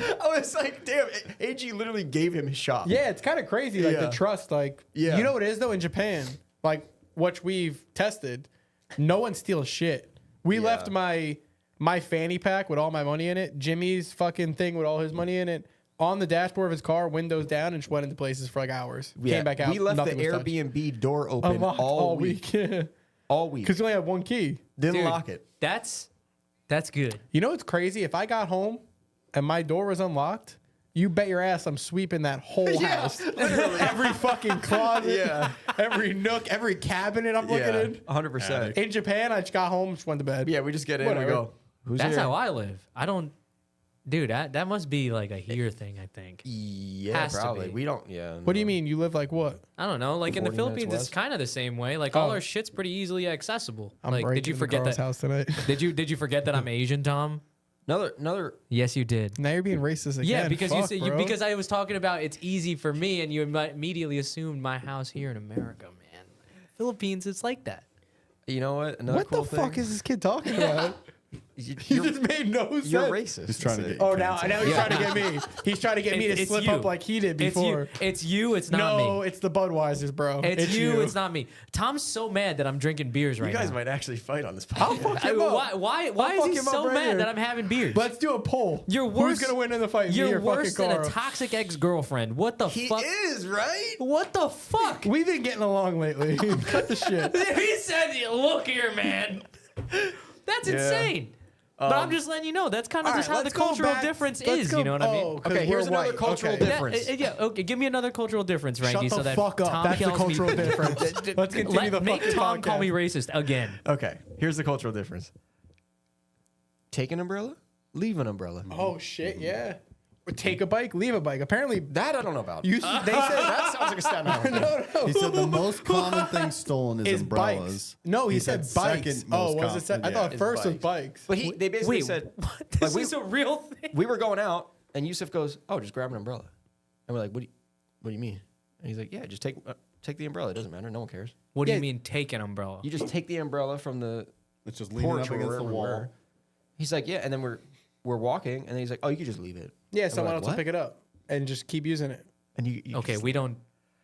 Speaker 5: I was like, damn. AG literally gave him his shop.
Speaker 4: Yeah, it's kind of crazy, like
Speaker 5: Yeah.
Speaker 4: the trust. Like,
Speaker 5: Yeah.
Speaker 4: you know what it is though in Japan, like which we've tested, no one steals shit. We
Speaker 5: Yeah.
Speaker 4: left my fanny pack with all my money in it, Jimmy's fucking thing with all his money in it, on the dashboard of his car, windows down, and just went into places for like hours. Came back out.
Speaker 5: We left the
Speaker 4: nothing was touched.
Speaker 5: Airbnb door open
Speaker 4: Unlocked
Speaker 5: all week. All week.
Speaker 4: Because we only had one key.
Speaker 5: Didn't
Speaker 3: Dude,
Speaker 5: lock it.
Speaker 3: That's good.
Speaker 4: You know what's crazy? If I got home and my door was unlocked, you bet your ass I'm sweeping that whole house. Every fucking closet,
Speaker 5: Yeah.
Speaker 4: every nook, every cabinet I'm looking
Speaker 5: Yeah,
Speaker 4: in.
Speaker 5: 100%.
Speaker 4: In Japan, I just got home, just went to bed.
Speaker 5: Yeah, we just get in and we
Speaker 4: Whatever.
Speaker 5: go. Who's
Speaker 3: That's
Speaker 5: here?
Speaker 3: how I live. I don't. Dude, that must be like a here thing. I think.
Speaker 5: Yeah,
Speaker 3: Has to
Speaker 5: probably.
Speaker 3: be.
Speaker 5: We don't. Yeah.
Speaker 4: What do you mean? You live like what?
Speaker 3: I don't know. Like in the
Speaker 5: 40 minutes
Speaker 3: Philippines, it's
Speaker 5: west?
Speaker 3: kind of the same way. Like all
Speaker 4: Oh.
Speaker 3: our shit's pretty easily accessible.
Speaker 4: I'm
Speaker 3: like, did
Speaker 4: breaking
Speaker 3: you
Speaker 4: into
Speaker 3: forget
Speaker 4: Carl's
Speaker 3: that?
Speaker 4: house tonight?
Speaker 3: Did you forget that I'm Asian, Tom?
Speaker 5: Another.
Speaker 3: Yes, you did.
Speaker 4: Now you're being racist again.
Speaker 3: Yeah, because
Speaker 4: Fuck,
Speaker 3: you
Speaker 4: bro.
Speaker 3: because I was talking about it's easy for me, and you immediately assumed my house here in America, man. Philippines, it's like that.
Speaker 5: You know what? Another
Speaker 4: what
Speaker 5: cool
Speaker 4: the fuck
Speaker 5: thing.
Speaker 4: is this kid talking about? He
Speaker 5: You're,
Speaker 4: just made no sense.
Speaker 5: you're racist.
Speaker 2: He's trying to get.
Speaker 4: Oh, now he's
Speaker 3: Yeah.
Speaker 4: trying to get me. He's trying to get me to
Speaker 3: It's
Speaker 4: slip
Speaker 3: you.
Speaker 4: up like he did before.
Speaker 3: It's you. It's not
Speaker 4: No,
Speaker 3: me.
Speaker 4: it's the Budweisers, bro.
Speaker 3: It's you. It's not me. Tom's so mad that I'm drinking beers right
Speaker 5: You guys
Speaker 3: now.
Speaker 5: might actually fight on this
Speaker 4: I'll
Speaker 5: podcast.
Speaker 4: fuck him up.
Speaker 3: Why
Speaker 4: I'll
Speaker 3: is
Speaker 4: fuck
Speaker 3: he
Speaker 4: him up
Speaker 3: so
Speaker 4: right
Speaker 3: mad
Speaker 4: here.
Speaker 3: that I'm having beers?
Speaker 4: Let's do a poll.
Speaker 3: You're worse.
Speaker 4: Who's gonna win in the fight? Me
Speaker 3: You're
Speaker 4: or
Speaker 3: worse
Speaker 4: fucking
Speaker 3: than a
Speaker 4: Carl?
Speaker 3: toxic ex-girlfriend. What the
Speaker 5: He
Speaker 3: fuck?
Speaker 5: is right.
Speaker 3: What the fuck?
Speaker 4: We've been getting along lately. Cut the shit.
Speaker 3: He said, "Look here, man." That's insane. But I'm just letting you know that's kind of
Speaker 4: All
Speaker 3: just
Speaker 4: right,
Speaker 3: how the
Speaker 4: let's go
Speaker 3: cultural
Speaker 4: back.
Speaker 3: difference
Speaker 4: Let's
Speaker 3: is.
Speaker 4: go-
Speaker 3: You know what I mean?
Speaker 4: oh, 'cause
Speaker 5: Okay, here's
Speaker 4: we're
Speaker 5: another
Speaker 4: white.
Speaker 5: cultural
Speaker 4: Okay.
Speaker 5: difference.
Speaker 3: Yeah, okay. Give me another cultural difference, Frankie.
Speaker 4: Shut
Speaker 3: so
Speaker 4: the
Speaker 3: that
Speaker 4: fuck up.
Speaker 3: Tom
Speaker 4: That's the
Speaker 3: tells me-
Speaker 4: cultural difference. Let's continue the
Speaker 3: Make
Speaker 4: fucking
Speaker 3: Tom call
Speaker 4: podcast.
Speaker 3: me racist again.
Speaker 5: Okay, here's the cultural difference. Take an umbrella, leave an umbrella.
Speaker 4: Oh shit, yeah. take a bike, leave a bike. Apparently,
Speaker 5: That I don't know about.
Speaker 4: they said
Speaker 5: That sounds like a Staten Island thing.
Speaker 4: no.
Speaker 2: He said the most common thing stolen is umbrellas.
Speaker 4: bikes. No, he said bikes.
Speaker 2: second
Speaker 4: Oh,
Speaker 2: most
Speaker 4: was it? I
Speaker 2: yeah.
Speaker 4: thought
Speaker 5: It's
Speaker 4: first was
Speaker 5: bikes.
Speaker 4: bikes.
Speaker 5: But they basically
Speaker 3: Wait,
Speaker 5: said
Speaker 3: what? This
Speaker 5: we-
Speaker 3: is a real thing.
Speaker 5: we were going out, and Yusuf goes, "Oh, just grab an umbrella," and we're like, "What do you mean?" And he's like, "Yeah, just take the umbrella. It doesn't matter. No one cares.
Speaker 3: What do
Speaker 4: Yeah.
Speaker 3: you mean take an umbrella?
Speaker 5: You just take the umbrella from the
Speaker 2: It's just leaning
Speaker 5: porch
Speaker 2: up
Speaker 5: or
Speaker 2: against the
Speaker 5: wherever we
Speaker 2: wall.
Speaker 5: were." He's like, "Yeah," and then we're walking, and then he's like, "Oh, you can just leave it."
Speaker 4: Yeah,
Speaker 5: And we're
Speaker 4: someone
Speaker 5: like,
Speaker 4: else will
Speaker 5: "What?"
Speaker 4: pick it up and just keep using it.
Speaker 5: And you
Speaker 3: Okay,
Speaker 5: just-
Speaker 3: we don't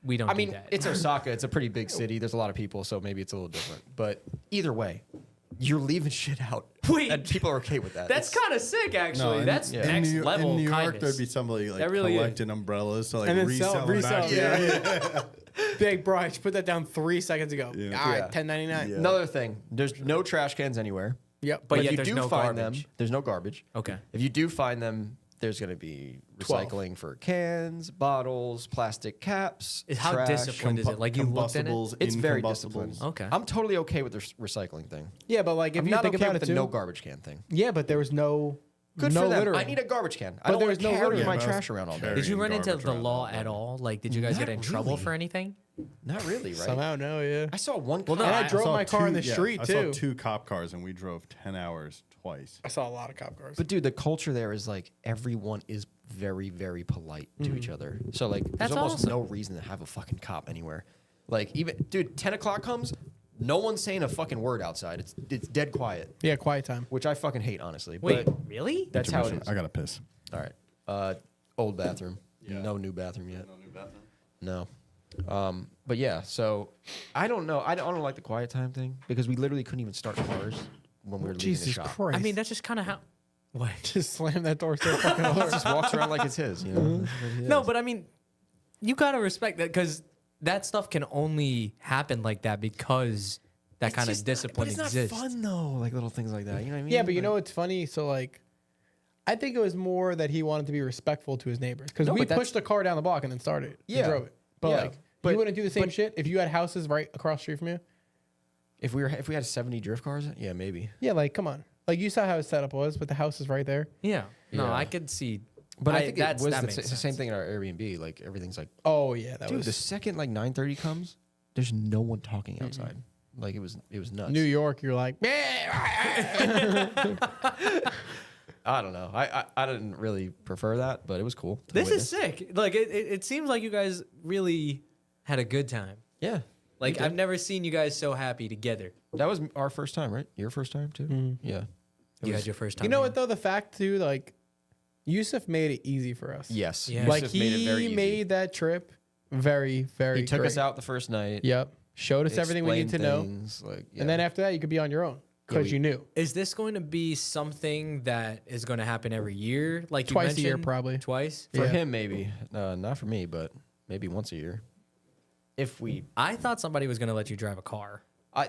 Speaker 5: I
Speaker 3: do
Speaker 5: mean,
Speaker 3: that.
Speaker 5: it's Osaka. It's a pretty big city. There's a lot of people, so maybe it's a little different. But either way, you're leaving shit out.
Speaker 3: Wait.
Speaker 5: And people are okay with that.
Speaker 3: That's
Speaker 5: It's-
Speaker 3: kind of sick, actually.
Speaker 2: in-
Speaker 3: That's
Speaker 2: in
Speaker 3: next
Speaker 2: New,
Speaker 3: level
Speaker 2: in New York,
Speaker 3: kindness.
Speaker 2: there'd be somebody like
Speaker 3: That really is.
Speaker 2: collecting umbrellas to like
Speaker 4: And then
Speaker 2: resell them back.
Speaker 4: yeah. Big bro, I just put that down 3 seconds ago.
Speaker 2: Yeah.
Speaker 4: All right,
Speaker 5: Yeah.
Speaker 4: $10.99.
Speaker 2: Yeah.
Speaker 5: Another thing, there's no trash cans anywhere.
Speaker 4: Yep.
Speaker 3: But
Speaker 5: if
Speaker 3: yet
Speaker 5: you
Speaker 3: there's
Speaker 5: do
Speaker 3: no
Speaker 5: find
Speaker 3: garbage.
Speaker 5: them, there's no garbage.
Speaker 3: Okay.
Speaker 5: If you do find them, there's going to be
Speaker 4: 12.
Speaker 5: recycling for cans, bottles, plastic caps.
Speaker 3: How
Speaker 5: trash.
Speaker 3: disciplined is it? Like you looked in it?
Speaker 2: Combustibles,
Speaker 5: It's very
Speaker 2: incombustibles.
Speaker 5: disciplined.
Speaker 3: Okay.
Speaker 5: I'm totally okay with the recycling thing.
Speaker 4: Yeah, but like if
Speaker 5: I'm
Speaker 4: you
Speaker 5: not
Speaker 4: think
Speaker 5: okay
Speaker 4: about
Speaker 5: with
Speaker 4: it
Speaker 5: the
Speaker 4: too.
Speaker 5: no garbage can thing.
Speaker 4: Yeah, but there was no
Speaker 5: Good
Speaker 4: no
Speaker 5: for them.
Speaker 4: littering.
Speaker 5: I need a garbage can. I
Speaker 4: But
Speaker 5: don't
Speaker 4: there
Speaker 5: want
Speaker 4: was
Speaker 5: to
Speaker 4: no
Speaker 5: carry
Speaker 4: littering.
Speaker 5: my
Speaker 2: Yeah, but I was
Speaker 5: trash around all day.
Speaker 2: carrying
Speaker 3: Did you run into
Speaker 2: garbage
Speaker 3: the
Speaker 2: around
Speaker 3: law
Speaker 2: all day.
Speaker 3: at all? Like, did you guys
Speaker 5: Not
Speaker 3: get in trouble
Speaker 5: really.
Speaker 3: for anything?
Speaker 5: Not really, right?
Speaker 4: Somehow, no, yeah.
Speaker 5: I saw one.
Speaker 3: Well, no,
Speaker 5: cop-
Speaker 4: And I drove
Speaker 2: saw
Speaker 4: my car in the
Speaker 2: two-
Speaker 4: street
Speaker 2: I
Speaker 4: too.
Speaker 2: saw 2 cop cars and we drove 10 hours twice.
Speaker 4: I saw a lot of cop cars.
Speaker 5: But dude, the culture there is like everyone is very, very polite to each other. So like, there's
Speaker 3: That's
Speaker 5: almost
Speaker 3: awesome.
Speaker 5: no reason to have a fucking cop anywhere. Like even, dude, 10 o'clock comes, no one's saying a fucking word outside. It's dead quiet,
Speaker 4: yeah, quiet time.
Speaker 5: which I fucking hate, honestly.
Speaker 3: Wait,
Speaker 5: But
Speaker 3: really?
Speaker 5: that's how it is.
Speaker 2: I gotta piss.
Speaker 5: All right. Old bathroom.
Speaker 2: Yeah.
Speaker 5: No new bathroom yet.
Speaker 2: No new bathroom.
Speaker 5: No. But yeah, so I don't know. I don't like the quiet time thing because we literally couldn't even start cars when we were leaving the
Speaker 4: Jesus
Speaker 5: shop.
Speaker 4: Christ.
Speaker 3: I mean, that's just kind of how. What?
Speaker 4: just slam that door so fucking
Speaker 5: He
Speaker 4: hard.
Speaker 5: just walks around like it's his, you know?
Speaker 3: No, but I mean, you gotta respect that because that stuff can only happen like that because that kind of discipline
Speaker 5: but it's
Speaker 3: exists.
Speaker 5: not fun though, like little things like that. You know what I mean?
Speaker 4: Yeah, but you
Speaker 5: Like-
Speaker 4: know what's funny? So like, I think it was more that he wanted to be respectful to his neighbors because
Speaker 5: No,
Speaker 4: we
Speaker 5: but that's-
Speaker 4: pushed the car down the block and then started it.
Speaker 5: Yeah.
Speaker 4: and drove it. But
Speaker 5: Yeah.
Speaker 4: like,
Speaker 5: But-
Speaker 4: you wouldn't do the same shit if you had houses right across the street from you.
Speaker 5: if we had 70 drift cars, yeah, maybe.
Speaker 4: Yeah, like come on, like you saw how his setup was, but the house is right there.
Speaker 3: Yeah. No,
Speaker 5: Yeah.
Speaker 3: I could see.
Speaker 5: But I think it
Speaker 3: that's
Speaker 5: was
Speaker 3: that
Speaker 5: the
Speaker 3: makes
Speaker 5: same
Speaker 3: sense.
Speaker 5: thing in our Airbnb. Like everything's like,
Speaker 4: Oh yeah, that
Speaker 5: dude,
Speaker 4: was
Speaker 5: the second like 9:30 comes, there's no one talking outside. Like it was nuts.
Speaker 4: New York. You're like,
Speaker 5: I don't know. I didn't really prefer that, but it was cool. to
Speaker 3: This is
Speaker 5: witness.
Speaker 3: sick. Like it seems like you guys really had a good time.
Speaker 5: Yeah.
Speaker 3: Like
Speaker 5: We did.
Speaker 3: I've never seen you guys so happy together.
Speaker 5: That was our first time, right? Your first time too. Yeah.
Speaker 3: You had your first time.
Speaker 4: you know
Speaker 3: here.
Speaker 4: what though? The fact too, like, Yusuf made it easy for us.
Speaker 5: Yes.
Speaker 3: Yeah.
Speaker 5: Yusuf
Speaker 4: like
Speaker 5: made it very
Speaker 4: he
Speaker 5: easy.
Speaker 4: made that trip very, very.
Speaker 5: He took us
Speaker 4: great.
Speaker 5: out the first night.
Speaker 4: Yep, showed us everything we need to know,
Speaker 5: things, like,
Speaker 4: and then after that, you could be on your own because you knew.
Speaker 3: Is this going to be something that is going to happen every year? Like you
Speaker 4: Twice a year,
Speaker 3: mentioned?
Speaker 4: probably.
Speaker 3: Twice.
Speaker 5: for
Speaker 4: Yeah.
Speaker 5: him maybe, not for me, but maybe once a year. If we,
Speaker 3: I thought somebody was going to let you drive a car.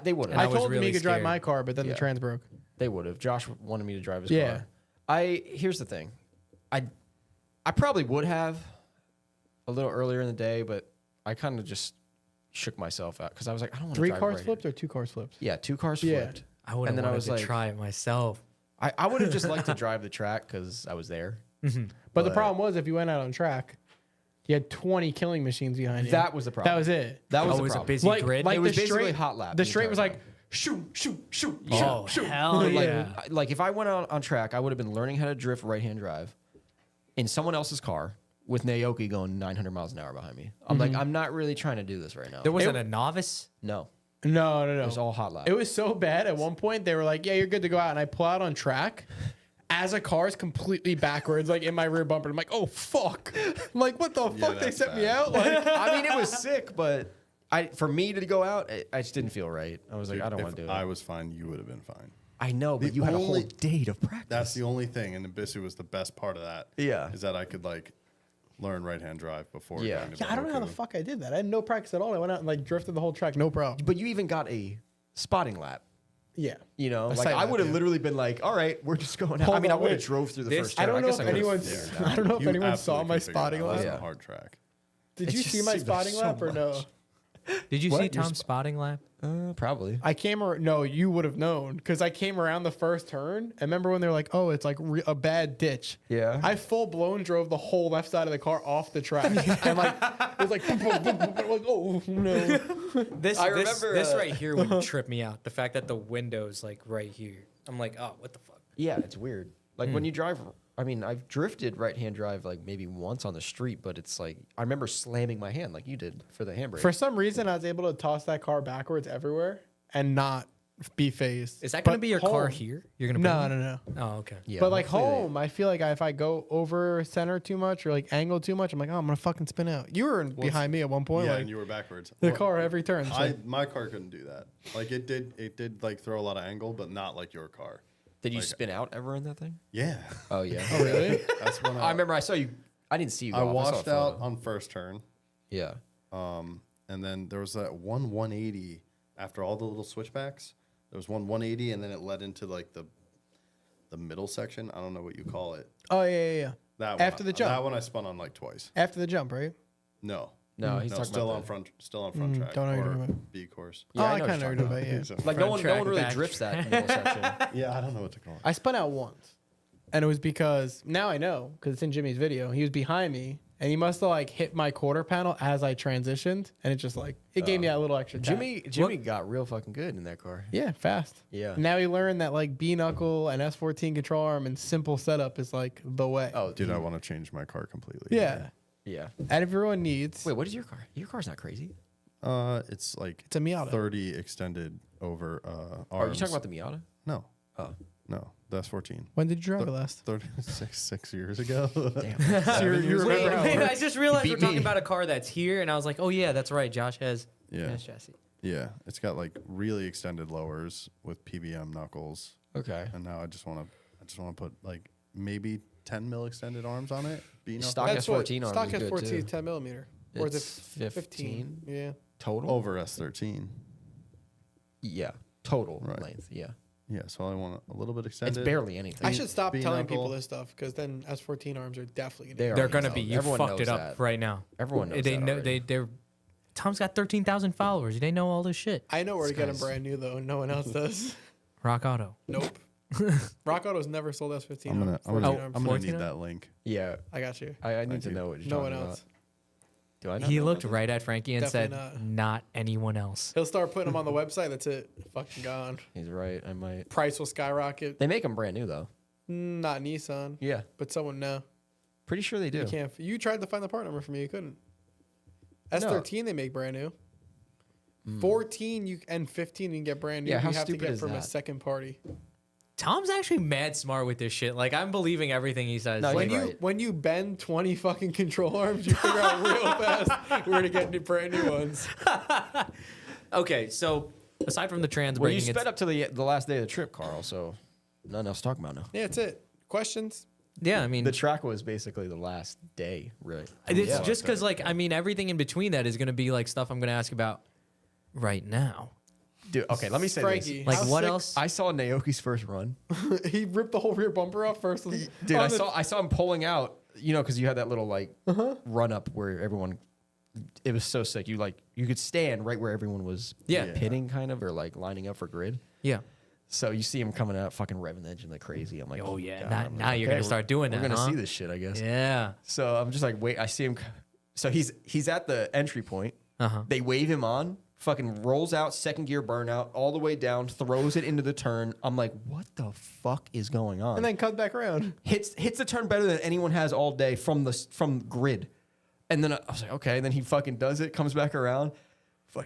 Speaker 5: they would
Speaker 3: And
Speaker 4: I
Speaker 5: have.
Speaker 3: was
Speaker 4: told him
Speaker 3: really
Speaker 4: he could drive
Speaker 3: scared.
Speaker 4: my car, but then
Speaker 5: Yeah.
Speaker 4: the trans broke.
Speaker 5: They would have. Josh wanted me to drive his
Speaker 4: Yeah.
Speaker 5: car. Here's the thing. I probably would have a little earlier in the day, but I kind of just shook myself out because I was like, I don't want to
Speaker 4: 3
Speaker 5: drive
Speaker 4: cars
Speaker 5: right
Speaker 4: flipped
Speaker 5: here.
Speaker 4: or 2 cars flipped?
Speaker 5: Yeah, 2 cars
Speaker 4: Yeah.
Speaker 5: flipped.
Speaker 3: I would have
Speaker 5: And then I
Speaker 3: wanted
Speaker 5: was
Speaker 3: to
Speaker 5: like-
Speaker 3: try it myself.
Speaker 5: I would have just liked to drive the track because I was there.
Speaker 4: But the problem was, if you went out on track, you had 20 killing machines behind you.
Speaker 5: That was the problem.
Speaker 4: That was it.
Speaker 5: That was
Speaker 3: Oh,
Speaker 5: the
Speaker 3: it was a
Speaker 5: problem.
Speaker 3: busy grid.
Speaker 5: It was
Speaker 4: the
Speaker 5: basically
Speaker 4: straight-
Speaker 5: hot lap
Speaker 4: The
Speaker 5: the
Speaker 4: straight was
Speaker 5: entire
Speaker 4: like shoot, shoot, shoot,
Speaker 3: Oh,
Speaker 4: shoot, shoot.
Speaker 3: hell
Speaker 5: Like,
Speaker 3: yeah.
Speaker 5: like if I went on track, I would have been learning how to drift right-hand drive in someone else's car with Naoki going 900 miles an hour behind me. I'm like, I'm not really trying to do this right now.
Speaker 3: There wasn't a novice?
Speaker 5: No,
Speaker 4: No,
Speaker 5: it was all hot lap.
Speaker 4: It was so bad. At one point, they were like, "Yeah, you're good to go out," and I pull out on track. As a car is completely backwards, like in my rear bumper. I'm like, "Oh fuck!" I'm like, "What the fuck?" They
Speaker 2: that's
Speaker 4: set me
Speaker 2: bad.
Speaker 4: out. Like,
Speaker 5: I mean, it was sick, but for me to go out, I just didn't feel right. I was like, I don't want to do it.
Speaker 2: I was fine, you would have been fine.
Speaker 5: I know, but
Speaker 2: The
Speaker 5: you had a whole
Speaker 2: only-
Speaker 5: day to practice.
Speaker 2: That's the only thing, and Ibisu was the best part of that.
Speaker 5: Yeah.
Speaker 2: Is that I could like learn right-hand drive before.
Speaker 5: Yeah.
Speaker 2: going to
Speaker 4: yeah, I don't know how the
Speaker 2: Bahoku.
Speaker 4: fuck I did that. I had no practice at all. I went out and like drifted the whole track, no problem.
Speaker 5: But you even got a spotting lap.
Speaker 4: Yeah,
Speaker 5: You know,
Speaker 4: A
Speaker 5: like
Speaker 4: sight
Speaker 5: I
Speaker 4: lap,
Speaker 5: would have
Speaker 4: yeah.
Speaker 5: literally been like, all right, we're just going out.
Speaker 4: Hold
Speaker 5: I mean, I
Speaker 4: on,
Speaker 5: would have
Speaker 4: wait.
Speaker 5: drove through the
Speaker 3: This-
Speaker 5: first
Speaker 4: I
Speaker 5: turn.
Speaker 4: don't know
Speaker 5: guess
Speaker 4: if
Speaker 5: I would've
Speaker 4: anyone's.
Speaker 5: figured it out.
Speaker 4: I don't know if
Speaker 2: You
Speaker 4: anyone saw
Speaker 2: absolutely
Speaker 4: my
Speaker 2: could figure it out.
Speaker 4: spotting
Speaker 2: It
Speaker 4: lap.
Speaker 2: was
Speaker 5: Yeah.
Speaker 2: a hard track.
Speaker 4: Did
Speaker 5: It
Speaker 4: you
Speaker 5: just
Speaker 4: see my
Speaker 5: seemed like
Speaker 4: spotting
Speaker 5: so
Speaker 4: lap or no?
Speaker 5: much.
Speaker 3: Did you
Speaker 5: What?
Speaker 3: see
Speaker 5: You're
Speaker 3: Tom's spotting lap?
Speaker 5: Probably.
Speaker 4: I came around. No, you would have known because I came around the first turn. And remember when they were like, "Oh, it's like a bad ditch."
Speaker 5: Yeah.
Speaker 4: I full blown drove the whole left side of the car off the track, and like it was like, boom, boom, boom, boom, boom, like, oh no.
Speaker 3: This
Speaker 5: I remember,
Speaker 3: this right here would trip me out. The fact that the window's like right here. I'm like, oh, what the fuck?
Speaker 5: Yeah, it's weird. Like when you drive, I mean, I've drifted right-hand drive like maybe once on the street, but it's like I remember slamming my hand like you did for the handbrake.
Speaker 4: For some reason, I was able to toss that car backwards everywhere and not be phased.
Speaker 3: Is that going to
Speaker 4: But
Speaker 3: be your car
Speaker 4: home-
Speaker 3: here? You're going to
Speaker 4: No, no, no.
Speaker 3: Oh, okay.
Speaker 5: yeah,
Speaker 4: But like
Speaker 5: hopefully they-
Speaker 4: home, I feel like if I go over center too much or like angle too much, I'm like, oh, I'm gonna fucking spin out. You were behind me at one point,
Speaker 2: Yeah,
Speaker 4: like
Speaker 2: and you were backwards.
Speaker 4: the
Speaker 2: Well,
Speaker 4: car every turn. So
Speaker 2: my car couldn't do that. Like it did like throw a lot of angle, but not like your car.
Speaker 5: Did you
Speaker 2: like-
Speaker 5: spin out ever in that thing?
Speaker 2: Yeah.
Speaker 5: Oh yeah.
Speaker 4: oh really?
Speaker 2: That's when
Speaker 5: I remember I saw you. I didn't see you. Go
Speaker 2: I
Speaker 5: off. saw a
Speaker 2: washed out
Speaker 5: photo.
Speaker 2: on first turn.
Speaker 5: Yeah.
Speaker 2: And then there was that 180 after all the little switchbacks. There was 180, and then it led into like the middle section. I don't know what you call it.
Speaker 4: Oh yeah.
Speaker 2: That
Speaker 4: After
Speaker 2: one,
Speaker 4: the jump.
Speaker 2: That one I spun on like twice.
Speaker 4: After the jump, right?
Speaker 2: No.
Speaker 5: No, he's
Speaker 2: No,
Speaker 5: talking
Speaker 2: still
Speaker 5: about
Speaker 2: on
Speaker 5: the-
Speaker 2: front. Still on front track.
Speaker 4: don't know what you're
Speaker 2: or
Speaker 4: talking about.
Speaker 2: B course.
Speaker 5: Yeah,
Speaker 4: oh,
Speaker 5: I
Speaker 4: I
Speaker 5: know what
Speaker 4: kind of
Speaker 5: you're
Speaker 4: know
Speaker 5: talking
Speaker 4: about yeah.
Speaker 5: Like no one
Speaker 3: track,
Speaker 5: really
Speaker 3: back
Speaker 5: drifts that middle section.
Speaker 2: Yeah, I don't know what to call it.
Speaker 4: I spun out once, and it was because now I know because it's in Jimmy's video. He was behind me, and he must have like hit my quarter panel as I transitioned, and it just like it gave me that little extra. tap.
Speaker 5: Jimmy got real fucking good in that car.
Speaker 4: yeah, fast.
Speaker 5: Yeah.
Speaker 4: Now he learned that like B knuckle and S14 control arm and simple setup is like the way.
Speaker 5: Oh,
Speaker 2: Dude, I want to change my car completely.
Speaker 4: yeah.
Speaker 5: yeah.
Speaker 4: And if everyone needs,
Speaker 5: Wait, what is your car? Your car's not crazy.
Speaker 2: It's like
Speaker 4: it's a Miata.
Speaker 2: 30 extended over
Speaker 5: Are you
Speaker 2: arms.
Speaker 5: talking about the Miata?
Speaker 2: No,
Speaker 5: Oh,
Speaker 2: no, that's 14.
Speaker 4: When did you drive it last?
Speaker 2: 36 years ago.
Speaker 5: damn.
Speaker 4: You remember
Speaker 3: Wait,
Speaker 4: how it
Speaker 3: wait,
Speaker 4: worked?
Speaker 3: I just realized we're
Speaker 5: beat
Speaker 3: talking
Speaker 5: me.
Speaker 3: about a car that's here, and I was like, oh yeah, that's right. Josh has
Speaker 2: Yeah.
Speaker 3: has chassis.
Speaker 2: Yeah, it's got like really extended lowers with PBM knuckles,
Speaker 5: Okay.
Speaker 2: and now I just want to put like maybe 10 mil extended arms on it. B knuckle
Speaker 5: Stock S14 arms
Speaker 4: stock
Speaker 5: is good,
Speaker 4: S14
Speaker 5: too.
Speaker 4: is 10 millimeter. Or is
Speaker 5: It's
Speaker 4: it
Speaker 5: 15?
Speaker 4: Yeah.
Speaker 5: Total?
Speaker 2: over S13.
Speaker 5: Yeah. Total
Speaker 2: Right.
Speaker 5: length. Yeah.
Speaker 2: Yeah, so I want a little bit
Speaker 5: It's
Speaker 2: extended.
Speaker 5: barely anything.
Speaker 4: I should stop
Speaker 2: B
Speaker 4: telling
Speaker 2: knuckle.
Speaker 4: people this stuff because then S14 arms are definitely
Speaker 5: They
Speaker 4: going
Speaker 5: are.
Speaker 4: to
Speaker 3: They're gonna
Speaker 5: so
Speaker 3: be. You
Speaker 5: everyone
Speaker 3: fucked it
Speaker 5: knows
Speaker 3: up
Speaker 5: that.
Speaker 3: right now.
Speaker 5: Everyone knows
Speaker 3: They
Speaker 5: that
Speaker 3: know.
Speaker 5: already.
Speaker 3: They're. Tom's got 13,000 followers. They know all this shit.
Speaker 4: I know where to get them
Speaker 5: guy's-
Speaker 4: brand new though. No one else does.
Speaker 3: Rock Auto.
Speaker 4: Nope. Rock Auto's never sold S15.
Speaker 2: I'm gonna
Speaker 4: 14 arms.
Speaker 2: I'm gonna
Speaker 3: 14
Speaker 2: need
Speaker 3: arms?
Speaker 2: that link.
Speaker 5: Yeah.
Speaker 4: I got you.
Speaker 5: I need
Speaker 2: Thank
Speaker 5: to
Speaker 2: you.
Speaker 5: know what you're
Speaker 4: No
Speaker 5: talking
Speaker 4: one else.
Speaker 5: about. Do I not
Speaker 3: He
Speaker 5: know
Speaker 3: looked
Speaker 5: about
Speaker 3: right at Frankie and said,
Speaker 4: Definitely
Speaker 3: "Not anyone else."
Speaker 4: He'll start putting them on the website. That's it. Fucking gone.
Speaker 5: this? He's right. I might.
Speaker 4: Price will skyrocket.
Speaker 5: They make them brand new though.
Speaker 4: Not Nissan,
Speaker 5: Yeah.
Speaker 4: but someone no.
Speaker 5: Pretty sure they do.
Speaker 4: You can't. You tried to find the part number for me. You couldn't. S13 they make brand new. 14 you and 15 you can get brand new.
Speaker 5: Yeah, how
Speaker 4: you have to
Speaker 5: stupid
Speaker 4: get
Speaker 5: is
Speaker 4: from a
Speaker 5: that?
Speaker 4: second party.
Speaker 3: Tom's actually mad smart with this shit. Like I'm believing everything he says.
Speaker 5: No,
Speaker 3: Like,
Speaker 4: When
Speaker 5: you're
Speaker 4: you
Speaker 5: right.
Speaker 4: when you bend 20 fucking control arms, you figure out real fast where to get new, brand new ones.
Speaker 3: okay, so aside from the trans
Speaker 5: Well, you
Speaker 3: braking,
Speaker 5: sped up to the last day of the trip, Carl. So nothing else to talk about now.
Speaker 4: Yeah, that's it. Questions?
Speaker 3: yeah, I mean,
Speaker 5: The track was basically the last day, right?
Speaker 3: it's
Speaker 5: Yeah.
Speaker 3: just because like I mean everything in between that is gonna be like stuff I'm gonna ask about right now.
Speaker 5: Dude, okay, let me say
Speaker 4: Frankie,
Speaker 5: this.
Speaker 3: Like
Speaker 4: how
Speaker 3: what
Speaker 4: sick-
Speaker 3: else?
Speaker 5: I saw Naoki's first run.
Speaker 4: He ripped the whole rear bumper off first.
Speaker 5: Dude,
Speaker 4: on
Speaker 5: I
Speaker 4: the-
Speaker 5: saw him pulling out, you know, because you had that little like run up where everyone. It was so sick. You could stand right where everyone was
Speaker 3: Yeah.
Speaker 5: pitting kind of or like lining up for grid.
Speaker 3: Yeah.
Speaker 5: So you see him coming out fucking revving the engine like crazy. I'm like,
Speaker 3: Oh yeah.
Speaker 5: God.
Speaker 3: Now,
Speaker 5: I'm like,
Speaker 3: now you're
Speaker 5: okay,
Speaker 3: gonna start doing
Speaker 5: We're
Speaker 3: that.
Speaker 5: gonna
Speaker 3: huh?
Speaker 5: see this shit, I guess.
Speaker 3: Yeah.
Speaker 5: So I'm just like, wait. I see him. So he's at the entry point.
Speaker 3: Uh-huh.
Speaker 5: They wave him on. Fucking rolls out, second gear burnout, all the way down, throws it into the turn. I'm like, what the fuck is going on?
Speaker 4: and then cut back around.
Speaker 5: hits the turn better than anyone has all day from grid. And then I was like, okay. And then he fucking does it, comes back around.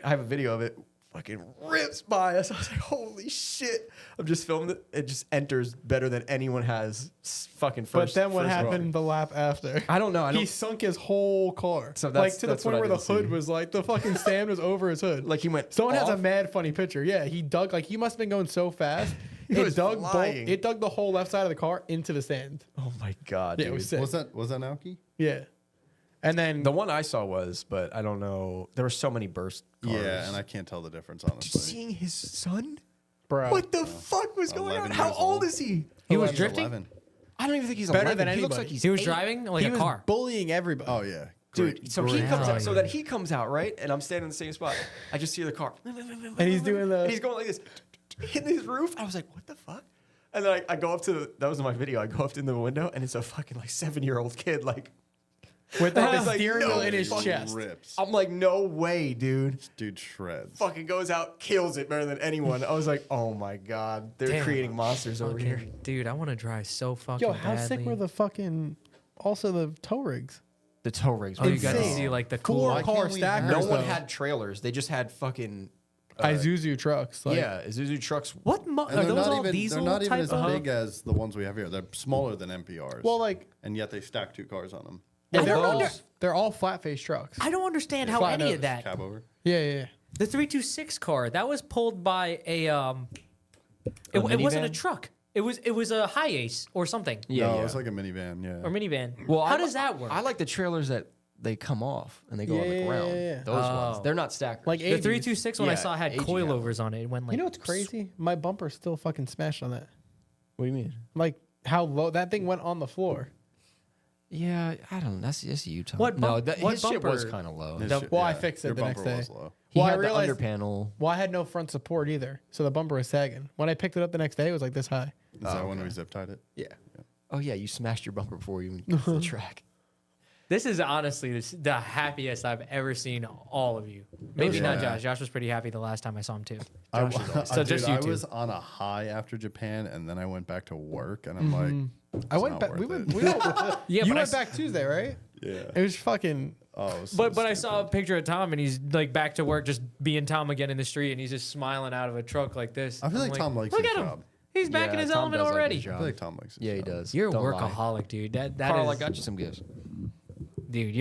Speaker 5: I have a video of it. Fucking rips by us. I was like, holy shit. I'm just filming it. It just enters better than anyone has fucking first.
Speaker 4: But then what
Speaker 5: first
Speaker 4: happened
Speaker 5: run.
Speaker 4: the lap after?
Speaker 5: I don't know. I
Speaker 4: He
Speaker 5: don't
Speaker 4: sunk his whole car.
Speaker 5: So
Speaker 4: like
Speaker 5: that's-
Speaker 4: to the
Speaker 5: that's what
Speaker 4: point
Speaker 5: I
Speaker 4: where the
Speaker 5: didn't
Speaker 4: hood
Speaker 5: see.
Speaker 4: was like the fucking stand was over his hood.
Speaker 5: like he went.
Speaker 4: Someone has a
Speaker 5: off.
Speaker 4: mad funny picture. Yeah, he dug like he must have been going so fast.
Speaker 5: He was
Speaker 4: dug
Speaker 5: flying.
Speaker 4: it dug the whole left side of the car into the sand.
Speaker 5: Oh my god,
Speaker 4: Yeah,
Speaker 5: dude.
Speaker 4: it was sick.
Speaker 2: Was that Naoki?
Speaker 4: Yeah. And then
Speaker 5: The one I saw was, but I don't know. There were so many burst cars.
Speaker 2: Yeah, and I can't tell the difference honestly.
Speaker 5: Seeing his son.
Speaker 4: bro,
Speaker 5: What the fuck was going
Speaker 2: 11
Speaker 5: on? How
Speaker 2: years
Speaker 5: old
Speaker 2: old.
Speaker 5: is he?
Speaker 3: He was
Speaker 2: He's
Speaker 3: drifting.
Speaker 2: 11.
Speaker 5: I don't even think he's
Speaker 4: Better
Speaker 5: 11.
Speaker 4: than
Speaker 5: He looks
Speaker 4: anybody.
Speaker 5: like he's
Speaker 3: He was
Speaker 5: 8.
Speaker 3: driving like
Speaker 4: he
Speaker 3: a
Speaker 4: was
Speaker 3: car.
Speaker 4: bullying everybody.
Speaker 2: Oh yeah.
Speaker 5: Dude, so he comes
Speaker 3: Hell
Speaker 5: out. So
Speaker 3: yeah.
Speaker 5: then he comes out, right? And I'm standing in the same spot. I just see the car.
Speaker 4: And he's doing the.
Speaker 5: And he's going like this, hitting his roof. I was like, what the fuck? And then I go up to that was in my video. I go up to the window, and it's a fucking like 7-year-old kid, like
Speaker 4: with like the
Speaker 5: It's like,
Speaker 4: steering
Speaker 5: no
Speaker 4: wheel in his
Speaker 5: fucking
Speaker 4: chest.
Speaker 2: Rips.
Speaker 5: I'm like, no way, dude.
Speaker 2: This dude shreds.
Speaker 5: Fucking goes out, kills it better than anyone. I was like, oh my god, they're
Speaker 3: Damn.
Speaker 5: creating monsters over here.
Speaker 3: Fucking- Dude, I want to drive so fucking
Speaker 4: Yo, how
Speaker 3: badly.
Speaker 4: sick were the fucking also the tow rigs?
Speaker 5: The tow rigs.
Speaker 3: Oh,
Speaker 5: were
Speaker 3: you got to
Speaker 4: Insane.
Speaker 3: see like the cool.
Speaker 4: Four
Speaker 2: Why
Speaker 4: car
Speaker 2: can't we have-
Speaker 4: stackers.
Speaker 5: no one
Speaker 4: though.
Speaker 5: had trailers. They just had fucking
Speaker 4: Isuzu trucks. Like,
Speaker 5: yeah, Isuzu trucks.
Speaker 3: What
Speaker 2: And
Speaker 3: are
Speaker 2: they're
Speaker 3: those
Speaker 2: not
Speaker 3: all
Speaker 2: even,
Speaker 3: diesel
Speaker 2: they're not even
Speaker 3: type
Speaker 2: as
Speaker 3: of?
Speaker 2: big as the ones we have here. They're smaller than MPRs.
Speaker 4: Well, like
Speaker 2: and yet they stack 2 cars on them.
Speaker 4: yeah,
Speaker 3: I
Speaker 4: they're
Speaker 3: don't
Speaker 4: all
Speaker 3: under-
Speaker 4: they're all flat face trucks.
Speaker 3: I don't understand how
Speaker 4: Flat
Speaker 3: any
Speaker 4: nose.
Speaker 3: of that.
Speaker 2: Cab over.
Speaker 4: Yeah.
Speaker 3: The 326 car that was pulled by a it wasn't a
Speaker 5: minivan?
Speaker 3: truck. It was a high ace or something
Speaker 5: Yeah,
Speaker 2: no,
Speaker 5: yeah.
Speaker 2: it's like a minivan. Yeah.
Speaker 3: or minivan.
Speaker 5: Well,
Speaker 3: how
Speaker 5: I-
Speaker 3: does that work?
Speaker 5: I like the trailers that they come off and they go on the
Speaker 4: Yeah,
Speaker 5: ground.
Speaker 4: yeah.
Speaker 5: Those
Speaker 3: Oh.
Speaker 5: ones. They're not stackers.
Speaker 4: Like
Speaker 3: the
Speaker 4: 80s.
Speaker 3: 326 when I
Speaker 5: Yeah,
Speaker 3: saw had
Speaker 5: AG
Speaker 3: coilovers on it. It went like
Speaker 4: You know what's crazy? My bumper still fucking smashed on that.
Speaker 5: what do you mean?
Speaker 4: Like how low that thing went on the floor.
Speaker 5: Yeah, I don't know. That's Utah.
Speaker 3: What
Speaker 5: no,
Speaker 3: bump-
Speaker 5: that,
Speaker 3: what
Speaker 5: his shit was
Speaker 3: bumper-
Speaker 5: kind of low.
Speaker 2: His
Speaker 3: The-
Speaker 2: shit-
Speaker 4: well, I fixed it
Speaker 2: your
Speaker 4: the next
Speaker 2: bumper
Speaker 4: day.
Speaker 2: was low.
Speaker 5: He
Speaker 4: Well, I
Speaker 5: had the
Speaker 4: realized-
Speaker 5: under panel.
Speaker 4: Well, I had no front support either, so the bumper was sagging. When I picked it up the next day, it was like this high.
Speaker 2: Is that when we zip tied it?
Speaker 4: Yeah.
Speaker 5: Oh yeah, you smashed your bumper before you even got to the track.
Speaker 3: This is honestly the happiest I've ever seen all of you. Maybe not
Speaker 2: Yeah.
Speaker 3: Josh. Josh was pretty happy the last time I saw him too.
Speaker 2: I,
Speaker 3: So just
Speaker 2: dude,
Speaker 3: you
Speaker 2: I
Speaker 3: two.
Speaker 2: was on a high after Japan, and then I went back to work, and I'm like,
Speaker 4: I went
Speaker 2: not
Speaker 4: back. We
Speaker 2: worth
Speaker 4: went.
Speaker 2: it.
Speaker 4: We went
Speaker 3: Yeah,
Speaker 4: you
Speaker 3: but I
Speaker 4: went
Speaker 3: s-
Speaker 4: back Tuesday, right?
Speaker 2: yeah.
Speaker 4: It was fucking.
Speaker 2: Oh, it was so
Speaker 3: But I saw a
Speaker 2: stupid.
Speaker 3: picture of Tom and he's like back to work, just being Tom again in the street, and he's just smiling out of a truck like this.
Speaker 2: I feel
Speaker 3: I'm
Speaker 2: like Tom likes
Speaker 3: look
Speaker 2: his
Speaker 3: at him.
Speaker 2: job.
Speaker 3: He's back
Speaker 5: Yeah,
Speaker 3: in his
Speaker 5: Tom
Speaker 3: element
Speaker 5: does like
Speaker 3: already.
Speaker 5: his
Speaker 2: I
Speaker 5: job.
Speaker 2: feel like Tom likes his
Speaker 5: Yeah, he
Speaker 2: job.
Speaker 5: does.
Speaker 3: You're a
Speaker 5: Don't lie.
Speaker 3: workaholic, dude. That
Speaker 5: Carl,
Speaker 3: is,
Speaker 5: I got you some gifts.
Speaker 3: dude.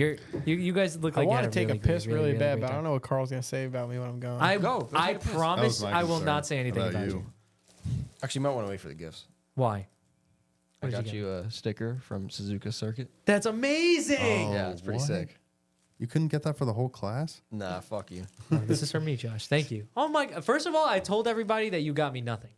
Speaker 3: You guys look
Speaker 4: I
Speaker 3: like you
Speaker 4: want
Speaker 3: had
Speaker 4: to take
Speaker 3: really
Speaker 4: a piss
Speaker 3: good,
Speaker 4: really
Speaker 3: really
Speaker 4: bad,
Speaker 3: great
Speaker 4: but I
Speaker 3: time.
Speaker 4: don't know what Carl's gonna say about me when I'm gone.
Speaker 3: I
Speaker 5: Go
Speaker 3: I
Speaker 5: take a piss.
Speaker 3: promise
Speaker 2: That was my
Speaker 3: I will
Speaker 2: concern
Speaker 3: not say anything about you.
Speaker 5: Actually, you might want to wait for the gifts.
Speaker 3: Why?
Speaker 5: I
Speaker 3: What did
Speaker 5: got
Speaker 3: you
Speaker 5: you a sticker from Suzuka Circuit.
Speaker 3: That's amazing.
Speaker 2: Oh,
Speaker 5: Yeah, it's pretty
Speaker 2: what?
Speaker 5: sick.
Speaker 2: You couldn't get that for the whole class?
Speaker 5: Nah, fuck you.
Speaker 3: This is for me, Josh. Thank you. Oh my! First of all, I told everybody that you got me nothing.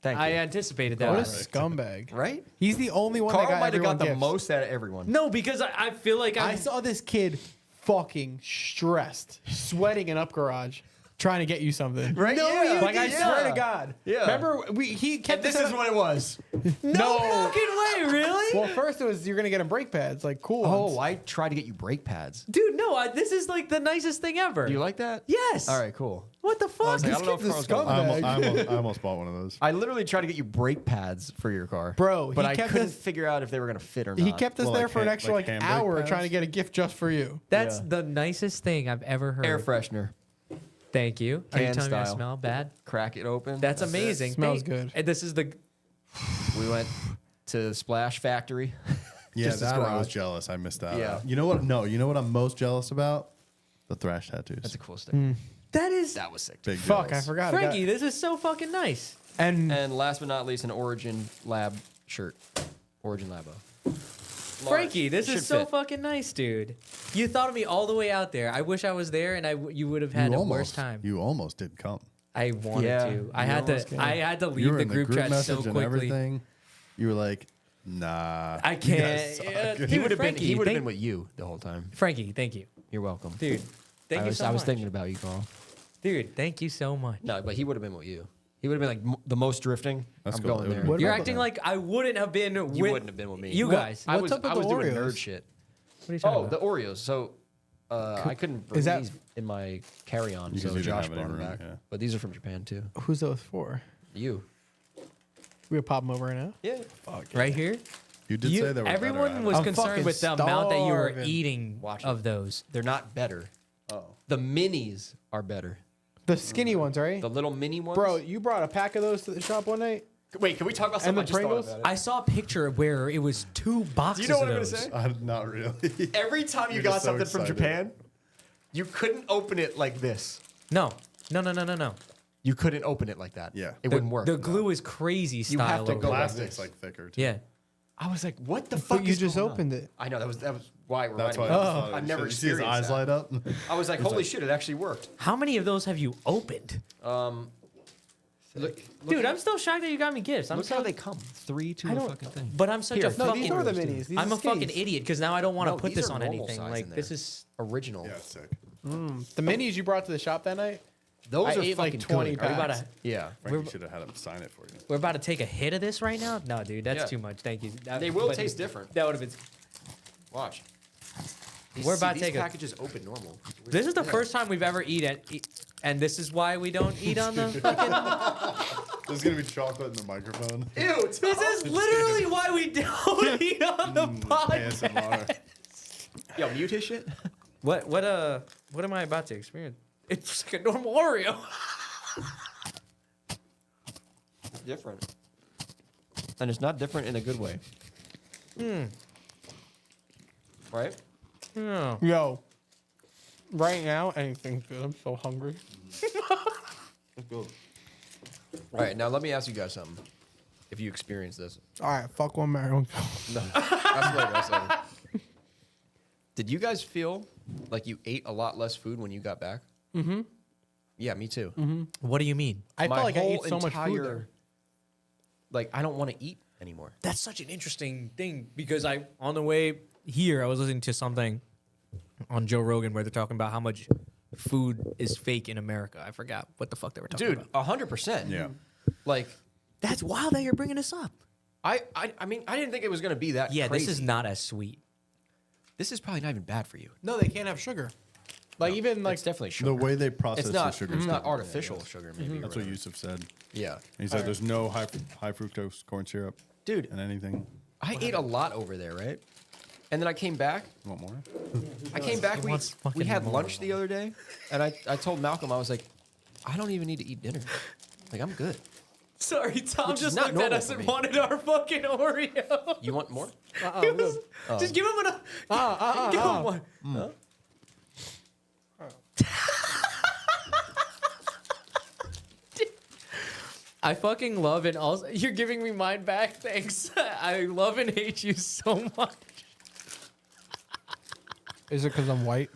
Speaker 5: Thank
Speaker 3: I
Speaker 5: you.
Speaker 3: anticipated that.
Speaker 4: What a
Speaker 3: already.
Speaker 4: scumbag!
Speaker 5: Right?
Speaker 4: He's the only one
Speaker 5: Carl
Speaker 4: that got
Speaker 5: might have
Speaker 4: everyone
Speaker 5: got the
Speaker 4: gifts.
Speaker 5: most out of everyone.
Speaker 3: No, because I feel like
Speaker 4: I saw this kid fucking stressed, sweating in up garage, trying to get you something.
Speaker 5: Right?
Speaker 3: No,
Speaker 5: yeah.
Speaker 3: you
Speaker 4: Like I
Speaker 3: did.
Speaker 4: swear
Speaker 5: Yeah.
Speaker 4: to God.
Speaker 5: Yeah.
Speaker 4: Remember he kept
Speaker 5: And this is what it was.
Speaker 3: no fucking way, really?
Speaker 4: Well, first it was you're gonna get him brake pads, like cool
Speaker 5: Oh,
Speaker 4: ones.
Speaker 5: I tried to get you brake pads.
Speaker 3: Dude, no, this is like the nicest thing ever.
Speaker 5: Do you like that?
Speaker 3: Yes.
Speaker 5: All right, cool.
Speaker 3: What the fuck?
Speaker 5: I was like, I don't know if
Speaker 4: kid's a
Speaker 5: Carl's gonna
Speaker 4: scumbag.
Speaker 2: I almost bought one of those.
Speaker 5: I literally tried to get you brake pads for your car,
Speaker 4: Bro,
Speaker 5: but
Speaker 4: he
Speaker 5: I
Speaker 4: kept
Speaker 5: couldn't
Speaker 4: us-
Speaker 5: figure out if they were gonna fit or not.
Speaker 4: He kept us
Speaker 2: Well,
Speaker 4: there
Speaker 2: like
Speaker 4: for an
Speaker 2: hand-
Speaker 4: extra
Speaker 2: like
Speaker 4: like
Speaker 2: handbrake
Speaker 4: hour
Speaker 2: pads?
Speaker 4: trying to get a gift just for you.
Speaker 3: That's
Speaker 5: Yeah.
Speaker 3: the nicest thing I've ever heard.
Speaker 5: air freshener.
Speaker 3: Thank you. Are you
Speaker 5: Can
Speaker 3: telling me I
Speaker 5: style.
Speaker 3: smell bad?
Speaker 5: Crack it open.
Speaker 3: That's
Speaker 5: it.
Speaker 3: amazing.
Speaker 4: Smells good.
Speaker 3: And this is the
Speaker 5: We went to Splash Factory.
Speaker 2: Yeah,
Speaker 5: Just his
Speaker 2: that I was
Speaker 5: garage.
Speaker 2: jealous. I missed out.
Speaker 5: Yeah.
Speaker 2: You know what? No, you know what I'm most jealous about? The thrash tattoos.
Speaker 5: That's a cool sticker.
Speaker 3: that is
Speaker 5: That was sick.
Speaker 2: Big
Speaker 4: Fuck, I
Speaker 2: jealous.
Speaker 4: forgot.
Speaker 3: Frankie. This is so fucking nice.
Speaker 4: And
Speaker 5: And last but not least, an Origin Lab shirt. Origin Labo.
Speaker 3: Frankie, this
Speaker 5: Should
Speaker 3: is so
Speaker 5: fit.
Speaker 3: fucking nice, dude. You thought of me all the way out there. I wish I was there, and you would have had a worse time.
Speaker 2: You almost did come.
Speaker 3: I wanted
Speaker 5: Yeah,
Speaker 3: to. I
Speaker 5: you
Speaker 3: had
Speaker 5: almost
Speaker 3: to.
Speaker 5: came.
Speaker 3: I had to
Speaker 2: You
Speaker 3: leave
Speaker 2: were
Speaker 3: the
Speaker 2: in
Speaker 3: group chat
Speaker 2: message
Speaker 3: so
Speaker 2: and
Speaker 3: quickly.
Speaker 2: everything. You were like, nah.
Speaker 3: I
Speaker 2: you guys
Speaker 3: can't.
Speaker 2: suck.
Speaker 3: Dude,
Speaker 5: He would have been.
Speaker 3: Frankie,
Speaker 5: He would have
Speaker 3: thank-
Speaker 5: been with you the whole time.
Speaker 3: Frankie, thank you,
Speaker 5: You're welcome,
Speaker 3: dude. Thank you so much.
Speaker 5: I was thinking about you, Carl.
Speaker 3: Dude, thank you so much.
Speaker 5: No, but he would have been with you. He would have been like the most drifting.
Speaker 2: That's
Speaker 5: I'm
Speaker 2: cool.
Speaker 5: going
Speaker 2: It
Speaker 5: there.
Speaker 2: would've
Speaker 4: What
Speaker 3: You're
Speaker 4: about
Speaker 3: acting
Speaker 2: that?
Speaker 3: like I wouldn't have been with
Speaker 5: You wouldn't have been with me.
Speaker 3: you guys.
Speaker 5: I
Speaker 4: What's
Speaker 5: was.
Speaker 4: up with
Speaker 5: I was
Speaker 4: the
Speaker 5: doing
Speaker 4: Oreos?
Speaker 5: nerd shit.
Speaker 3: What are you talking
Speaker 5: Oh,
Speaker 3: about?
Speaker 5: the Oreos. So I couldn't bring
Speaker 4: is that-
Speaker 5: these in my carry-on,
Speaker 2: Because
Speaker 5: so
Speaker 2: you didn't
Speaker 5: Josh
Speaker 2: have any
Speaker 5: brought them
Speaker 2: room,
Speaker 5: back.
Speaker 2: yeah.
Speaker 5: But these are from Japan too.
Speaker 4: who's those for?
Speaker 5: You.
Speaker 4: We gonna pop them over right now.
Speaker 5: Yeah.
Speaker 3: Right here.
Speaker 2: You did say they were
Speaker 3: everyone
Speaker 2: better.
Speaker 3: was
Speaker 4: I'm
Speaker 3: concerned
Speaker 4: fucking
Speaker 3: with the amount that you were
Speaker 4: starving.
Speaker 3: eating
Speaker 5: Watch
Speaker 3: of
Speaker 5: it.
Speaker 3: those.
Speaker 5: They're not better.
Speaker 2: Oh.
Speaker 5: The minis are better.
Speaker 4: The skinny ones, right?
Speaker 5: The little mini ones.
Speaker 4: Bro, you brought a pack of those to the shop one night.
Speaker 5: wait, can we talk about
Speaker 4: And
Speaker 5: something?
Speaker 4: the
Speaker 5: I just thought
Speaker 4: Pringles?
Speaker 5: about it.
Speaker 3: I saw a picture where it was 2 boxes.
Speaker 5: Do you know what
Speaker 3: of
Speaker 5: I'm gonna
Speaker 3: those.
Speaker 5: say?
Speaker 2: Not really.
Speaker 5: Every time you
Speaker 2: You're
Speaker 5: got
Speaker 2: just so
Speaker 5: something from
Speaker 2: excited.
Speaker 5: Japan, you couldn't open it like this.
Speaker 3: No.
Speaker 5: You couldn't open it like that.
Speaker 2: Yeah.
Speaker 5: It wouldn't work.
Speaker 3: The glue is crazy style.
Speaker 5: have to
Speaker 3: over
Speaker 5: go
Speaker 3: it.
Speaker 5: like
Speaker 2: Plastic's
Speaker 5: this.
Speaker 2: like thicker. Too.
Speaker 3: Yeah.
Speaker 5: I was like, what the fuck?
Speaker 4: But you
Speaker 5: is
Speaker 4: just
Speaker 5: going
Speaker 4: opened
Speaker 5: on?
Speaker 4: it.
Speaker 5: I know that was why it
Speaker 2: That's
Speaker 5: reminded
Speaker 2: why.
Speaker 5: me.
Speaker 2: I just thought
Speaker 5: I've
Speaker 2: it
Speaker 5: never
Speaker 2: was- you see his eyes
Speaker 5: experienced
Speaker 2: light up.
Speaker 5: I was like, holy shit, it actually worked.
Speaker 3: How many of those have you opened?
Speaker 5: 7,
Speaker 3: Dude, I'm still shocked that you got me gifts. I'm
Speaker 5: Look
Speaker 3: so,
Speaker 5: how they come. 3 to
Speaker 3: I
Speaker 5: a
Speaker 3: don't,
Speaker 5: fucking thing.
Speaker 3: but I'm such a
Speaker 4: No,
Speaker 3: fucking.
Speaker 4: these are the minis. These
Speaker 3: I'm
Speaker 4: are
Speaker 3: a fucking
Speaker 4: skinnies.
Speaker 3: idiot because now I don't want to
Speaker 5: No,
Speaker 3: put
Speaker 5: these
Speaker 3: this
Speaker 5: are
Speaker 3: on
Speaker 5: normal
Speaker 3: anything.
Speaker 5: size
Speaker 3: Like
Speaker 5: in
Speaker 3: this
Speaker 5: there.
Speaker 3: is.
Speaker 5: Original.
Speaker 2: Yeah, it's sick.
Speaker 4: The minis you brought to the shop that night.
Speaker 5: Those
Speaker 4: I
Speaker 5: are
Speaker 4: ate like
Speaker 5: fucking
Speaker 4: 20
Speaker 5: good.
Speaker 3: Are we about
Speaker 4: packs.
Speaker 3: to?
Speaker 5: Yeah.
Speaker 2: Frankie should have had him sign it for you.
Speaker 3: We're about to take a hit of this right now. No, dude, that's
Speaker 5: Yeah.
Speaker 3: too much. Thank you.
Speaker 5: They will
Speaker 3: But
Speaker 5: taste different.
Speaker 3: That would have been.
Speaker 5: Watch.
Speaker 3: We're about to
Speaker 5: these
Speaker 3: take a-
Speaker 5: packages open normal.
Speaker 3: This is the first time we've ever and this is why we don't eat on the fucking.
Speaker 2: There's gonna be chocolate in the microphone.
Speaker 5: Ew.
Speaker 3: This is literally why we don't eat on the podcast.
Speaker 2: ASMR.
Speaker 5: Yo, mute his shit.
Speaker 3: What am I about to experience? It's like a normal Oreo.
Speaker 5: Different. And it's not different in a good way. Right?
Speaker 3: Yeah.
Speaker 4: Yo, right now anything's good. I'm so hungry.
Speaker 5: All right, now let me ask you guys something. If you experience this.
Speaker 4: All right, fuck one, marry one.
Speaker 5: No. That's later. Did you guys feel like you ate a lot less food when you got back? Mm-hmm. Yeah, me too.
Speaker 3: What do you mean?
Speaker 4: I
Speaker 5: My
Speaker 4: felt like I
Speaker 5: whole
Speaker 4: ate so much food there.
Speaker 5: Like, I don't want to eat anymore.
Speaker 3: That's such an interesting thing because on the way here I was listening to something on Joe Rogan where they're talking about how much food is fake in America. I forgot what the fuck they were talking
Speaker 5: Dude,
Speaker 3: about.
Speaker 5: 100%.
Speaker 2: Yeah.
Speaker 5: Like,
Speaker 3: That's wild that you're bringing this up.
Speaker 5: I mean, I didn't think it was going to be that
Speaker 3: Yeah,
Speaker 5: crazy.
Speaker 3: this is not as sweet.
Speaker 5: This is probably not even bad for you.
Speaker 4: No, they can't have sugar. Like even like
Speaker 5: It's definitely sugar.
Speaker 2: The way they process
Speaker 5: it's not,
Speaker 2: the sugar.
Speaker 5: it's
Speaker 2: is
Speaker 5: not
Speaker 2: different.
Speaker 5: artificial sugar, maybe. or
Speaker 2: That's what
Speaker 5: whatever.
Speaker 2: Yusuf said.
Speaker 5: Yeah.
Speaker 2: He said there's no high fructose corn syrup
Speaker 5: Dude,
Speaker 2: in anything.
Speaker 5: I ate a lot over there, right? And then I came back.
Speaker 2: You want more?
Speaker 5: I came back. We
Speaker 3: wants fucking
Speaker 5: had
Speaker 3: more.
Speaker 5: lunch the other day, and I told Malcolm, I was like, I don't even need to eat dinner. Like, I'm good.
Speaker 3: Sorry, Tom
Speaker 5: Which is
Speaker 3: just
Speaker 5: not
Speaker 3: looked at
Speaker 5: normal
Speaker 3: us
Speaker 5: for
Speaker 3: and
Speaker 5: me.
Speaker 3: wanted our fucking Oreo.
Speaker 5: You want more?
Speaker 3: Just give him give him one. I fucking love and also you're giving me mine back. Thanks. I love and hate you so much.
Speaker 4: is it because I'm white?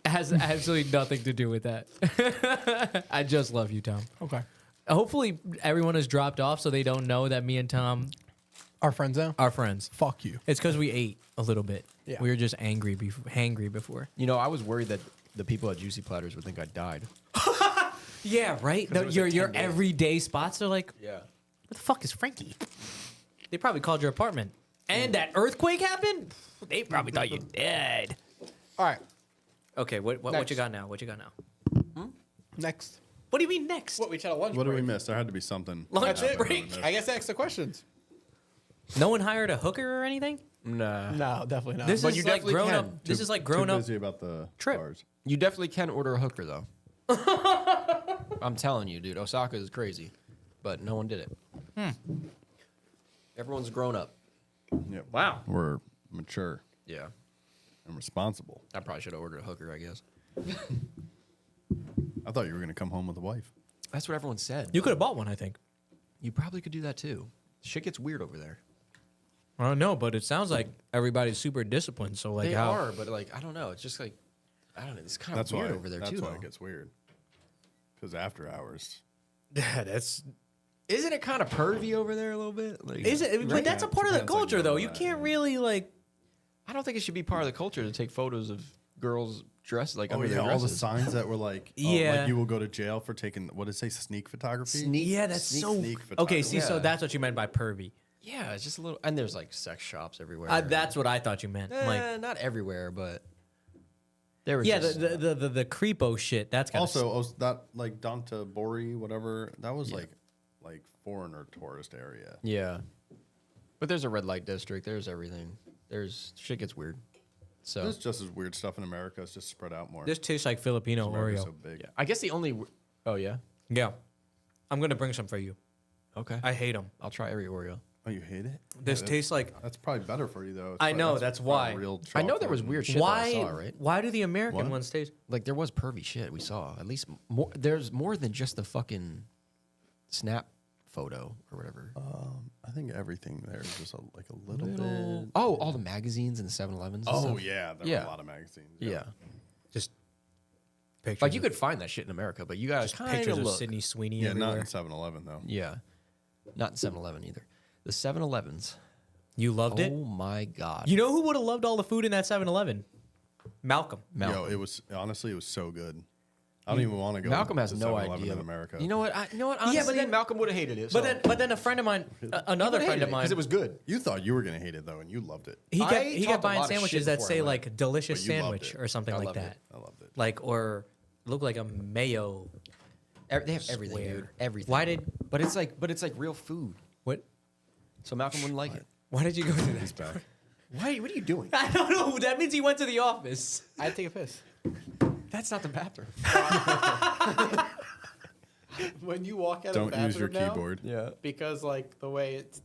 Speaker 3: It has absolutely nothing to do with that. I just love you, Tom.
Speaker 4: Okay.
Speaker 3: Hopefully everyone has dropped off so they don't know that me and Tom
Speaker 4: Our friends now.
Speaker 3: are friends.
Speaker 4: Fuck you.
Speaker 3: It's because we ate a little bit.
Speaker 4: Yeah.
Speaker 3: We were just hangry before.
Speaker 5: You know, I was worried that the people at Juicy Platters would think I died.
Speaker 3: Yeah, right?
Speaker 5: it was
Speaker 3: Your
Speaker 5: a 10 day.
Speaker 3: everyday spots are like,
Speaker 5: Yeah.
Speaker 3: what the fuck is Frankie? They probably called your apartment. And that earthquake happened? They probably thought you dead.
Speaker 4: All right.
Speaker 3: Okay, what
Speaker 4: Next.
Speaker 3: you got now? What you got now?
Speaker 4: Next.
Speaker 3: What do you mean next?
Speaker 4: What we had a lunch
Speaker 2: What did
Speaker 4: break.
Speaker 2: we miss? There had to be something.
Speaker 3: Lunch
Speaker 2: happened
Speaker 3: break.
Speaker 2: on this.
Speaker 4: I guess ask the questions.
Speaker 3: No one hired a hooker or anything?
Speaker 5: Nah.
Speaker 4: No, definitely not.
Speaker 3: This
Speaker 5: But
Speaker 3: is
Speaker 5: you
Speaker 3: like
Speaker 5: definitely
Speaker 3: grown
Speaker 5: can.
Speaker 3: up. This is like
Speaker 2: Too
Speaker 3: grown up.
Speaker 2: busy about the
Speaker 3: trip.
Speaker 2: cars.
Speaker 5: You definitely can order a hooker, though. I'm telling you, dude. Osaka is crazy. But no one did it. Everyone's grown up.
Speaker 2: Yep.
Speaker 3: Wow.
Speaker 2: We're mature
Speaker 5: Yeah.
Speaker 2: and responsible.
Speaker 5: I probably should have ordered a hooker, I guess.
Speaker 2: I thought you were gonna come home with a wife.
Speaker 5: That's what everyone said.
Speaker 3: You could have bought one, I think.
Speaker 5: You probably could do that, too. Shit gets weird over there.
Speaker 3: I don't know, but it sounds like everybody's super disciplined. So like
Speaker 5: They
Speaker 3: how
Speaker 5: are, but like, I don't know. It's just like, I don't know. It's kind of
Speaker 2: That's
Speaker 5: weird
Speaker 2: why.
Speaker 5: over there,
Speaker 2: That's
Speaker 5: too,
Speaker 2: why
Speaker 5: though.
Speaker 2: it gets weird. Because after hours.
Speaker 3: Yeah, that's
Speaker 5: Isn't it kind of pervy over there a little bit? Like,
Speaker 3: is it? But
Speaker 2: Right.
Speaker 3: that's a
Speaker 2: Yeah,
Speaker 3: part of the
Speaker 2: depends on
Speaker 3: culture,
Speaker 2: your
Speaker 3: though.
Speaker 2: own
Speaker 3: You
Speaker 2: life,
Speaker 3: can't
Speaker 2: yeah.
Speaker 3: really like.
Speaker 5: I don't think it should be part of the culture to take photos of girls dressed like
Speaker 2: Oh
Speaker 5: under
Speaker 2: yeah,
Speaker 5: their
Speaker 2: all the
Speaker 5: dresses.
Speaker 2: signs that were like,
Speaker 3: Yeah.
Speaker 2: like you will go to jail for taking what did it say, sneak photography?
Speaker 3: Yeah, that's so.
Speaker 2: sneak
Speaker 3: Okay, see,
Speaker 2: photography.
Speaker 3: so
Speaker 5: Yeah.
Speaker 3: that's what you meant by pervy.
Speaker 5: Yeah, it's just a little. And there's like sex shops everywhere.
Speaker 3: That's what I thought you meant. Like,
Speaker 5: Not everywhere, but there was.
Speaker 3: yeah,
Speaker 5: just,
Speaker 3: the creepo shit. That's kind
Speaker 2: Also, that like Danta Bori, whatever, that was like foreigner tourist area.
Speaker 5: yeah. But there's a red light district. There's everything. There's shit gets weird. So
Speaker 2: There's just as weird stuff in America. It's just spread out more.
Speaker 3: This tastes like Filipino
Speaker 2: America's
Speaker 3: Oreo.
Speaker 2: so big.
Speaker 5: I guess the only. Oh yeah.
Speaker 3: Yeah, I'm gonna bring some for you.
Speaker 5: Okay.
Speaker 3: I hate them.
Speaker 5: I'll try every Oreo.
Speaker 2: Oh, you hate it?
Speaker 3: This
Speaker 2: Yeah,
Speaker 3: tastes like.
Speaker 2: That's probably better for you though. It's
Speaker 3: I
Speaker 2: probably-
Speaker 3: know, that's
Speaker 2: probably
Speaker 3: why.
Speaker 2: Real
Speaker 5: I know there
Speaker 2: chocolate
Speaker 5: was
Speaker 2: and-
Speaker 5: weird shit that
Speaker 3: Why?
Speaker 5: I saw, right?
Speaker 3: Why do the American
Speaker 2: What?
Speaker 3: ones taste?
Speaker 5: Like there was pervy shit we saw. At least more. There's more than just the fucking snap photo or whatever.
Speaker 2: I think everything there is just like a little bit.
Speaker 5: Oh, all the magazines and the 7-Elevens. and
Speaker 2: Oh
Speaker 5: stuff.
Speaker 2: yeah, there
Speaker 5: Yeah.
Speaker 2: were a lot of magazines.
Speaker 5: Yeah.
Speaker 3: Just Pictures
Speaker 5: Like you
Speaker 3: of-
Speaker 5: could find that shit in America, but you gotta
Speaker 3: just
Speaker 5: kind
Speaker 3: pictures
Speaker 5: of
Speaker 3: of
Speaker 5: look.
Speaker 3: Sydney Sweeney
Speaker 2: Yeah, not
Speaker 3: everywhere.
Speaker 2: in 7-Eleven though.
Speaker 5: Yeah, not in 7-Eleven either. The 7-Elevens.
Speaker 3: You loved it.
Speaker 5: Oh my god.
Speaker 3: You know who would have loved all the food in that 7-Eleven? Malcolm.
Speaker 2: Yo, it was honestly, it was so good. I don't even want to go.
Speaker 5: Malcolm has
Speaker 2: to
Speaker 5: no
Speaker 2: 7-Eleven
Speaker 5: idea
Speaker 2: in America.
Speaker 5: You know what? Honestly,
Speaker 3: Yeah, but then-
Speaker 5: Malcolm would have hated it.
Speaker 3: But then a friend of mine, another friend of mine,
Speaker 5: because it was good.
Speaker 2: You thought you were gonna hate it though, and you loved it.
Speaker 3: he
Speaker 5: I
Speaker 3: kept, he
Speaker 5: talked
Speaker 3: kept
Speaker 5: a
Speaker 3: buying
Speaker 5: lot of
Speaker 3: sandwiches
Speaker 5: shit
Speaker 3: that
Speaker 5: before I
Speaker 3: say
Speaker 5: went.
Speaker 3: like delicious
Speaker 2: But you loved
Speaker 3: sandwich
Speaker 2: it.
Speaker 3: or something
Speaker 5: I
Speaker 3: like
Speaker 5: loved it.
Speaker 3: that.
Speaker 2: I loved it.
Speaker 3: Like or look like a mayo.
Speaker 5: They have everything,
Speaker 3: Square.
Speaker 5: dude. Everything.
Speaker 3: Why did
Speaker 5: But it's like real food.
Speaker 3: what?
Speaker 5: So Malcolm wouldn't like it.
Speaker 3: Why did you go to
Speaker 2: He's
Speaker 3: that?
Speaker 2: back.
Speaker 5: Why? What are you doing?
Speaker 3: I don't know. That means he went to the office.
Speaker 4: I had to take a piss.
Speaker 5: That's not the bathroom.
Speaker 4: When you walk out of
Speaker 2: Don't
Speaker 4: the
Speaker 2: use your
Speaker 4: bathroom now,
Speaker 2: keyboard.
Speaker 5: Yeah.
Speaker 4: because like the way it's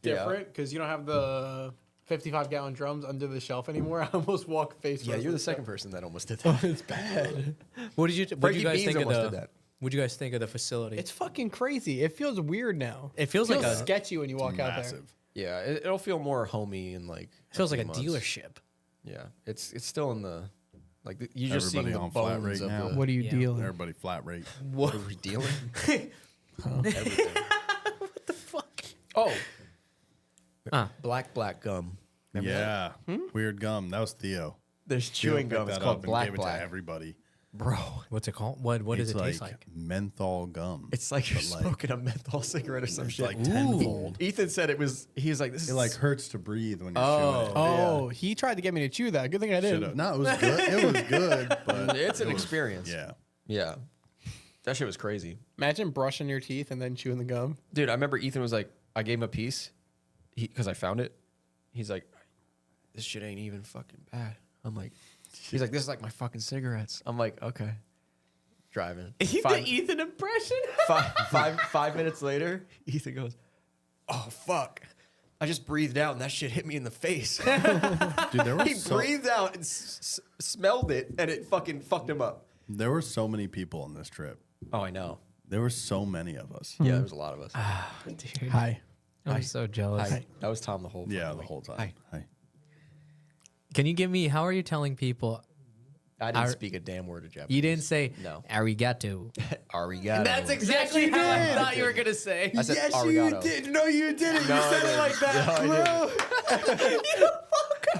Speaker 5: Yeah.
Speaker 4: different, because you don't have the 55-gallon drums under the shelf anymore. I almost walk face.
Speaker 5: Yeah,
Speaker 4: first
Speaker 5: you're the
Speaker 4: into
Speaker 5: second person that almost did that.
Speaker 4: It's bad.
Speaker 3: What did you
Speaker 5: Frankie
Speaker 3: guys
Speaker 5: Beans
Speaker 3: think of
Speaker 5: almost
Speaker 3: the?
Speaker 5: did that.
Speaker 3: What did you guys think of the facility?
Speaker 4: It's fucking crazy. It feels weird now.
Speaker 3: It feels like a-
Speaker 4: sketchy when you walk out there.
Speaker 2: Massive.
Speaker 5: Yeah, it'll feel more homey and like.
Speaker 3: It feels like a
Speaker 5: few months.
Speaker 3: dealership.
Speaker 5: Yeah, it's still in the like you just seeing
Speaker 2: Everybody
Speaker 5: the
Speaker 2: on flat
Speaker 5: bones
Speaker 2: rate
Speaker 5: of
Speaker 2: now.
Speaker 5: the.
Speaker 4: What are you
Speaker 3: Yeah.
Speaker 4: dealing?
Speaker 2: Everybody flat rate.
Speaker 5: What are we dealing? Everything. Oh, black gum. Remember that?
Speaker 2: Yeah, weird gum. That was Theo.
Speaker 5: There's
Speaker 2: Theo
Speaker 5: chewing
Speaker 2: picked
Speaker 5: gum. It's
Speaker 2: that
Speaker 5: called
Speaker 2: up and
Speaker 5: black
Speaker 2: gave it to
Speaker 5: black.
Speaker 2: everybody.
Speaker 5: Bro,
Speaker 3: What's it called? What does
Speaker 2: It's
Speaker 3: it taste like?
Speaker 2: menthol gum.
Speaker 5: it's like you're
Speaker 2: But, like,
Speaker 5: smoking a menthol cigarette or some
Speaker 2: it's
Speaker 5: shit.
Speaker 2: like tenfold.
Speaker 5: Ethan said it was. He was like, "This
Speaker 2: It
Speaker 5: is
Speaker 2: like hurts to breathe when you're
Speaker 5: Oh.
Speaker 2: chewing it.
Speaker 4: Oh, he tried to get me to chew that. Good thing I didn't.
Speaker 2: Should've- No, it was good. It was good, but
Speaker 5: It's an
Speaker 2: it was-
Speaker 5: experience.
Speaker 2: Yeah.
Speaker 5: Yeah, that shit was crazy,
Speaker 4: Imagine brushing your teeth and then chewing the gum.
Speaker 5: dude. I remember Ethan was like, I gave him a piece, because I found it. He's like, this shit ain't even fucking bad. I'm like, he's like, this is like my fucking cigarettes. I'm like, okay. Driving. Five-
Speaker 3: Ethan impression.
Speaker 5: five minutes later, Ethan goes, oh fuck. I just breathed out and that shit hit me in the face.
Speaker 2: Dude, there were
Speaker 5: He breathed out and smelled it and it fucking fucked him up.
Speaker 2: there were so many people on this trip.
Speaker 5: Oh, I know.
Speaker 2: There were so many of us.
Speaker 5: Yeah, there was a lot of us.
Speaker 4: Hi.
Speaker 3: I'm so jealous.
Speaker 5: Hi. That was Tom the whole
Speaker 2: Yeah,
Speaker 5: fucking
Speaker 2: the
Speaker 5: week.
Speaker 2: whole time.
Speaker 5: Hi.
Speaker 2: Hi.
Speaker 3: Can you give me? How are you telling people?
Speaker 5: I didn't speak a damn word of Japanese.
Speaker 3: You didn't say
Speaker 5: No.
Speaker 3: arigato.
Speaker 5: Arigato.
Speaker 3: That's exactly how I thought you were gonna say.
Speaker 5: I said arigato.
Speaker 4: No, you didn't.
Speaker 5: No, I didn't. No, I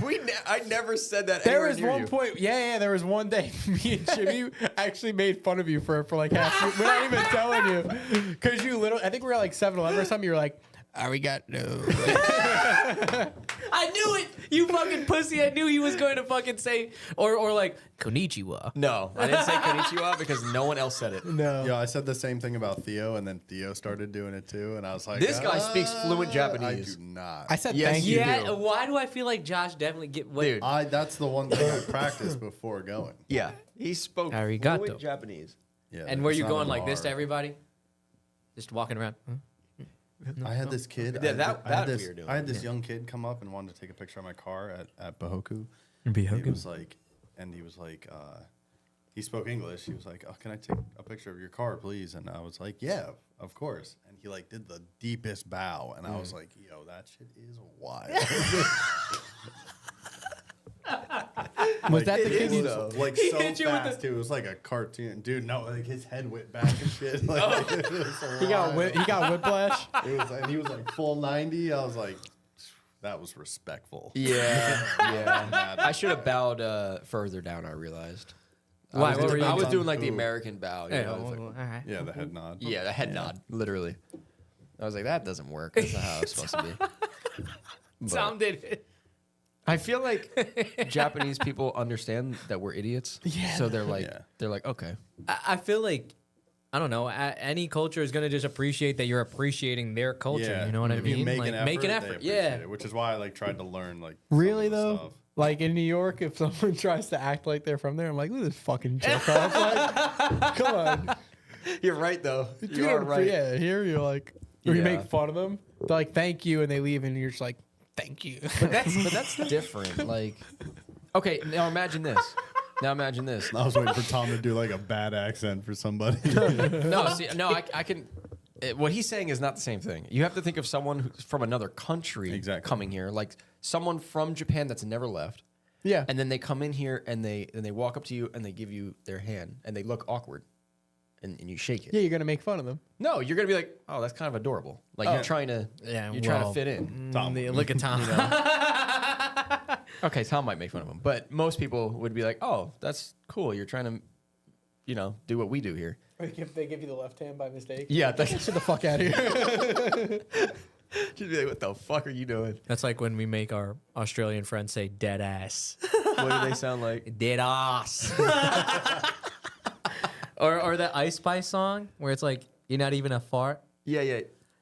Speaker 5: didn't. I never said that.
Speaker 4: There
Speaker 5: anywhere
Speaker 4: was
Speaker 5: near
Speaker 4: one
Speaker 5: you.
Speaker 4: point. Yeah. There was one day me and Jimmy actually made fun of you for like half. We're not even telling you because you literally. I think we were at like 7-Eleven or something. You were like, "Arigato."
Speaker 3: I knew it. You fucking pussy. I knew he was going to fucking say or like konnichiwa.
Speaker 5: No, I didn't say konnichiwa because no one else said it.
Speaker 4: No.
Speaker 2: Yeah, I said the same thing about Theo, and then Theo started doing it too, and I was like,
Speaker 5: This guy speaks fluent Japanese.
Speaker 2: I do not.
Speaker 4: I said
Speaker 5: Yes,
Speaker 4: thank
Speaker 5: you
Speaker 4: you.
Speaker 3: Yeah.
Speaker 5: do.
Speaker 3: Why do I feel like Josh definitely get what?
Speaker 5: Dude.
Speaker 2: That's the one thing I practiced before going.
Speaker 5: Yeah, he spoke
Speaker 3: Arigato.
Speaker 5: fluent Japanese.
Speaker 2: Yeah,
Speaker 3: And were
Speaker 2: it's
Speaker 3: you
Speaker 2: not
Speaker 3: going like this to
Speaker 2: hard.
Speaker 3: everybody? Just walking around.
Speaker 2: I had this kid.
Speaker 5: Yeah,
Speaker 2: I
Speaker 5: that
Speaker 2: had
Speaker 5: we
Speaker 2: this,
Speaker 5: were doing.
Speaker 2: I had this young kid come up and wanted to take a picture of my car at Bahoku.
Speaker 3: Bihoku.
Speaker 2: He was like, he spoke English. He was like, "Oh, can I take a picture of your car, please?" And I was like, "Yeah, of course." And he like did the deepest bow, and I was like, "Yo, that shit is wild."
Speaker 4: Was that the
Speaker 5: It
Speaker 4: kid?
Speaker 5: is,
Speaker 4: You,
Speaker 5: though.
Speaker 2: Like
Speaker 3: He
Speaker 2: so
Speaker 3: hit you with
Speaker 2: fast too. It was like a cartoon, dude. No, like his head went back and shit. Like, it was
Speaker 4: he got
Speaker 2: wild.
Speaker 4: he got whiplash.
Speaker 2: It was, and he was like full 90. I was like, that was respectful.
Speaker 5: Yeah, yeah. I should have bowed further down. I realized.
Speaker 3: Why?
Speaker 5: I
Speaker 3: What
Speaker 5: was,
Speaker 3: were you
Speaker 5: I was
Speaker 3: doing?
Speaker 5: doing like the
Speaker 2: Ooh.
Speaker 5: American bow. You
Speaker 3: Yeah,
Speaker 5: know, it's like-
Speaker 3: all right.
Speaker 2: Yeah, the head nod.
Speaker 5: yeah, the head nod, literally. I was like, that doesn't work. That's not how it's supposed to be. But
Speaker 3: Tom did it.
Speaker 5: I feel like Japanese people understand that we're idiots. Yeah. So they're like,
Speaker 2: Yeah.
Speaker 5: okay.
Speaker 3: I feel like I don't know. Any culture is gonna just appreciate that you're appreciating their culture. You know what I
Speaker 2: If you
Speaker 3: mean?
Speaker 2: make
Speaker 3: Like,
Speaker 2: an effort,
Speaker 3: make an
Speaker 2: they
Speaker 3: effort.
Speaker 2: appreciate
Speaker 3: Yeah.
Speaker 2: it, which is why I like tried to learn like some
Speaker 4: Really
Speaker 2: of the
Speaker 4: though,
Speaker 2: stuff.
Speaker 4: like in New York, if someone tries to act like they're from there, I'm like, look at this fucking jerk off. Like, come on.
Speaker 5: You're right, though.
Speaker 4: You are right. Yeah, here you're like, or you
Speaker 5: Yeah.
Speaker 4: make fun of them. They're like, thank you, and they leave, and you're just like, thank you.
Speaker 5: But that's different. Like, okay, now imagine this. Now imagine this.
Speaker 2: I was waiting for Tom to do like a bad accent for somebody.
Speaker 5: I can. What he's saying is not the same thing. You have to think of someone who's from another country
Speaker 2: Exactly.
Speaker 5: coming here, like someone from Japan that's never left,
Speaker 4: Yeah.
Speaker 5: And then they come in here and they walk up to you and they give you their hand and they look awkward, and you shake it.
Speaker 4: Yeah, you're gonna make fun of them.
Speaker 5: No, you're gonna be like, oh, that's kind of adorable. Like you're trying to fit in.
Speaker 2: Tom.
Speaker 3: Look at Tom.
Speaker 5: Okay, Tom might make fun of him, but most people would be like, oh, that's cool. You're trying to, do what we do here.
Speaker 4: If they give you the left hand by mistake.
Speaker 5: Yeah,
Speaker 4: Get the fuck out of here.
Speaker 5: just be like, what the fuck are you doing?
Speaker 3: That's like when we make our Australian friends say dead ass.
Speaker 5: What do they sound like?
Speaker 3: Dead ass. or that Ice Spice song where it's like, you're not even a fart.
Speaker 5: Yeah.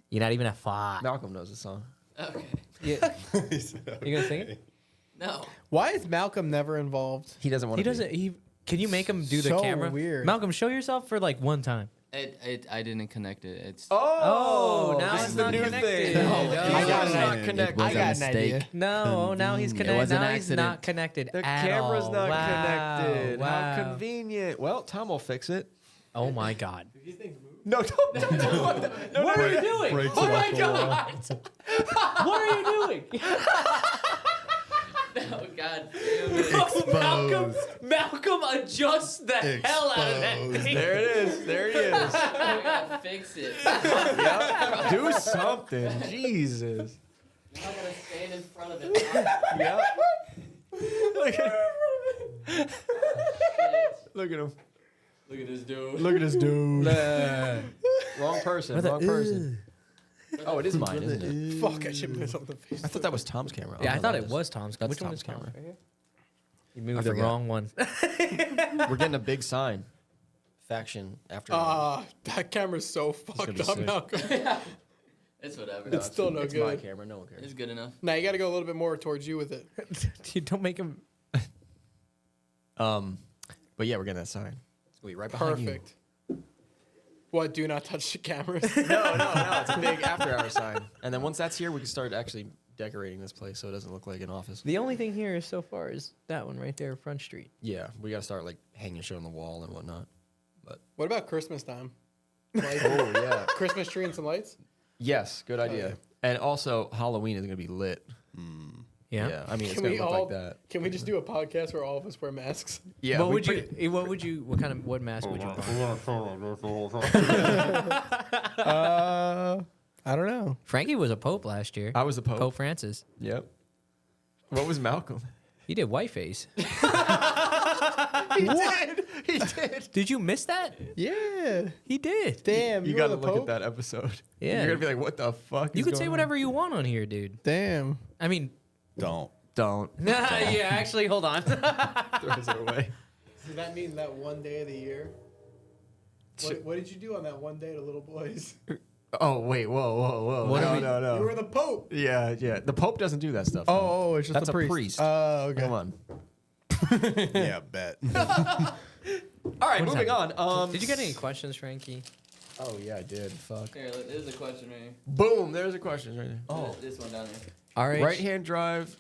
Speaker 3: You're not even a fart.
Speaker 5: Malcolm knows the song.
Speaker 6: Okay.
Speaker 3: Yeah. You gonna sing it?
Speaker 6: No.
Speaker 4: Why is Malcolm never involved?
Speaker 5: He doesn't want
Speaker 3: He
Speaker 5: to.
Speaker 3: doesn't. Can you make him do the
Speaker 4: So
Speaker 3: camera?
Speaker 4: weird.
Speaker 3: Malcolm, show yourself for like one time.
Speaker 6: I didn't connect it. It's
Speaker 5: Oh,
Speaker 3: now
Speaker 5: this
Speaker 3: it's
Speaker 5: is the
Speaker 3: not
Speaker 5: new
Speaker 3: connected.
Speaker 5: thing.
Speaker 3: No,
Speaker 5: Oh,
Speaker 4: I got
Speaker 5: camera's
Speaker 4: an
Speaker 5: not
Speaker 4: idea.
Speaker 5: connected.
Speaker 4: I got an idea.
Speaker 3: No, now he's connected.
Speaker 6: was an
Speaker 3: Now he's
Speaker 6: accident.
Speaker 3: not connected.
Speaker 5: The
Speaker 3: at
Speaker 5: camera's
Speaker 3: all.
Speaker 5: not
Speaker 3: Wow,
Speaker 5: connected.
Speaker 3: Wow.
Speaker 5: How convenient. Well, Tom will fix it.
Speaker 3: Oh my God.
Speaker 5: No, don't. No,
Speaker 3: What are you doing?
Speaker 2: breaks
Speaker 3: Oh
Speaker 2: it
Speaker 3: my
Speaker 2: after a while.
Speaker 3: God. What are you doing?
Speaker 6: oh god damn it.
Speaker 3: Oh, Malcolm adjusts the hell out of that thing.
Speaker 5: There it is. There he is.
Speaker 6: I gotta fix it.
Speaker 5: Yep. Do something. Jesus.
Speaker 6: I'm not gonna stand in front of it.
Speaker 5: Yep. Look at
Speaker 6: Shit.
Speaker 5: Look at him.
Speaker 6: Look at this dude.
Speaker 5: Look at this dude. Wrong person. Wrong person. Oh, it is mine, isn't it?
Speaker 4: Fuck, I should put something face.
Speaker 5: I thought that was Tom's camera.
Speaker 3: Yeah, I
Speaker 5: don't
Speaker 3: thought
Speaker 5: know
Speaker 3: it
Speaker 5: that
Speaker 3: was Tom's.
Speaker 5: That's
Speaker 3: Which one
Speaker 5: Tom's
Speaker 3: is Tom's?
Speaker 5: camera.
Speaker 3: Right here? You moved
Speaker 5: I
Speaker 3: the
Speaker 5: forgot.
Speaker 3: wrong one.
Speaker 5: is. We're getting a big sign. Faction after.
Speaker 4: That camera's so
Speaker 5: gonna
Speaker 4: fucked
Speaker 5: be
Speaker 4: up,
Speaker 5: sick.
Speaker 4: Malcolm.
Speaker 6: It's whatever.
Speaker 4: It's still no
Speaker 5: it's my
Speaker 4: good.
Speaker 5: camera. No one cares.
Speaker 6: It's good enough.
Speaker 4: Now you got to go a little bit more towards you with it.
Speaker 3: You don't make him.
Speaker 5: But yeah, we're getting that sign. It's gonna be right behind
Speaker 4: Perfect. What? Do not touch the cameras.
Speaker 5: you. No. It's a big after hour sign. And then once that's here, we can start actually decorating this place so it doesn't look like an office.
Speaker 3: The only thing here is so far is that one right there, Front Street.
Speaker 5: Yeah, we gotta start like hanging shit on the wall and whatnot.
Speaker 4: What about Christmas time?
Speaker 5: Oh yeah.
Speaker 4: Christmas tree and some lights?
Speaker 5: Yes, good idea.
Speaker 4: yeah.
Speaker 5: And also Halloween is gonna be lit.
Speaker 3: Yeah.
Speaker 5: I mean it's
Speaker 4: Can
Speaker 5: gonna
Speaker 4: we
Speaker 5: look
Speaker 4: all?
Speaker 5: like that.
Speaker 4: Can we just do a podcast where all of us wear masks?
Speaker 5: Yeah.
Speaker 3: What
Speaker 5: we
Speaker 3: would
Speaker 5: pretty-
Speaker 3: you? What mask would you buy?
Speaker 4: I don't know.
Speaker 3: Frankie was a pope last year.
Speaker 5: I was the Pope.
Speaker 3: Pope Francis.
Speaker 5: Yep. What was Malcolm?
Speaker 3: He did whiteface.
Speaker 5: He did. He did.
Speaker 3: Did you miss that?
Speaker 4: Yeah.
Speaker 3: He did.
Speaker 4: Damn.
Speaker 5: You
Speaker 4: were
Speaker 5: gotta
Speaker 4: the
Speaker 5: look
Speaker 4: Pope?
Speaker 5: at that episode.
Speaker 3: Yeah.
Speaker 5: You're gonna be like, what the fuck?
Speaker 3: You
Speaker 5: is
Speaker 3: could say
Speaker 5: going
Speaker 3: whatever you want on here, dude.
Speaker 4: Damn.
Speaker 3: I mean,
Speaker 2: Don't.
Speaker 5: Don't.
Speaker 3: yeah. Actually, hold on.
Speaker 5: Throws it away.
Speaker 4: Does that mean that one day of the year? What did you do on that one day to little boys?
Speaker 5: Oh wait, whoa.
Speaker 3: What are we-
Speaker 5: No.
Speaker 4: You were the Pope.
Speaker 5: Yeah. The Pope doesn't do that stuff.
Speaker 4: Oh, it's just
Speaker 5: That's
Speaker 4: the
Speaker 5: a
Speaker 4: priest.
Speaker 5: priest.
Speaker 4: Oh, okay.
Speaker 5: Come on.
Speaker 2: Yeah, bet.
Speaker 5: All right,
Speaker 3: What is
Speaker 5: moving
Speaker 3: that?
Speaker 5: on.
Speaker 3: Did you get any questions, Frankie?
Speaker 5: Oh yeah, I did. Fuck.
Speaker 6: Here, there's a question right here.
Speaker 5: Boom. There's a question right there.
Speaker 6: Oh. This one down here.
Speaker 3: All right.
Speaker 5: Right hand drive,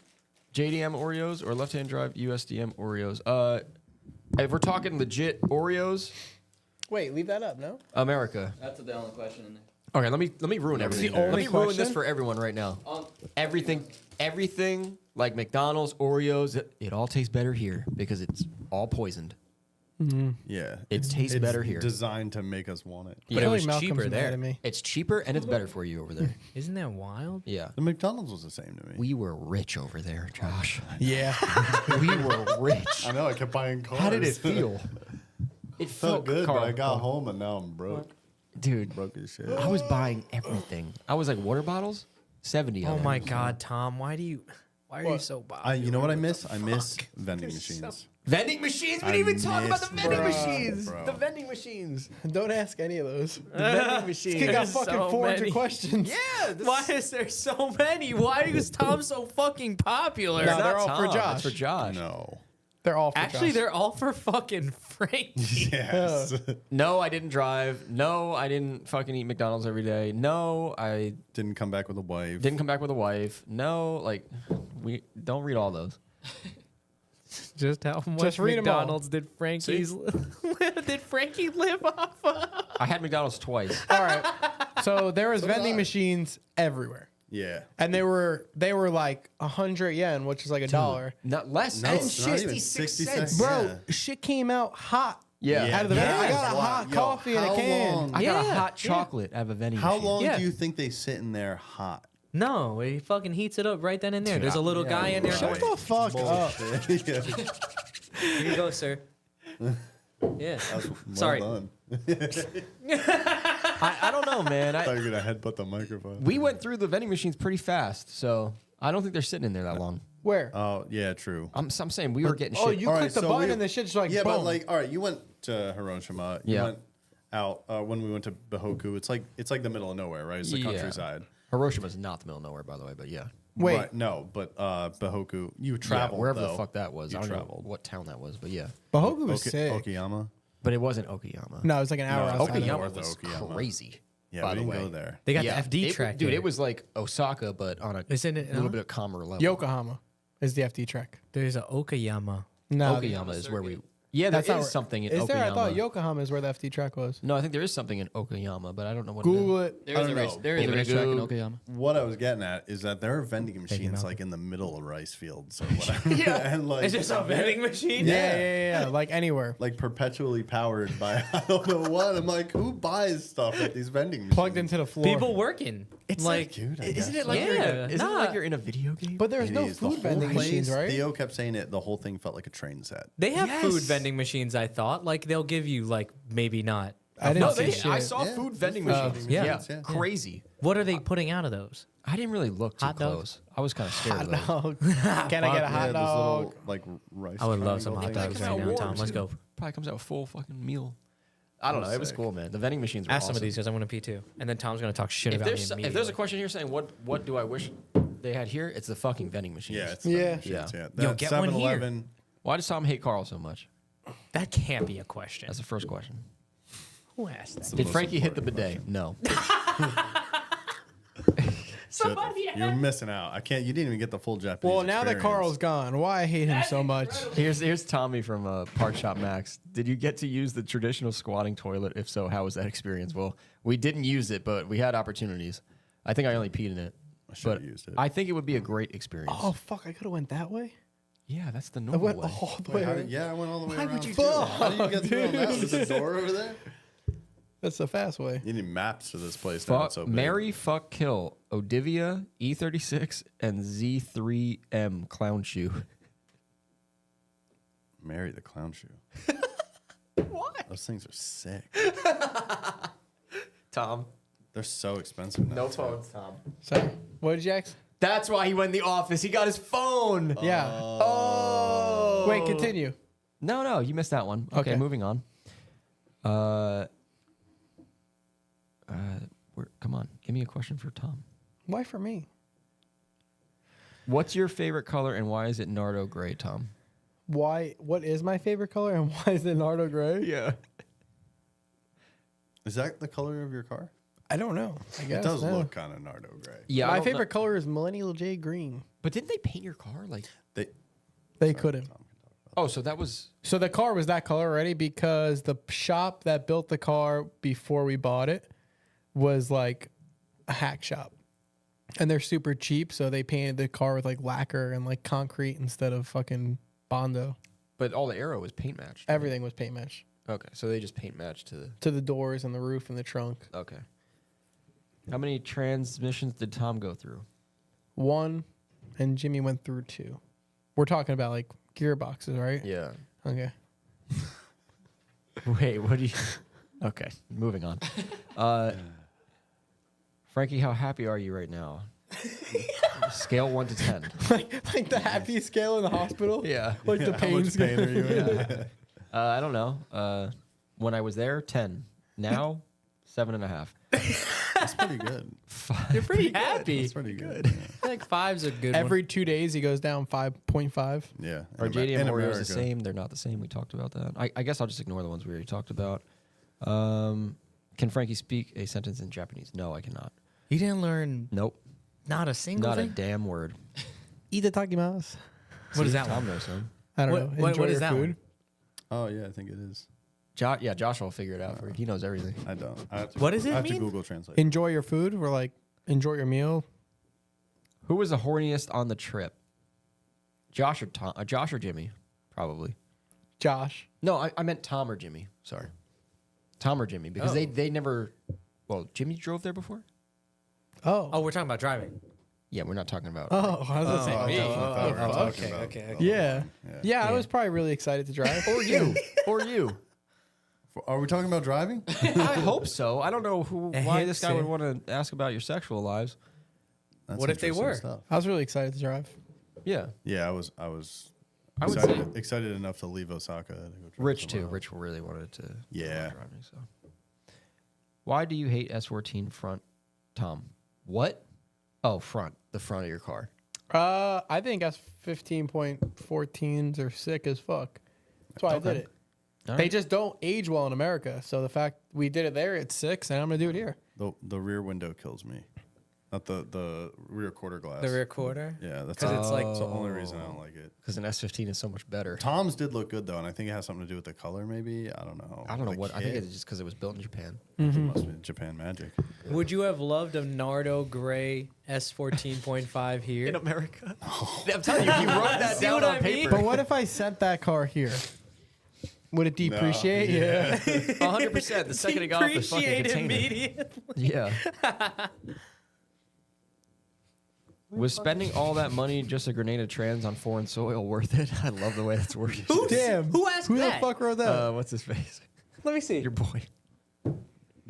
Speaker 5: JDM Oreos or left hand drive USDM Oreos. If we're talking legit Oreos,
Speaker 4: Wait, leave that up, no?
Speaker 5: America.
Speaker 6: That's the only question in there.
Speaker 5: Okay, let me ruin everything.
Speaker 4: the
Speaker 5: Let
Speaker 4: only
Speaker 5: me ruin this
Speaker 4: question?
Speaker 5: for everyone right now.
Speaker 6: On,
Speaker 5: Everything like McDonald's, Oreos, it all tastes better here because it's all poisoned.
Speaker 2: Yeah.
Speaker 5: It tastes better here.
Speaker 2: Designed to make us want it.
Speaker 3: But
Speaker 5: Yeah.
Speaker 3: it was
Speaker 4: Malcolm's
Speaker 3: cheaper
Speaker 4: mad
Speaker 3: there.
Speaker 4: at me.
Speaker 5: It's cheaper and it's better for you over there.
Speaker 3: Isn't that wild?
Speaker 5: Yeah.
Speaker 2: The McDonald's was the same to me.
Speaker 5: We were rich over there, Josh.
Speaker 4: Yeah.
Speaker 5: We were rich.
Speaker 2: I know. I kept buying cars.
Speaker 5: How did it feel? It
Speaker 2: Felt good, but I got
Speaker 5: Carl.
Speaker 2: home and now I'm broke.
Speaker 5: Dude,
Speaker 2: Broke as shit.
Speaker 5: I was buying everything. I was like water bottles, 70 of
Speaker 3: Oh
Speaker 5: them.
Speaker 3: my God, Tom, why are you
Speaker 4: What?
Speaker 3: so bothered?
Speaker 2: You know what I miss? I miss vending machines.
Speaker 5: Vending machines? We
Speaker 2: I
Speaker 5: didn't even talk about the
Speaker 2: miss-
Speaker 5: vending
Speaker 2: Bruh,
Speaker 5: machines.
Speaker 2: bro.
Speaker 5: The vending machines.
Speaker 4: Don't ask any of those.
Speaker 5: The vending machines.
Speaker 4: He got
Speaker 3: There's
Speaker 4: fucking
Speaker 3: so
Speaker 4: 400
Speaker 3: many.
Speaker 4: questions.
Speaker 5: Yeah.
Speaker 3: Why is there so many? Why is Tom so fucking popular?
Speaker 4: No,
Speaker 5: It's
Speaker 4: they're
Speaker 5: not
Speaker 4: all for
Speaker 5: Tom,
Speaker 4: Josh.
Speaker 5: It's for Josh.
Speaker 2: No.
Speaker 4: They're all for
Speaker 3: Actually,
Speaker 4: Josh.
Speaker 3: they're all for fucking Frank.
Speaker 2: Yes.
Speaker 5: No, I didn't drive. No, I didn't fucking eat McDonald's every day. No, I
Speaker 2: Didn't come back with a wife.
Speaker 5: didn't come back with a wife. No, like we don't read all those.
Speaker 3: Just how much
Speaker 4: Just read 'em all.
Speaker 3: McDonald's did Frankie live off of?
Speaker 5: I had McDonald's twice.
Speaker 4: All right. So there was vending machines everywhere.
Speaker 2: Yeah.
Speaker 4: and they were like 100 yen, which is like $1.
Speaker 5: Not less.
Speaker 2: No,
Speaker 5: and
Speaker 2: it's not even
Speaker 5: 66
Speaker 2: 60
Speaker 5: cents.
Speaker 2: cents.
Speaker 4: Bro,
Speaker 2: Yeah.
Speaker 4: shit came out hot.
Speaker 5: Yeah.
Speaker 4: Out of the van. I got a
Speaker 2: Wow.
Speaker 4: hot
Speaker 2: Yo,
Speaker 4: coffee in a
Speaker 2: how
Speaker 4: can.
Speaker 2: long-
Speaker 5: I got a
Speaker 3: Yeah,
Speaker 5: hot
Speaker 3: yeah.
Speaker 5: chocolate out of a vending
Speaker 2: How
Speaker 5: machine.
Speaker 2: long
Speaker 3: Yeah.
Speaker 2: do you think they sit in there hot?
Speaker 3: No, he fucking heats it up right then and there. There's a little guy in there.
Speaker 4: Shut
Speaker 3: going,
Speaker 4: the fuck up.
Speaker 2: Bullshit. Yeah.
Speaker 3: Here you go, sir. Yeah.
Speaker 2: Well
Speaker 3: Sorry.
Speaker 2: done.
Speaker 5: I don't know, man.
Speaker 2: I thought you were gonna headbutt the microphone.
Speaker 5: We went through the vending machines pretty fast, so I don't think they're sitting in there that long.
Speaker 4: Where?
Speaker 2: Oh yeah, true.
Speaker 5: I'm saying we were getting
Speaker 4: Oh,
Speaker 5: shit.
Speaker 4: you
Speaker 2: All
Speaker 4: click
Speaker 2: right,
Speaker 4: the
Speaker 2: so
Speaker 4: button
Speaker 2: we-
Speaker 4: and the shit's like,
Speaker 2: Yeah,
Speaker 4: boom.
Speaker 2: but like, all right, you went to Hiroshima. You
Speaker 5: Yeah.
Speaker 2: went out when we went to Bahoku. It's like the middle of nowhere, right? It's the
Speaker 5: Yeah.
Speaker 2: countryside.
Speaker 5: Hiroshima's not the middle of nowhere, by the way, but yeah.
Speaker 4: Wait.
Speaker 2: Right, no, but Bahoku, you
Speaker 5: Yeah,
Speaker 2: traveled
Speaker 5: wherever
Speaker 2: though.
Speaker 5: the fuck that was.
Speaker 2: You
Speaker 5: I don't
Speaker 2: traveled.
Speaker 5: know what town that was, but yeah.
Speaker 4: Bahoku was sick.
Speaker 2: Okayama.
Speaker 5: But it wasn't Okayama.
Speaker 4: No, it was like an hour
Speaker 2: No,
Speaker 4: outside.
Speaker 5: Okayama
Speaker 2: north of
Speaker 5: was
Speaker 2: Okayama.
Speaker 5: crazy.
Speaker 2: Yeah,
Speaker 5: by
Speaker 2: we
Speaker 5: the
Speaker 2: didn't
Speaker 5: way.
Speaker 2: go there.
Speaker 3: They got
Speaker 5: Yeah,
Speaker 3: the FD
Speaker 5: it-
Speaker 3: track.
Speaker 5: Dude,
Speaker 3: there.
Speaker 5: it was like Osaka, but on a
Speaker 3: Isn't it?
Speaker 5: little bit of calmer level.
Speaker 4: Yokohama is the FD track.
Speaker 3: There's a Okayama.
Speaker 4: No,
Speaker 5: Okayama is where we. Yeah, there
Speaker 4: that's not
Speaker 5: is
Speaker 4: where-
Speaker 5: something in
Speaker 4: Is
Speaker 5: Okayama.
Speaker 4: there? I thought Yokohama is where the FD track was.
Speaker 5: No, I think there is something in Okayama, but I don't know what.
Speaker 4: Google it.
Speaker 6: There is
Speaker 2: I
Speaker 6: a
Speaker 2: don't
Speaker 6: race.
Speaker 2: know.
Speaker 6: There is a
Speaker 5: Give it a
Speaker 6: racetrack in
Speaker 5: go.
Speaker 6: Okayama.
Speaker 2: What I was getting at is that there are vending machines
Speaker 3: Malcolm.
Speaker 2: like in the middle of rice fields or whatever. and like,
Speaker 3: Is this a vending machine?
Speaker 4: Yeah, like anywhere.
Speaker 2: like perpetually powered by I don't know what. I'm like, who buys stuff at these vending machines?
Speaker 4: Plugged into the floor.
Speaker 3: People working.
Speaker 5: It's
Speaker 3: like,
Speaker 2: Dude, I
Speaker 5: Isn't
Speaker 2: guess
Speaker 5: it like
Speaker 2: so.
Speaker 5: you're in
Speaker 3: Yeah,
Speaker 5: a, isn't it
Speaker 3: nah.
Speaker 5: like you're in a video game?
Speaker 4: But there's
Speaker 2: It
Speaker 4: no
Speaker 2: is. The
Speaker 4: food
Speaker 2: whole
Speaker 4: vending
Speaker 2: place-
Speaker 4: machines, right?
Speaker 2: Theo kept saying it. The whole thing felt like a train set.
Speaker 3: they have
Speaker 5: Yes.
Speaker 3: food vending machines. I thought like they'll give you like maybe not.
Speaker 4: I didn't
Speaker 5: no,
Speaker 4: see
Speaker 5: they,
Speaker 4: shit.
Speaker 5: I saw
Speaker 2: Yeah,
Speaker 5: food
Speaker 2: there's
Speaker 5: vending
Speaker 2: food
Speaker 5: machines.
Speaker 2: vending
Speaker 3: Yeah.
Speaker 2: machines, yeah.
Speaker 5: Crazy.
Speaker 3: What are they putting out of those?
Speaker 5: I didn't really look too
Speaker 3: Hot dogs?
Speaker 5: close. I was kind of scared of those.
Speaker 4: Dog. Can I get a hot
Speaker 2: Those
Speaker 4: dog?
Speaker 2: little, like rice.
Speaker 3: I would love some
Speaker 2: triangle
Speaker 3: hot
Speaker 2: things.
Speaker 3: dogs right now, Tom. Let's go.
Speaker 5: Probably comes out a full fucking meal. I don't know. It was
Speaker 2: sick.
Speaker 5: cool, man. The vending machines were
Speaker 3: Ask
Speaker 5: awesome.
Speaker 3: some of these guys. I'm gonna pee too, and then Tom's gonna talk shit
Speaker 5: If
Speaker 3: about me
Speaker 5: there's,
Speaker 3: immediately.
Speaker 5: if there's a question here saying what do I wish they had here, it's the fucking vending machines.
Speaker 2: Yeah, it's
Speaker 4: Yeah.
Speaker 2: vending machines, yeah.
Speaker 3: Yo,
Speaker 2: That
Speaker 3: get one here.
Speaker 2: 7-Eleven,
Speaker 5: Why does Tom hate Carl so much?
Speaker 3: that can't be a question.
Speaker 5: That's the first question.
Speaker 3: Who asked that?
Speaker 5: Did
Speaker 2: most
Speaker 5: Frankie hit the
Speaker 2: important
Speaker 5: bidet? No.
Speaker 2: shit, you're missing out. I can't. You didn't even get the full Japanese.
Speaker 4: Well, now that
Speaker 2: experience.
Speaker 4: Carl's gone, why I hate him so much?
Speaker 5: Here's Tommy from Park Shop Max. Did you get to use the traditional squatting toilet? If so, how was that experience? Well, we didn't use it, but we had opportunities. I think I only peed in it.
Speaker 2: I should have
Speaker 5: But
Speaker 2: used it.
Speaker 5: I think it would be a great experience.
Speaker 4: Oh fuck! I could have went that way.
Speaker 5: Yeah, that's the
Speaker 4: I
Speaker 5: normal
Speaker 4: went
Speaker 5: way.
Speaker 4: all the
Speaker 2: Wait,
Speaker 4: way.
Speaker 2: how did- yeah, I went all the way
Speaker 4: Why
Speaker 2: around.
Speaker 4: would you
Speaker 2: too.
Speaker 4: do
Speaker 2: How did you get through on that?
Speaker 4: that?
Speaker 2: There's a door over there.
Speaker 4: That's the fast way.
Speaker 2: You need maps to this place. Now.
Speaker 5: Fuck,
Speaker 2: It's so big.
Speaker 5: marry, fuck, kill, Odivia, E36, and Z3M clown shoe.
Speaker 2: Marry the clown shoe.
Speaker 5: Why?
Speaker 2: Those things are sick.
Speaker 5: Tom.
Speaker 2: They're so expensive now.
Speaker 5: No
Speaker 2: too.
Speaker 5: phones, Tom.
Speaker 4: Sorry. What did you ask?
Speaker 5: That's why he went in the office. He got his phone.
Speaker 4: Yeah.
Speaker 5: Oh.
Speaker 4: Wait, continue.
Speaker 5: No, you missed that one. Okay,
Speaker 4: Okay.
Speaker 5: moving on. Come on, give me a question for Tom.
Speaker 4: Why for me?
Speaker 5: What's your favorite color and why is it Nardo gray, Tom?
Speaker 4: Why? What is my favorite color and why is it Nardo gray?
Speaker 5: Yeah.
Speaker 2: Is that the color of your car?
Speaker 4: I don't know. I guess
Speaker 2: It does
Speaker 4: no.
Speaker 2: look kind of Nardo gray.
Speaker 5: Yeah. I
Speaker 4: My
Speaker 5: don't know-
Speaker 4: favorite color is Millennial J green.
Speaker 5: But didn't they paint your car like?
Speaker 4: They couldn't.
Speaker 5: Oh, so that was.
Speaker 4: So the car was that color already because the shop that built the car before we bought it was like a hack shop. And they're super cheap, so they painted the car with like lacquer and like concrete instead of fucking Bondo.
Speaker 5: But all the arrow was paint matched.
Speaker 4: Everything was paint matched
Speaker 5: Okay, so they just paint matched to the.
Speaker 4: to the doors and the roof and the trunk.
Speaker 5: Okay. How many transmissions did Tom go through?
Speaker 4: 1, and Jimmy went through 2. We're talking about like gearboxes, right?
Speaker 5: Yeah.
Speaker 4: Okay.
Speaker 5: Wait, what do you? Okay, moving on. Frankie, how happy are you right now? Scale 1 to 10.
Speaker 4: like the happy scale in the hospital?
Speaker 5: Yeah.
Speaker 4: Like the
Speaker 2: How
Speaker 4: pain
Speaker 2: much
Speaker 4: scale.
Speaker 2: pain are you in?
Speaker 5: I don't know. When I was there, 10. Now, 7.5.
Speaker 2: That's pretty good.
Speaker 3: You're pretty happy.
Speaker 2: That's pretty good. Yeah.
Speaker 3: I think 5's a good one.
Speaker 4: Every 2 days he goes down 5.5.
Speaker 2: Yeah.
Speaker 5: Our
Speaker 2: In
Speaker 5: JDM
Speaker 2: Amer-
Speaker 5: Warrior is
Speaker 2: in
Speaker 5: the
Speaker 2: America.
Speaker 5: same. They're not the same. We talked about that. I guess I'll just ignore the ones we already talked about. Can Frankie speak a sentence in Japanese? No, I cannot.
Speaker 3: You didn't learn
Speaker 5: Nope.
Speaker 3: not a single
Speaker 5: Not a
Speaker 3: thing.
Speaker 5: damn word.
Speaker 4: Itadakimasu.
Speaker 3: What is that
Speaker 5: Tom
Speaker 3: one?
Speaker 5: knows some.
Speaker 4: I don't
Speaker 3: What-
Speaker 4: know.
Speaker 3: what
Speaker 4: Enjoy
Speaker 3: is
Speaker 4: your
Speaker 3: that
Speaker 4: food.
Speaker 3: one?
Speaker 2: Oh yeah, I think it is.
Speaker 5: Yeah, Josh will figure it out for you. He knows everything.
Speaker 2: I don't. I have to,
Speaker 3: What does it
Speaker 2: I have
Speaker 3: mean?
Speaker 2: to Google Translate.
Speaker 4: Enjoy your food. We're like, enjoy your meal.
Speaker 5: Who was the horniest on the trip? Josh or Tom? Josh or Jimmy? Probably.
Speaker 4: Josh.
Speaker 5: No, I meant Tom or Jimmy. Sorry. Tom or Jimmy. Because they never... Well, Jimmy drove there before?
Speaker 3: Oh, we're talking about driving.
Speaker 5: Yeah, we're not talking about...
Speaker 4: Oh, I was gonna say me.
Speaker 3: Okay.
Speaker 4: Yeah, I was probably really excited to drive.
Speaker 5: Or you. Or you.
Speaker 2: Are we talking about driving?
Speaker 5: I hope so. I don't know why this guy
Speaker 3: Hint.
Speaker 5: would want to ask about your sexual lives.
Speaker 2: That's
Speaker 3: What if they
Speaker 2: interesting
Speaker 3: were?
Speaker 2: stuff.
Speaker 4: I was really excited to drive.
Speaker 5: Yeah.
Speaker 2: Yeah, I was
Speaker 5: I would
Speaker 2: excited enough to leave Osaka. To go drive
Speaker 5: Rich, too.
Speaker 2: somewhere else.
Speaker 5: Rich really wanted to...
Speaker 2: Yeah.
Speaker 5: Driving, so. Why do you hate S14 front, Tom? What? Oh, front. The front of your car.
Speaker 4: I think S15.14s are sick as fuck. That's why I did it.
Speaker 5: All
Speaker 4: They
Speaker 5: right.
Speaker 4: just don't age well in America. So the fact we did it there, it's 6, and I'm gonna do it here.
Speaker 2: The rear window kills me. Not the rear quarter glass.
Speaker 3: The rear quarter.
Speaker 2: Yeah, that's
Speaker 3: 'Cause it's like-
Speaker 2: that's the only reason I don't like it.
Speaker 5: Because an S15 is so much better.
Speaker 2: Tom's did look good though, and I think it has something to do with the color. Maybe I don't know.
Speaker 5: I don't know
Speaker 2: The
Speaker 5: what. I think
Speaker 2: kit.
Speaker 5: it's just because it was built in Japan.
Speaker 2: It must be Japan magic.
Speaker 3: Would you have loved a Nardo Gray S14.5 here?
Speaker 5: America? I'm telling you, if you wrote that
Speaker 3: See
Speaker 5: down
Speaker 3: what
Speaker 5: on
Speaker 3: I mean?
Speaker 5: paper.
Speaker 4: But what if I sent that car here? Would it depreciate? Yeah.
Speaker 5: 100%. The second it got off the fucking
Speaker 3: Depreciate
Speaker 5: container.
Speaker 3: immediately.
Speaker 5: Yeah. Was spending all that money just a grenade of trans on foreign soil worth it? I love the way that's worded.
Speaker 4: Damn.
Speaker 3: Who asked
Speaker 4: Who
Speaker 3: that?
Speaker 4: the fuck wrote that?
Speaker 5: What's his face?
Speaker 3: Let me see.
Speaker 5: Your boy.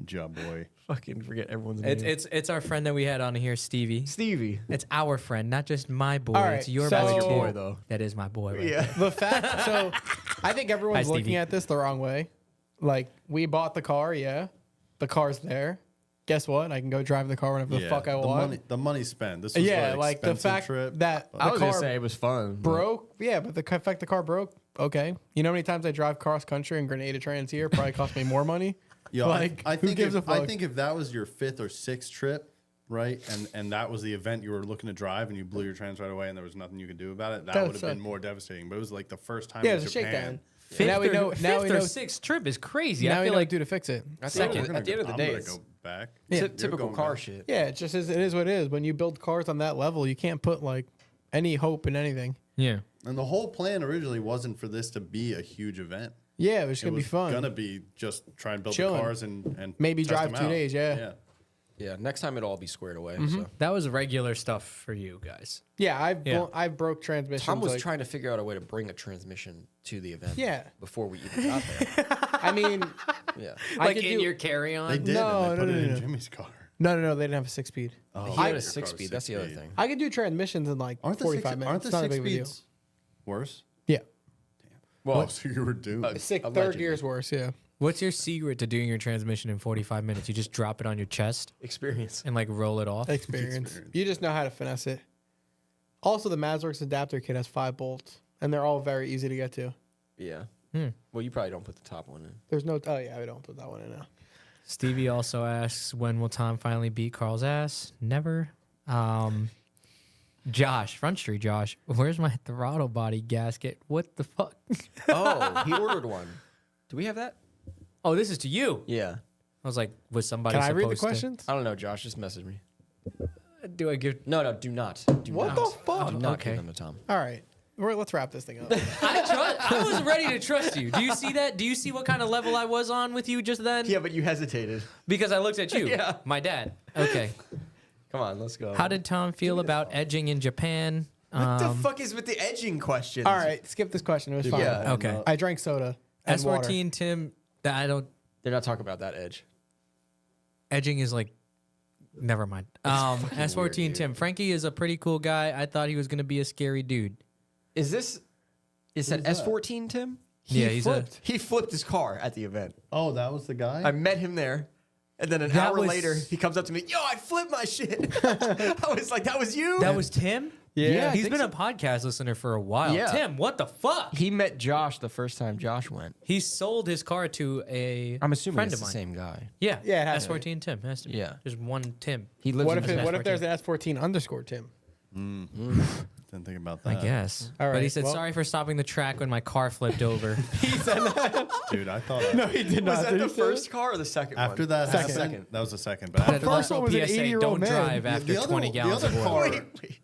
Speaker 2: Job boy.
Speaker 5: Fucking forget everyone's name.
Speaker 3: It's our friend that we had on here, Stevie.
Speaker 5: Stevie.
Speaker 3: It's our friend, not just my boy.
Speaker 4: All right,
Speaker 3: It's your
Speaker 4: so-
Speaker 3: boy.
Speaker 4: That's your
Speaker 5: boy,
Speaker 3: too.
Speaker 5: though.
Speaker 3: That is my boy. Right
Speaker 5: Yeah.
Speaker 3: there.
Speaker 4: The fact, so I think everyone's
Speaker 3: Hi,
Speaker 4: looking
Speaker 3: Stevie.
Speaker 4: at this the wrong way. Like, we bought the car, yeah. The car's there. Guess what? I can go drive the car whenever the fuck I want.
Speaker 2: The money spent. This was
Speaker 4: Yeah,
Speaker 2: an
Speaker 4: like the
Speaker 2: expensive
Speaker 4: fact
Speaker 2: trip.
Speaker 4: that
Speaker 5: I
Speaker 4: the
Speaker 5: was going to
Speaker 4: car
Speaker 5: say it was fun. but-
Speaker 4: broke. Yeah, but the fact the car broke, okay. You know how many times I drive cross country and Grenada Trans here probably cost me more money?
Speaker 2: Yo,
Speaker 4: Like,
Speaker 2: I
Speaker 4: who
Speaker 2: think
Speaker 4: gives a
Speaker 2: I
Speaker 4: fuck?
Speaker 2: think if that was your 5th or 6th trip, right, and that was the event you were looking to drive, and you blew your trans right away, and there was nothing you could do about it, that
Speaker 4: That
Speaker 2: would have
Speaker 4: sucked.
Speaker 2: been more devastating. But it was like the first time
Speaker 4: Yeah,
Speaker 2: in
Speaker 4: it was a
Speaker 2: Japan.
Speaker 4: shakedown.
Speaker 3: Fifth
Speaker 4: Now we
Speaker 3: or-
Speaker 4: know- now we
Speaker 3: fifth or
Speaker 4: know-
Speaker 3: sixth trip is crazy.
Speaker 4: Now
Speaker 3: I
Speaker 4: we
Speaker 3: feel
Speaker 4: know
Speaker 3: like
Speaker 4: what to do to fix it.
Speaker 5: At the
Speaker 3: Second.
Speaker 5: end of the
Speaker 2: I'm
Speaker 5: day,
Speaker 2: gonna
Speaker 5: it's
Speaker 2: go back.
Speaker 4: Yeah.
Speaker 5: typical
Speaker 2: going
Speaker 5: car
Speaker 2: back.
Speaker 5: shit.
Speaker 4: Yeah, it just is. It is what it is. When you build cars on that level, you can't put like any hope in anything.
Speaker 3: yeah.
Speaker 2: And the whole plan originally wasn't for this to be a huge event.
Speaker 4: Yeah, it was
Speaker 2: It
Speaker 4: gonna
Speaker 2: was
Speaker 4: be fun.
Speaker 2: gonna be just try and build
Speaker 4: Chilling.
Speaker 2: the cars and
Speaker 4: Maybe
Speaker 2: test
Speaker 4: drive
Speaker 2: them
Speaker 4: 2
Speaker 2: out.
Speaker 4: days, yeah.
Speaker 5: Yeah, next time it'll all be squared away. So.
Speaker 3: That was regular stuff for you guys.
Speaker 4: Yeah,
Speaker 3: Yeah.
Speaker 4: I've broke transmissions.
Speaker 5: Tom was
Speaker 4: like,
Speaker 5: trying to figure out a way to bring a transmission to the event.
Speaker 4: Yeah.
Speaker 5: Before we even got there.
Speaker 4: I mean,
Speaker 5: Yeah.
Speaker 4: I
Speaker 3: Like
Speaker 4: could
Speaker 3: in
Speaker 4: do-
Speaker 3: your carry-on.
Speaker 2: They did.
Speaker 4: No,
Speaker 2: and they
Speaker 4: no,
Speaker 2: put
Speaker 4: no,
Speaker 2: it
Speaker 4: no.
Speaker 2: in Jimmy's car.
Speaker 4: no, they didn't have a 6-speed.
Speaker 2: Oh,
Speaker 5: He had
Speaker 2: your
Speaker 5: a
Speaker 2: car was
Speaker 5: 6-speed. That's the other
Speaker 2: 6-speed.
Speaker 5: thing.
Speaker 4: I could do transmissions in like
Speaker 2: Aren't the
Speaker 4: 45
Speaker 2: six,
Speaker 4: minutes.
Speaker 2: aren't the
Speaker 4: It's not a
Speaker 2: 6
Speaker 4: big of a deal.
Speaker 2: speeds worse?
Speaker 4: Yeah,
Speaker 5: Well,
Speaker 2: Oh, so you were doomed.
Speaker 4: third
Speaker 5: allegedly.
Speaker 4: gear's worse. Yeah,
Speaker 3: What's your secret to doing your transmission in 45 minutes? You just drop it on your chest
Speaker 5: experience.
Speaker 3: and like roll it off.
Speaker 4: experience. You just know how to finesse it. Also, the Mazworks adapter kit has 5 bolts, and they're all very easy to get to.
Speaker 5: Yeah.
Speaker 3: Hmm.
Speaker 5: Well, you probably don't put the top one in.
Speaker 4: There's no. Oh yeah, I don't put that one in now.
Speaker 3: Stevie also asks, when will Tom finally beat Carl's ass? Never. Josh, Front Street Josh, where's my throttle body gasket? What the fuck?
Speaker 5: Oh, he ordered one. Do we have that?
Speaker 3: Oh, this is to you.
Speaker 5: Yeah.
Speaker 3: I was like, was somebody
Speaker 4: Can I read the
Speaker 3: supposed to-
Speaker 4: questions?
Speaker 5: I don't know, Josh. Just message me.
Speaker 3: Do I give?
Speaker 5: No, do not. Do
Speaker 4: What
Speaker 5: not.
Speaker 4: the fuck?
Speaker 5: Do not
Speaker 3: Okay.
Speaker 5: give them to Tom.
Speaker 4: All right, let's wrap this thing up.
Speaker 3: I was ready to trust you. Do you see that? Do you see what kind of level I was on with you just then?
Speaker 5: Yeah, but you hesitated.
Speaker 3: Because I looked at you.
Speaker 5: Yeah.
Speaker 3: My dad. Okay.
Speaker 5: Come on, let's go.
Speaker 3: How did Tom feel about edging in Japan?
Speaker 5: What the fuck is with the edging questions?
Speaker 4: All right, skip this question. It was fine.
Speaker 5: Yeah.
Speaker 3: Okay.
Speaker 4: I drank soda and water.
Speaker 3: S14 Tim, I don't.
Speaker 5: They're not talking about that edge.
Speaker 3: Edging is like, never mind. S14
Speaker 5: weird, dude.
Speaker 3: Tim, Frankie is a pretty cool guy. I thought he was gonna be a scary dude.
Speaker 5: Is that S14, Tim?
Speaker 3: Yeah, he's a.
Speaker 5: He flipped his car at the event.
Speaker 2: Oh, that was the guy?
Speaker 5: I met him there. And then an
Speaker 3: That
Speaker 5: hour
Speaker 3: was-
Speaker 5: later, he comes up to me, yo, I flipped my shit. I was like, that was you?
Speaker 3: That was Tim.
Speaker 5: Yeah, I
Speaker 3: he's
Speaker 5: think
Speaker 3: been
Speaker 5: so.
Speaker 3: a podcast listener for a while.
Speaker 5: Yeah.
Speaker 3: Tim, what the fuck?
Speaker 5: He met Josh the first time Josh went.
Speaker 3: He sold his car to a
Speaker 5: I'm assuming
Speaker 3: friend
Speaker 5: it's
Speaker 3: of
Speaker 5: the
Speaker 3: mine.
Speaker 5: same guy.
Speaker 3: Yeah,
Speaker 4: Yeah, it has to
Speaker 3: S14 Tim. Has to be.
Speaker 5: Yeah.
Speaker 3: There's one Tim.
Speaker 5: He lives
Speaker 4: What
Speaker 5: in
Speaker 4: if
Speaker 3: S14.
Speaker 4: there's an S14 underscore Tim?
Speaker 2: Didn't think about
Speaker 3: I
Speaker 2: that.
Speaker 3: guess.
Speaker 4: All
Speaker 3: But he
Speaker 4: right,
Speaker 3: said,
Speaker 4: well-
Speaker 3: sorry for stopping the track when my car flipped over.
Speaker 2: Dude, I thought
Speaker 4: He did
Speaker 5: Was
Speaker 4: not.
Speaker 5: that
Speaker 4: Did
Speaker 5: the
Speaker 4: he say
Speaker 5: first car or the second
Speaker 2: after
Speaker 5: one?
Speaker 2: that
Speaker 4: Second.
Speaker 2: happened, that was the second. But
Speaker 3: But
Speaker 2: after
Speaker 4: first
Speaker 3: also
Speaker 4: one was an
Speaker 3: PSA,
Speaker 4: 80-year-old
Speaker 3: don't
Speaker 4: man.
Speaker 3: drive after
Speaker 2: the other-
Speaker 3: 20
Speaker 2: the
Speaker 3: gallons
Speaker 2: other
Speaker 3: of
Speaker 2: car-
Speaker 3: oil.
Speaker 5: Wait.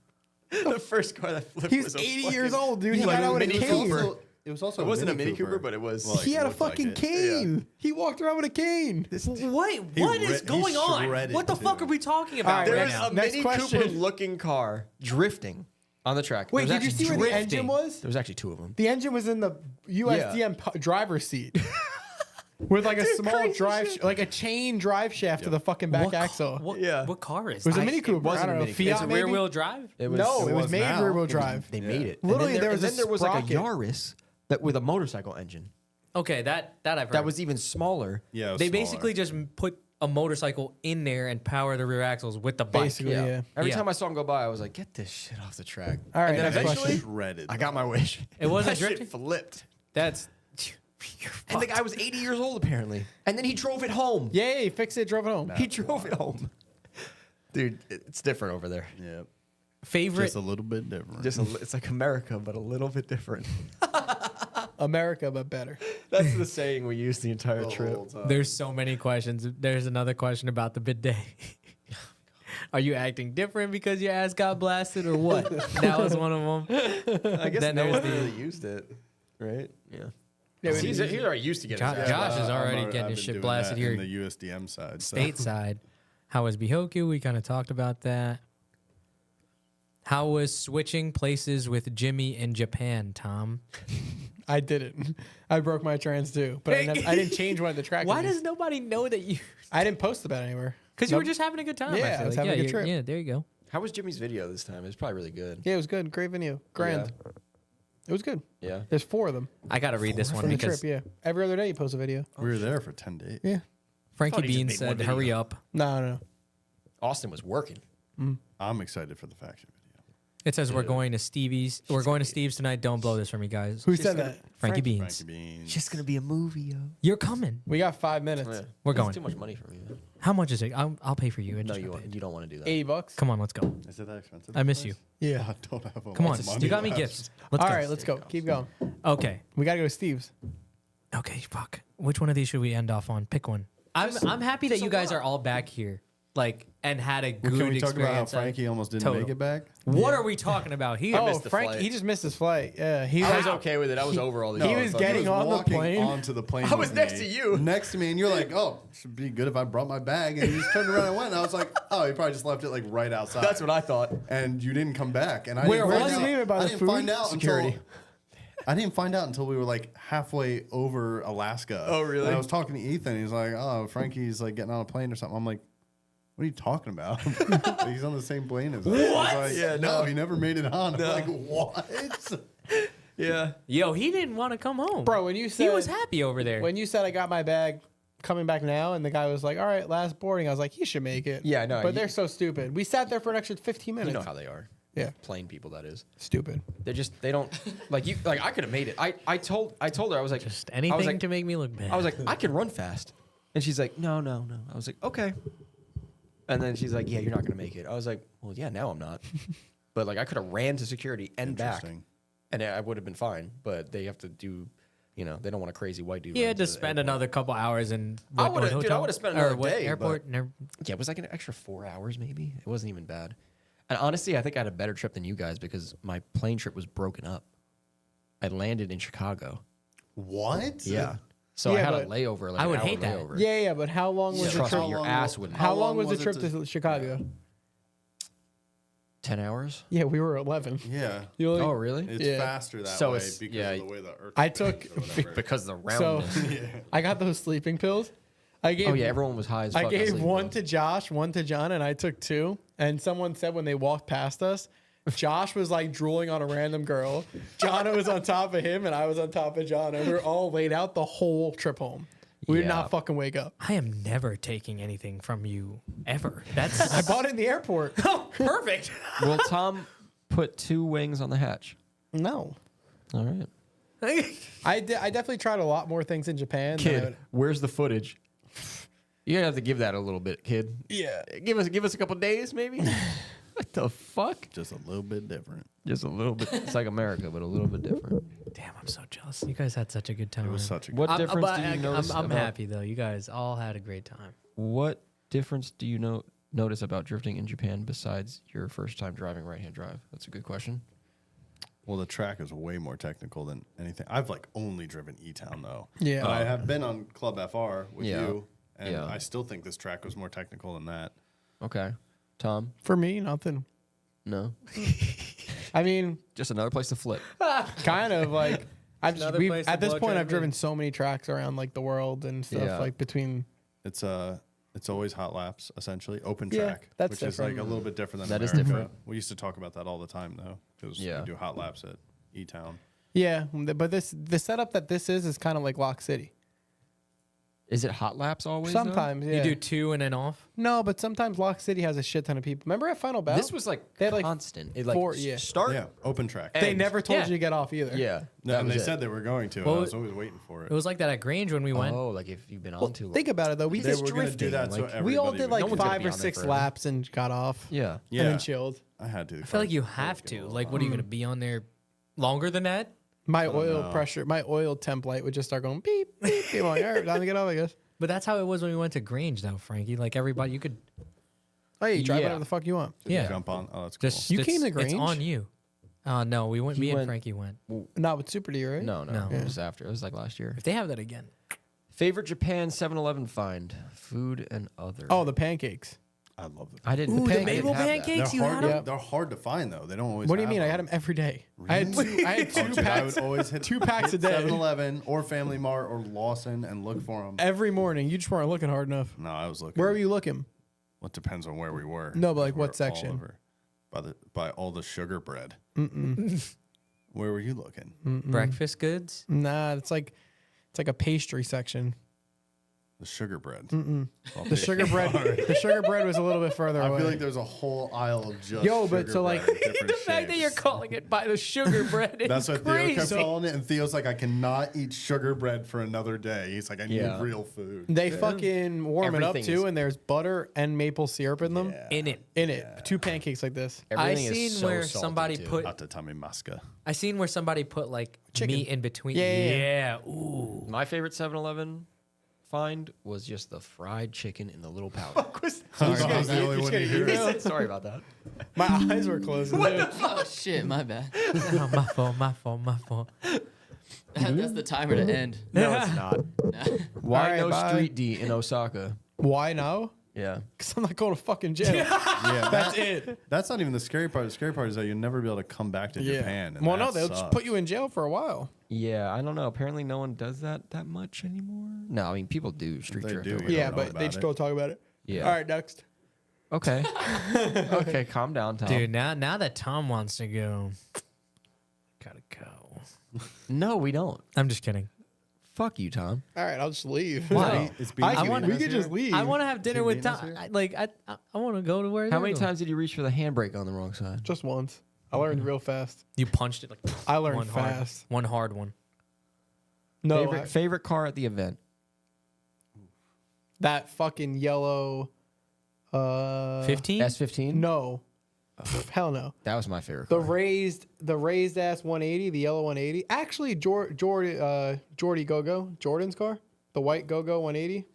Speaker 5: The first car that flipped
Speaker 4: He's
Speaker 5: was a
Speaker 4: 80
Speaker 5: fucking-
Speaker 4: years old, dude. He
Speaker 5: like
Speaker 4: got
Speaker 5: a
Speaker 4: out with a
Speaker 5: Mini
Speaker 4: cane.
Speaker 5: Cooper.
Speaker 2: It was also
Speaker 5: It wasn't a Mini Cooper, but it was.
Speaker 2: Well,
Speaker 4: He had a
Speaker 2: looked like
Speaker 4: fucking
Speaker 2: it.
Speaker 4: cane. He walked around with a cane.
Speaker 3: Wait,
Speaker 2: He
Speaker 3: what is
Speaker 2: he
Speaker 3: going on?
Speaker 2: shredded,
Speaker 3: What the fuck
Speaker 2: too.
Speaker 3: are we talking about
Speaker 4: right,
Speaker 5: There
Speaker 3: right
Speaker 5: was
Speaker 3: now?
Speaker 5: a
Speaker 4: Next
Speaker 5: Mini
Speaker 4: question.
Speaker 5: Cooper looking car drifting on the track.
Speaker 4: Wait,
Speaker 5: There
Speaker 4: did
Speaker 5: was
Speaker 4: you see
Speaker 5: actually
Speaker 4: where the
Speaker 3: drifting.
Speaker 4: engine was?
Speaker 5: There was actually two of them.
Speaker 4: The engine was in the USDM driver's seat. With like a small
Speaker 5: crazy
Speaker 4: drive,
Speaker 5: shit.
Speaker 4: like a chain drive shaft to the fucking back axle.
Speaker 3: What car is
Speaker 4: It was a
Speaker 3: that?
Speaker 4: Mini Cooper.
Speaker 5: wasn't
Speaker 4: I don't
Speaker 5: a
Speaker 4: know,
Speaker 5: Mini Cooper.
Speaker 3: It's
Speaker 4: Fiat
Speaker 3: a
Speaker 4: maybe?
Speaker 3: rear wheel drive?
Speaker 4: No, it was made
Speaker 2: now.
Speaker 4: rear wheel
Speaker 2: It was-
Speaker 4: drive.
Speaker 5: They made it.
Speaker 4: Literally,
Speaker 5: and then
Speaker 4: there was a
Speaker 5: was like a
Speaker 4: sprocket.
Speaker 5: Yaris that with a motorcycle engine
Speaker 3: Okay, that I've heard.
Speaker 5: that was even smaller.
Speaker 2: Yeah, it was
Speaker 3: they
Speaker 2: smaller.
Speaker 3: basically just put a motorcycle in there and power the rear axles with the bike.
Speaker 4: Basically, yeah.
Speaker 5: Every
Speaker 3: Yeah.
Speaker 5: time I saw him go by, I was like, "Get this shit off the track."
Speaker 4: All right,
Speaker 5: and then
Speaker 4: next
Speaker 5: eventually,
Speaker 4: question.
Speaker 2: shredded.
Speaker 5: I got my wish.
Speaker 3: It wasn't
Speaker 5: that shit
Speaker 3: drifting?
Speaker 5: flipped.
Speaker 3: That's you're
Speaker 5: And the
Speaker 3: fucked.
Speaker 5: guy was 80 years old apparently. And then he drove it home.
Speaker 4: Yay, fixed it, drove it home.
Speaker 5: He drove it home. Dude, it's different over there.
Speaker 2: Yeah,
Speaker 3: favorite.
Speaker 2: just a little bit different.
Speaker 5: It's like America, but a little bit different.
Speaker 4: America, but better.
Speaker 5: That's the saying we use the entire
Speaker 2: The
Speaker 5: trip.
Speaker 2: whole time.
Speaker 3: There's so many questions. There's another question about the bidet. Are you acting different because your ass got blasted or what? That was one of them.
Speaker 5: I guess
Speaker 3: Then
Speaker 5: no
Speaker 3: there's
Speaker 5: one
Speaker 3: the-
Speaker 5: really used it, right? Yeah.
Speaker 4: Yeah, we
Speaker 5: he's
Speaker 4: didn't use
Speaker 5: already used to getting
Speaker 3: Josh,
Speaker 5: his ass
Speaker 3: Josh is
Speaker 5: blasted.
Speaker 3: already
Speaker 2: I've
Speaker 3: getting his
Speaker 2: been
Speaker 3: shit
Speaker 2: doing
Speaker 3: blasted
Speaker 2: that
Speaker 3: here.
Speaker 2: in the USDM side. So.
Speaker 3: Stateside. How was Bihoku? We kind of talked about that. How was switching places with Jimmy in Japan, Tom?
Speaker 4: I didn't. I broke my trans too, but I didn't change one of the track.
Speaker 3: Why
Speaker 4: names.
Speaker 3: does nobody know that you?
Speaker 4: I didn't post about it anywhere?
Speaker 3: Because you were
Speaker 4: Nope.
Speaker 3: just having a good time.
Speaker 4: Yeah,
Speaker 3: I feel
Speaker 4: I was
Speaker 3: like.
Speaker 4: having a good
Speaker 3: you're-
Speaker 4: trip.
Speaker 3: Yeah, there you go.
Speaker 5: How was Jimmy's video this time? It was probably really good.
Speaker 4: Yeah, it was good. Great video. Grand. It was good.
Speaker 5: Yeah.
Speaker 4: There's 4 of them
Speaker 3: I got to read this one
Speaker 4: from the
Speaker 3: because
Speaker 4: trip. Yeah, every other day you post a video.
Speaker 2: We were there for 10 days.
Speaker 4: Yeah.
Speaker 3: Frankie
Speaker 5: thought he just
Speaker 3: Bean
Speaker 5: made
Speaker 3: said,
Speaker 5: one video.
Speaker 3: "Hurry up."
Speaker 4: No.
Speaker 5: Austin was working.
Speaker 2: I'm excited for the faction video.
Speaker 3: It says we're going to Stevie's. We're going to Steve's tonight. Don't blow this for me, guys.
Speaker 4: Who said that?
Speaker 3: Frankie
Speaker 5: Frank-
Speaker 3: Beans.
Speaker 2: Frankie Beans.
Speaker 5: Just gonna be a movie, yo.
Speaker 3: You're coming.
Speaker 4: We got 5 minutes.
Speaker 3: We're
Speaker 5: That's
Speaker 3: going.
Speaker 5: too much money for me. Man.
Speaker 3: How much is it? I'll pay for you.
Speaker 5: No,
Speaker 3: Just
Speaker 5: you
Speaker 3: pay.
Speaker 5: don't want to do that.
Speaker 4: $80.
Speaker 3: Come on, let's go.
Speaker 2: Is it that expensive?
Speaker 3: I miss you.
Speaker 4: Yeah.
Speaker 2: I don't have a
Speaker 3: Come
Speaker 2: lot
Speaker 3: on,
Speaker 2: of money
Speaker 3: you got me
Speaker 2: left.
Speaker 3: gifts. Let's
Speaker 4: All
Speaker 3: go.
Speaker 4: right, let's go. Keep going.
Speaker 3: Okay.
Speaker 4: We gotta go to Steve's.
Speaker 3: Okay. Fuck. Which one of these should we end off on? Pick one. I'm happy that you guys are all back here, like, and had a good
Speaker 2: Well, can we talk about how
Speaker 3: experience.
Speaker 2: Frankie almost didn't
Speaker 3: Total.
Speaker 2: make it back?
Speaker 3: What are we talking about here?
Speaker 4: Oh,
Speaker 5: missed the
Speaker 4: Frank,
Speaker 5: flight.
Speaker 4: he just missed his flight. Yeah, he
Speaker 5: I
Speaker 4: was
Speaker 5: was okay with it. I was over all these.
Speaker 4: He was getting on the
Speaker 2: walking
Speaker 4: plane.
Speaker 2: onto the plane.
Speaker 5: I was
Speaker 2: with
Speaker 5: next
Speaker 2: me.
Speaker 5: to you.
Speaker 2: Next to me, and you're like, "Oh, should be good if I brought my bag." And you just turned around and went. And I was like, "Oh, he probably just left it like right outside."
Speaker 5: That's what I thought.
Speaker 2: And you didn't come back. And I
Speaker 3: Where
Speaker 2: didn't
Speaker 3: was
Speaker 2: find
Speaker 3: you
Speaker 2: out-
Speaker 4: leaving by
Speaker 2: I
Speaker 4: the
Speaker 2: didn't
Speaker 4: food?
Speaker 2: find out
Speaker 4: Security.
Speaker 2: until I didn't find out until we were like halfway over Alaska.
Speaker 5: Oh, really?
Speaker 2: And I was talking to Ethan. He's like, "Oh, Frankie's like getting on a plane or something." I'm like, "What are you talking about?" Like, he's on the same plane as us. What? Like,
Speaker 5: Yeah,
Speaker 2: no,
Speaker 5: no.
Speaker 2: he never made it on. I'm like, what?
Speaker 5: Yeah.
Speaker 3: Yo, he didn't want to come home,
Speaker 4: Bro, when you said
Speaker 3: He was happy over there.
Speaker 4: when you said I got my bag coming back now, and the guy was like, "All right, last boarding," I was like, "He should make it."
Speaker 5: Yeah, I know.
Speaker 4: But
Speaker 5: You-
Speaker 4: they're so stupid. We sat there for an extra 15 minutes.
Speaker 5: You know how they are.
Speaker 4: Yeah,
Speaker 5: Plain people, that is.
Speaker 4: stupid.
Speaker 5: They don't like you. Like I could have made it. I told her I was like,
Speaker 3: Just
Speaker 5: I
Speaker 3: anything
Speaker 5: was like,
Speaker 3: to make me look bad.
Speaker 5: I was like, I can run fast, and she's like, no. I was like, okay. And then she's like, yeah, you're not gonna make it. I was like, well, yeah, now I'm not. But like I could have ran to security and back,
Speaker 2: Interesting.
Speaker 5: and I would have been fine. But they have to do, they don't want a crazy white dude.
Speaker 3: you
Speaker 5: running
Speaker 3: had to
Speaker 5: the
Speaker 3: spend
Speaker 5: airport.
Speaker 3: another couple hours in.
Speaker 5: I
Speaker 3: what
Speaker 5: would've- dude, I
Speaker 3: hotel?
Speaker 5: would've spent
Speaker 3: Or
Speaker 5: another
Speaker 3: what
Speaker 5: day,
Speaker 3: airport.
Speaker 5: but-
Speaker 3: Never-
Speaker 5: Yeah, it was like an extra 4 hours maybe. It wasn't even bad. And honestly, I think I had a better trip than you guys because my plane trip was broken up. I landed in Chicago.
Speaker 2: What?
Speaker 5: Yeah. So
Speaker 4: Yeah,
Speaker 5: I had a
Speaker 4: but
Speaker 5: layover. Like
Speaker 3: I would
Speaker 5: an hour
Speaker 3: hate that.
Speaker 5: layover.
Speaker 4: Yeah, but how long was the
Speaker 5: Trust
Speaker 4: trip?
Speaker 5: me, your ass wouldn't.
Speaker 4: How
Speaker 2: How
Speaker 4: long
Speaker 2: long
Speaker 4: was the
Speaker 2: was
Speaker 4: trip
Speaker 2: it
Speaker 4: to Chicago?
Speaker 5: 10 hours?
Speaker 4: Yeah, we were 11.
Speaker 2: Yeah.
Speaker 4: You only-
Speaker 5: Oh, really?
Speaker 2: It's
Speaker 4: Yeah.
Speaker 2: faster that
Speaker 5: So
Speaker 2: way
Speaker 5: it's-
Speaker 2: because
Speaker 5: yeah.
Speaker 2: of the way the earth
Speaker 4: I took-
Speaker 2: bends or whatever.
Speaker 5: Because of the
Speaker 4: So
Speaker 5: roundness.
Speaker 4: I got those sleeping pills. I gave.
Speaker 5: Oh, yeah, everyone was high as fuck.
Speaker 4: I gave
Speaker 5: asleep,
Speaker 4: one
Speaker 5: though.
Speaker 4: to Josh, one to John, and I took 2. And someone said when they walked past us, Josh was like drooling on a random girl. John was on top of him, and I was on top of John. And we were all laid out the whole trip home. We did
Speaker 5: Yeah.
Speaker 4: not fucking wake up.
Speaker 3: I am never taking anything from you ever. That's
Speaker 4: I bought it in the airport.
Speaker 3: oh, perfect.
Speaker 5: Will Tom put 2 wings on the hatch?
Speaker 4: No.
Speaker 5: All right.
Speaker 4: I definitely tried a lot more things in Japan. than I
Speaker 5: Kid,
Speaker 4: would-
Speaker 5: where's the footage? You're gonna have to give that a little bit, kid.
Speaker 4: Yeah.
Speaker 5: Give us a couple days, maybe. What the fuck?
Speaker 2: Just a little bit different.
Speaker 5: Just a little bit. It's like America, but a little bit different.
Speaker 3: Damn, I'm so jealous. You guys had such a good time.
Speaker 2: It was
Speaker 3: man.
Speaker 2: such a good
Speaker 5: What difference
Speaker 3: but
Speaker 5: do you notice?
Speaker 3: I'm
Speaker 5: about-
Speaker 3: happy though. You guys all had a great time.
Speaker 5: What difference do you notice about drifting in Japan besides your first time driving right-hand drive? That's a good question.
Speaker 2: Well, the track is way more technical than anything. I've like only driven E-Town though.
Speaker 4: Yeah.
Speaker 2: But I have been on Club FR with
Speaker 5: Yeah.
Speaker 2: you, and
Speaker 5: Yeah.
Speaker 2: I still think this track was more technical than that.
Speaker 5: Okay. Tom?
Speaker 4: For me, nothing.
Speaker 5: No.
Speaker 4: I mean,
Speaker 5: Just another place to flip.
Speaker 4: kind of like
Speaker 3: Another place to
Speaker 4: at this
Speaker 3: blow
Speaker 4: point
Speaker 3: dry
Speaker 4: I've driven so many tracks around like the world and stuff
Speaker 5: Yeah.
Speaker 4: like between.
Speaker 2: It's always hot laps, essentially open
Speaker 4: Yeah,
Speaker 2: track,
Speaker 4: that's
Speaker 2: which is like
Speaker 4: different.
Speaker 2: a little bit different than
Speaker 5: That is
Speaker 2: America.
Speaker 5: different.
Speaker 2: We used to talk about that all the time though, because
Speaker 5: Yeah.
Speaker 2: we do hot laps at E-Town.
Speaker 4: Yeah, but the setup that this is kind of like Lock City.
Speaker 5: Is it hot laps always? though?
Speaker 4: Sometimes, yeah.
Speaker 3: You do 2 and then off.
Speaker 4: No, but sometimes Lock City has a shit ton of people. Remember at Final Battle?
Speaker 5: This was like
Speaker 4: They had, like,
Speaker 5: constant. It like
Speaker 4: four- yeah.
Speaker 5: start.
Speaker 2: Yeah, open track.
Speaker 4: They
Speaker 5: end.
Speaker 4: never told
Speaker 3: Yeah.
Speaker 4: you to get off either.
Speaker 5: Yeah.
Speaker 2: No,
Speaker 5: that
Speaker 2: and
Speaker 5: was
Speaker 2: they
Speaker 5: it.
Speaker 2: said they were going to.
Speaker 3: Well,
Speaker 2: and I was always waiting for it.
Speaker 3: It was like that at Grange when we went.
Speaker 5: Oh, like if you've been on
Speaker 4: Well,
Speaker 5: too long.
Speaker 4: think about it though. We
Speaker 2: They
Speaker 4: just
Speaker 2: were going to do
Speaker 5: drifting,
Speaker 2: that, so
Speaker 5: like,
Speaker 2: everybody
Speaker 4: we all did
Speaker 2: would
Speaker 4: like
Speaker 5: No one's gonna
Speaker 4: 5
Speaker 5: be
Speaker 4: or
Speaker 5: on there
Speaker 4: 6
Speaker 5: forever.
Speaker 4: laps and got off.
Speaker 5: Yeah.
Speaker 2: Yeah,
Speaker 4: And then chilled.
Speaker 2: I had to.
Speaker 3: I feel like you have to. Like, what are you going to be on there longer than that?
Speaker 4: My oil
Speaker 2: know.
Speaker 4: pressure, my oil temp light would just start going beep, beep, beep. I'm like, all right, time to get off, I guess.
Speaker 3: But that's how it was when we went to Grange, though, Frankie. Like, everybody, you could
Speaker 4: Oh, yeah, you drive
Speaker 5: Yeah.
Speaker 4: whatever the fuck you want.
Speaker 2: Did you
Speaker 3: yeah.
Speaker 2: jump on. Oh, that's cool.
Speaker 3: just.
Speaker 4: You
Speaker 3: it's-
Speaker 4: came to
Speaker 3: It's
Speaker 4: Grange?
Speaker 3: on you. No, we went.
Speaker 5: He
Speaker 3: Me and
Speaker 5: went-
Speaker 3: Frankie went.
Speaker 4: Not with Super D, right?
Speaker 5: No, no.
Speaker 3: No.
Speaker 5: It was after. It was like last year.
Speaker 3: If they have that again,
Speaker 5: Favorite Japan 7-Eleven find? Food and other.
Speaker 4: Oh, the pancakes.
Speaker 2: I love them.
Speaker 5: I didn't.
Speaker 3: Ooh, the
Speaker 5: I didn't
Speaker 3: bagel
Speaker 5: have that.
Speaker 3: pancakes?
Speaker 2: They're
Speaker 3: You
Speaker 2: hard.
Speaker 3: had
Speaker 4: them?
Speaker 2: They're hard to find though. They don't always.
Speaker 4: What do you
Speaker 2: have
Speaker 4: mean? I had them every day.
Speaker 2: Really?
Speaker 4: I had two
Speaker 2: Oh, dude, I
Speaker 4: packs
Speaker 2: would always hit
Speaker 4: 2 packs a day.
Speaker 2: 7-Eleven or Family Mart or Lawson and look for them.
Speaker 4: every morning. You just weren't looking hard enough.
Speaker 2: No, I was looking.
Speaker 4: Where were you looking?
Speaker 2: Well, it depends on where we were.
Speaker 4: No, but, like,
Speaker 2: We
Speaker 4: what
Speaker 2: were all
Speaker 4: section?
Speaker 2: over. By all the sugar bread. Where were you looking?
Speaker 3: breakfast goods.
Speaker 4: Nah, it's like a pastry section.
Speaker 2: The sugar bread.
Speaker 4: The sugar bread. The sugar bread was a little bit further
Speaker 2: I
Speaker 4: away.
Speaker 2: feel like there's a whole aisle of just.
Speaker 4: Yo, but
Speaker 2: sugar
Speaker 4: so, like,
Speaker 2: bread in different
Speaker 3: The fact that
Speaker 2: shapes.
Speaker 3: you're calling it by the sugar bread is
Speaker 2: That's what Theo kept
Speaker 3: crazy.
Speaker 2: calling it, and Theo's like, I cannot eat sugar bread for another day. He's like, I need
Speaker 5: Yeah.
Speaker 2: real food.
Speaker 4: They fucking warm it up
Speaker 5: Everything
Speaker 4: too,
Speaker 5: is-
Speaker 4: and there's butter and maple syrup in them.
Speaker 2: Yeah.
Speaker 3: In it.
Speaker 4: In it, 2 pancakes like this.
Speaker 3: I
Speaker 5: Everything is
Speaker 3: seen
Speaker 5: so
Speaker 3: where
Speaker 5: salty,
Speaker 3: somebody
Speaker 5: too.
Speaker 3: put.
Speaker 2: Atatami maska.
Speaker 3: I seen where somebody put like
Speaker 4: Chicken.
Speaker 3: meat in between.
Speaker 4: Yeah.
Speaker 3: Ooh.
Speaker 5: My favorite 7-Eleven find was just the fried chicken in the little pouch.
Speaker 2: I was the only one to hear it.
Speaker 5: Sorry about that.
Speaker 4: My eyes were closed.
Speaker 6: Oh shit, my bad.
Speaker 3: Oh, my fault. My fault. My fault.
Speaker 6: That's the timer to end.
Speaker 5: No, it's not. Why
Speaker 4: All right,
Speaker 5: no
Speaker 4: bye.
Speaker 5: street D in Osaka?
Speaker 4: Why now?
Speaker 5: Yeah.
Speaker 4: Because I'm not going to fucking jail.
Speaker 2: Yeah,
Speaker 4: That's it.
Speaker 2: That's not even the scary part. The scary part is that you'll never be able to come back to Japan. And
Speaker 4: Well, no,
Speaker 2: that
Speaker 4: they'll just
Speaker 2: sucks.
Speaker 4: put you in jail for a while.
Speaker 5: Yeah, I don't know. Apparently, no one does that much anymore. No, I mean people do street
Speaker 2: They
Speaker 5: drift.
Speaker 2: do,
Speaker 5: over
Speaker 2: we
Speaker 5: there.
Speaker 4: Yeah,
Speaker 2: know
Speaker 4: but
Speaker 2: about
Speaker 4: they just
Speaker 2: it.
Speaker 4: don't talk about it.
Speaker 5: Yeah.
Speaker 4: All right, next.
Speaker 5: Okay. Okay, calm down, Tom.
Speaker 3: Dude, now that Tom wants to go, gotta go.
Speaker 5: No, we don't.
Speaker 3: I'm just kidding.
Speaker 5: Fuck you, Tom.
Speaker 4: All right, I'll just leave.
Speaker 3: Why?
Speaker 2: It's
Speaker 3: I wanna-
Speaker 4: we could just leave.
Speaker 3: I want to have dinner with
Speaker 2: Venus
Speaker 3: Tom.
Speaker 2: here?
Speaker 3: I want to go to where.
Speaker 5: How
Speaker 3: they're
Speaker 5: many
Speaker 3: going.
Speaker 5: times did you reach for the handbrake on the wrong side?
Speaker 4: just once. I learned real fast.
Speaker 3: You punched it like.
Speaker 4: I learned
Speaker 3: one
Speaker 4: fast.
Speaker 3: Hard, one hard one.
Speaker 4: No,
Speaker 5: Favorite car at the event?
Speaker 4: that fucking yellow.
Speaker 3: 15.
Speaker 5: S15.
Speaker 4: No, hell no.
Speaker 5: That was my favorite.
Speaker 4: The
Speaker 5: car.
Speaker 4: raised ass 180, the yellow 180. Actually, Jordy Jordan's car, the white Go-Go 180.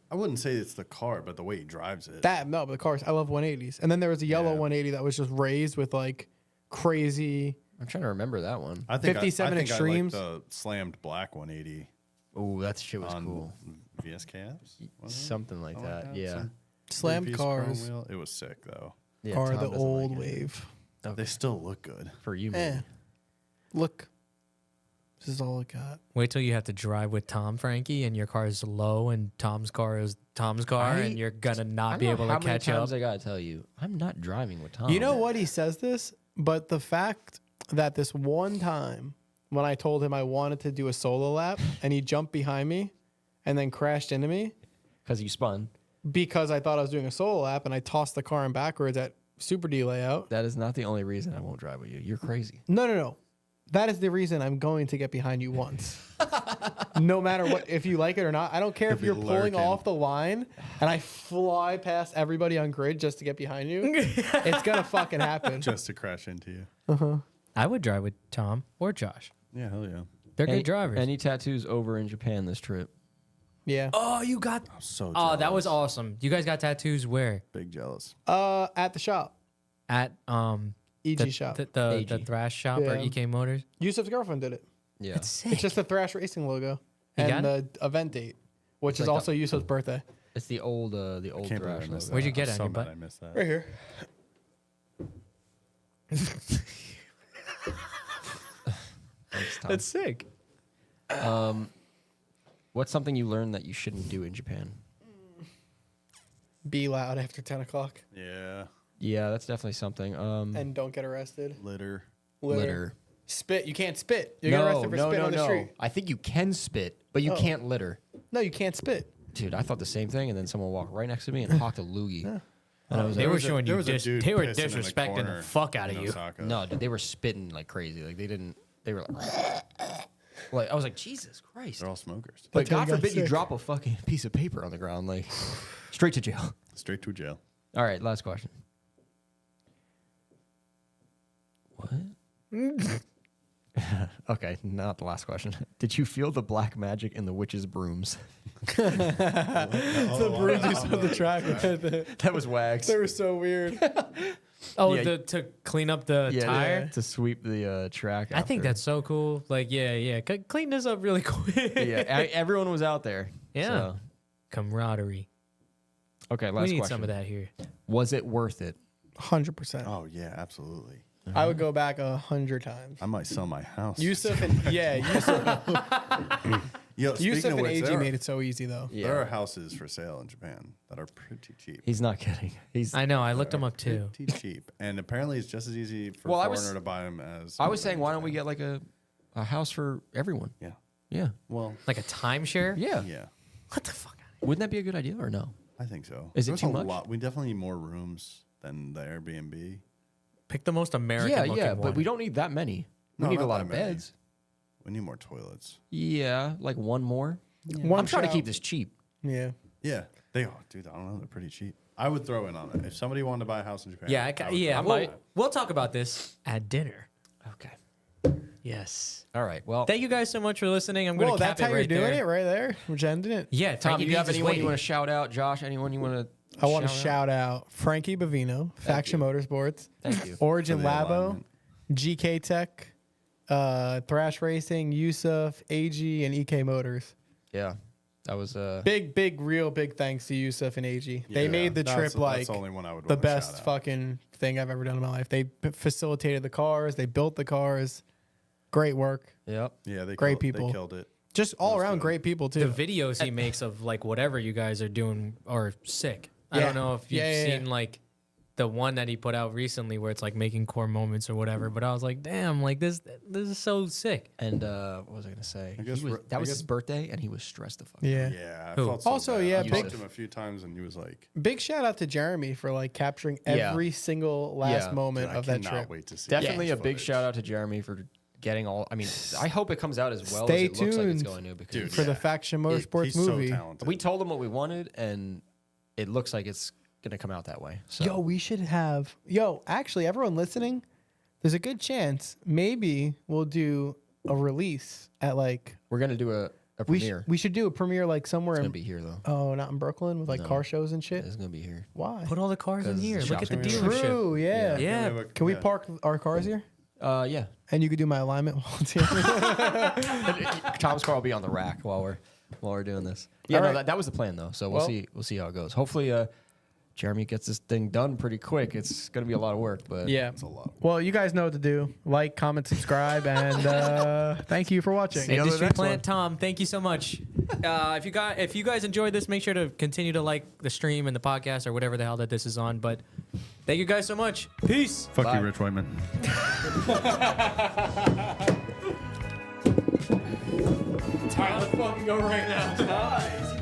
Speaker 2: I wouldn't say it's the car, but the way he drives it.
Speaker 4: But the cars, I love 180s. And then there was a yellow
Speaker 2: Yeah.
Speaker 4: 180 that was just raised with like crazy.
Speaker 5: I'm trying to remember that one.
Speaker 2: I think
Speaker 4: 57
Speaker 2: I think
Speaker 4: Extremes.
Speaker 2: I like the slammed black 180
Speaker 5: Oh, that shit was
Speaker 2: on
Speaker 5: cool.
Speaker 2: VSKFs. Was it?
Speaker 5: Something like
Speaker 2: Something
Speaker 5: that.
Speaker 2: that?
Speaker 5: Yeah.
Speaker 2: Some
Speaker 4: Slammed
Speaker 2: three-piece chrome
Speaker 4: cars
Speaker 2: wheel. It was sick though.
Speaker 5: Yeah,
Speaker 4: are
Speaker 5: Tom
Speaker 4: the
Speaker 5: doesn't
Speaker 4: old
Speaker 5: like it.
Speaker 4: wave.
Speaker 2: They still look good.
Speaker 5: For you,
Speaker 4: Eh.
Speaker 5: maybe.
Speaker 4: Look, this is all I got.
Speaker 3: Wait till you have to drive with Tom, Frankie, and your car is low, and Tom's car is Tom's car, and you're gonna not
Speaker 5: I
Speaker 3: be
Speaker 5: don't
Speaker 3: able
Speaker 5: know
Speaker 3: to
Speaker 5: how many
Speaker 3: catch up.
Speaker 5: times I gotta tell you, I'm not driving with Tom.
Speaker 4: You know what? He says this, but the fact that this one time when I told him I wanted to do a solo lap and he jumped behind me and then crashed into me
Speaker 5: Because you spun.
Speaker 4: because I thought I was doing a solo lap and I tossed the car in backwards at Super D layout.
Speaker 5: That is not the only reason I won't drive with you. You're crazy.
Speaker 4: No. That is the reason I'm going to get behind you once. No matter what, if you like it or not. I don't care if
Speaker 2: be
Speaker 4: you're pulling
Speaker 2: lurking.
Speaker 4: off the line and I fly past everybody on grid just to get behind you. It's going to fucking happen.
Speaker 2: Just to crash into you.
Speaker 3: I would drive with Tom or Josh.
Speaker 2: Yeah, hell yeah.
Speaker 3: They're good drivers.
Speaker 5: Any tattoos over in Japan this trip?
Speaker 4: Yeah.
Speaker 3: Oh, you got.
Speaker 2: So
Speaker 3: Oh, that was
Speaker 2: jealous.
Speaker 3: awesome. You guys got tattoos where?
Speaker 2: Big jealous.
Speaker 4: At the shop,
Speaker 3: At
Speaker 4: EG
Speaker 3: the,
Speaker 4: shop.
Speaker 3: the
Speaker 5: AG.
Speaker 3: Thrash shop or
Speaker 4: Yeah.
Speaker 3: EK Motors.
Speaker 4: Yusuf's girlfriend did it.
Speaker 5: Yeah.
Speaker 3: It's sick.
Speaker 4: It's just the Thrash Racing logo
Speaker 3: You
Speaker 4: and
Speaker 3: got
Speaker 4: the event date, which is
Speaker 5: like the-
Speaker 4: also Yusuf's birthday.
Speaker 5: It's the old
Speaker 2: Can't believe I
Speaker 5: Thrash
Speaker 2: missed
Speaker 5: logo.
Speaker 3: Where'd you
Speaker 2: that.
Speaker 3: get
Speaker 2: I'm
Speaker 3: it,
Speaker 2: so
Speaker 3: your
Speaker 2: mad
Speaker 3: butt?
Speaker 2: I missed that.
Speaker 4: Right here.
Speaker 5: Thanks, Tom.
Speaker 3: That's sick.
Speaker 5: What's something you learned that you shouldn't do in Japan?
Speaker 4: Be loud after 10 o'clock
Speaker 2: Yeah.
Speaker 5: Yeah, that's definitely something.
Speaker 4: and don't get arrested.
Speaker 2: Litter.
Speaker 5: Litter.
Speaker 4: Spit. You can't spit. You get arrested for spit on the street.
Speaker 5: I think you can spit, but you can't litter.
Speaker 4: No, you can't spit.
Speaker 5: Dude, I thought the same thing, and then someone walked right next to me and hawked a loogie. And I was
Speaker 3: They
Speaker 5: like,
Speaker 3: were showing you.
Speaker 2: There was a dude
Speaker 3: They were
Speaker 2: pissing in the
Speaker 3: disrespecting the
Speaker 2: corner
Speaker 3: fuck out of
Speaker 2: in
Speaker 3: you.
Speaker 2: Osaka.
Speaker 5: no, dude, they were spitting like crazy. Like they were like I was like, Jesus Christ.
Speaker 2: They're all smokers.
Speaker 5: But
Speaker 4: Until you
Speaker 5: God
Speaker 4: got
Speaker 5: forbid you
Speaker 4: sick.
Speaker 5: drop a fucking piece of paper on the ground, like straight to jail.
Speaker 2: Straight to jail.
Speaker 5: All right, last question. What? Okay, not the last question. Did you feel the black magic in the witch's brooms?
Speaker 4: The brooms you saw the track.
Speaker 5: That was wags.
Speaker 4: They were so weird.
Speaker 3: Oh,
Speaker 5: Yeah.
Speaker 3: to clean up the tire.
Speaker 5: to sweep the track.
Speaker 3: I think
Speaker 5: after.
Speaker 3: that's so cool. Like, yeah. Clean this up really quick.
Speaker 5: Everyone was out there.
Speaker 3: Yeah.
Speaker 5: So.
Speaker 3: Camaraderie.
Speaker 5: Okay,
Speaker 3: We
Speaker 5: last
Speaker 3: need
Speaker 5: question.
Speaker 3: some of that here.
Speaker 5: Was it worth it?
Speaker 4: 100%.
Speaker 2: Oh yeah, absolutely.
Speaker 4: I would go back 100 times.
Speaker 2: I might sell my house.
Speaker 4: Yusuf and
Speaker 2: Yo, speaking
Speaker 4: Yusuf
Speaker 2: of
Speaker 4: and
Speaker 2: which,
Speaker 4: AG made it so easy though.
Speaker 2: there are houses for sale in Japan that are pretty cheap.
Speaker 5: He's not kidding. He's.
Speaker 3: I know. I looked them up too.
Speaker 2: Pretty cheap, and apparently it's just as easy for
Speaker 5: Well,
Speaker 2: a
Speaker 5: I
Speaker 2: foreigner
Speaker 5: was-
Speaker 2: to buy them as.
Speaker 5: I was saying, why don't we get like a house for everyone?
Speaker 2: Yeah.
Speaker 5: Yeah.
Speaker 2: Well.
Speaker 3: Like a timeshare?
Speaker 5: Yeah.
Speaker 2: Yeah,
Speaker 3: What the fuck?
Speaker 5: Wouldn't that be a good idea or no?
Speaker 2: I think so.
Speaker 5: Is it
Speaker 2: There's
Speaker 5: too
Speaker 2: a
Speaker 5: much?
Speaker 2: lot. We definitely need more rooms than the Airbnb.
Speaker 3: Pick the most American
Speaker 5: Yeah,
Speaker 3: looking
Speaker 5: yeah,
Speaker 3: one.
Speaker 5: but we don't need that many. We
Speaker 2: No,
Speaker 5: need a
Speaker 2: not
Speaker 5: lot
Speaker 2: that
Speaker 5: of
Speaker 2: many.
Speaker 5: beds.
Speaker 2: We need more toilets.
Speaker 5: Yeah, like one more.
Speaker 4: One
Speaker 5: I'm trying to
Speaker 4: shout-
Speaker 5: keep this cheap.
Speaker 4: Yeah.
Speaker 2: Yeah, they are, dude. I don't know. They're pretty cheap. I would throw in on it if somebody wanted to buy a house in Japan.
Speaker 3: Yeah,
Speaker 2: I would
Speaker 3: yeah.
Speaker 2: throw
Speaker 3: We'll,
Speaker 2: in.
Speaker 3: we'll talk about this at dinner.
Speaker 5: Okay.
Speaker 3: Yes.
Speaker 5: All right. Well,
Speaker 3: Thank you guys so much for listening. I'm going
Speaker 4: Well,
Speaker 3: to cap
Speaker 4: that's how
Speaker 3: it
Speaker 4: you're
Speaker 3: right
Speaker 4: doing
Speaker 3: there.
Speaker 4: it right there. We're ending it.
Speaker 3: Yeah,
Speaker 5: Tom,
Speaker 3: Frankie
Speaker 5: do you have
Speaker 3: B's is
Speaker 5: anyone you
Speaker 3: waiting.
Speaker 5: want to shout out? Josh, anyone you want to?
Speaker 4: I want to shout out Frankie Bavino, Faction Motorsports,
Speaker 5: Thank you.
Speaker 4: Origin
Speaker 2: For the
Speaker 4: Labo,
Speaker 2: alignment.
Speaker 4: GK Tech, Thrash Racing, Yusuf, AG, and EK Motors.
Speaker 5: Yeah, that was
Speaker 4: Big, real big thanks to Yusuf and AG. They
Speaker 2: Yeah,
Speaker 4: made the
Speaker 2: that's-
Speaker 4: trip like
Speaker 2: that's the only one I would
Speaker 4: the
Speaker 2: wanna
Speaker 4: best
Speaker 2: shout out.
Speaker 4: fucking thing I've ever done in my life. They facilitated the cars, they built the cars. Great work.
Speaker 5: Yep.
Speaker 2: Yeah, they
Speaker 4: Great
Speaker 2: killed,
Speaker 4: people.
Speaker 2: They killed it.
Speaker 4: Just all
Speaker 2: That's
Speaker 4: around
Speaker 2: good.
Speaker 4: great people
Speaker 3: The
Speaker 4: too.
Speaker 3: videos he makes of like whatever you guys are doing are sick. I
Speaker 4: Yeah.
Speaker 3: don't know if you've
Speaker 4: Yeah, yeah,
Speaker 3: seen like the one that he put out recently where it's like making core moments or whatever. But I was like, damn, like this is so sick.
Speaker 5: And what was I gonna say?
Speaker 2: I guess
Speaker 5: That
Speaker 2: I
Speaker 5: was
Speaker 2: guess-
Speaker 5: his birthday, and he was stressed the fuck.
Speaker 4: Yeah.
Speaker 2: Yeah, I
Speaker 3: Who?
Speaker 2: felt so
Speaker 4: Also,
Speaker 2: bad.
Speaker 4: yeah,
Speaker 2: I
Speaker 4: big-
Speaker 2: talked to him a few times, and he was like,
Speaker 4: Big shout out to Jeremy for like capturing
Speaker 5: Yeah.
Speaker 4: every single last
Speaker 5: Yeah.
Speaker 4: moment
Speaker 2: "Dude,
Speaker 4: of
Speaker 2: I
Speaker 4: that
Speaker 2: cannot
Speaker 4: trip.
Speaker 2: wait to see."
Speaker 5: Definitely
Speaker 2: this
Speaker 5: a big
Speaker 2: footage."
Speaker 5: shout out to Jeremy for getting all. I mean, I hope it comes out as well
Speaker 4: Stay
Speaker 5: as it looks like it's
Speaker 4: tuned.
Speaker 5: going to. Because
Speaker 2: Dude,
Speaker 4: For the
Speaker 2: Yeah.
Speaker 4: Faction
Speaker 2: He's
Speaker 4: Motorsports movie.
Speaker 2: so talented.
Speaker 5: we told him what we wanted, and it looks like it's gonna come out that way. So
Speaker 4: Yo, we should have. Actually, everyone listening, there's a good chance maybe we'll do a release at like
Speaker 5: we're gonna do a premiere.
Speaker 4: we should do a premiere like somewhere
Speaker 5: It's gonna
Speaker 4: in
Speaker 5: be here though.
Speaker 4: oh not in Brooklyn with like
Speaker 5: No.
Speaker 4: car shows and shit.
Speaker 5: It's gonna be here.
Speaker 4: Why?
Speaker 3: Put all the cars in
Speaker 5: 'Cause
Speaker 3: here.
Speaker 5: the
Speaker 3: Look at the
Speaker 5: shop's gonna be
Speaker 3: dealership.
Speaker 4: True, yeah.
Speaker 3: Yeah.
Speaker 4: Can we park our cars here?
Speaker 5: Yeah.
Speaker 4: And you could do my alignment while it's here.
Speaker 5: Tom's car will be on the rack while we're doing this. Yeah,
Speaker 4: All
Speaker 5: no,
Speaker 4: right.
Speaker 5: that was the plan though. So we'll
Speaker 4: Well-
Speaker 5: see how it goes. Hopefully, Jeremy gets this thing done pretty quick. It's gonna be a lot of work, but
Speaker 4: Yeah.
Speaker 2: It's a lot.
Speaker 4: Well, you guys know what to do. Like, comment, subscribe, and thank you for watching.
Speaker 5: you on the
Speaker 3: Industry
Speaker 5: next
Speaker 3: Plant
Speaker 5: one.
Speaker 3: Tom, thank you so much. If you guys enjoyed this, make sure to continue to like the stream and the podcast or whatever the hell that this is on. But thank you guys so much. Peace.
Speaker 2: Fuck
Speaker 5: Bye.
Speaker 2: you, Rich Whiteman.
Speaker 3: All right, let's fucking go right now.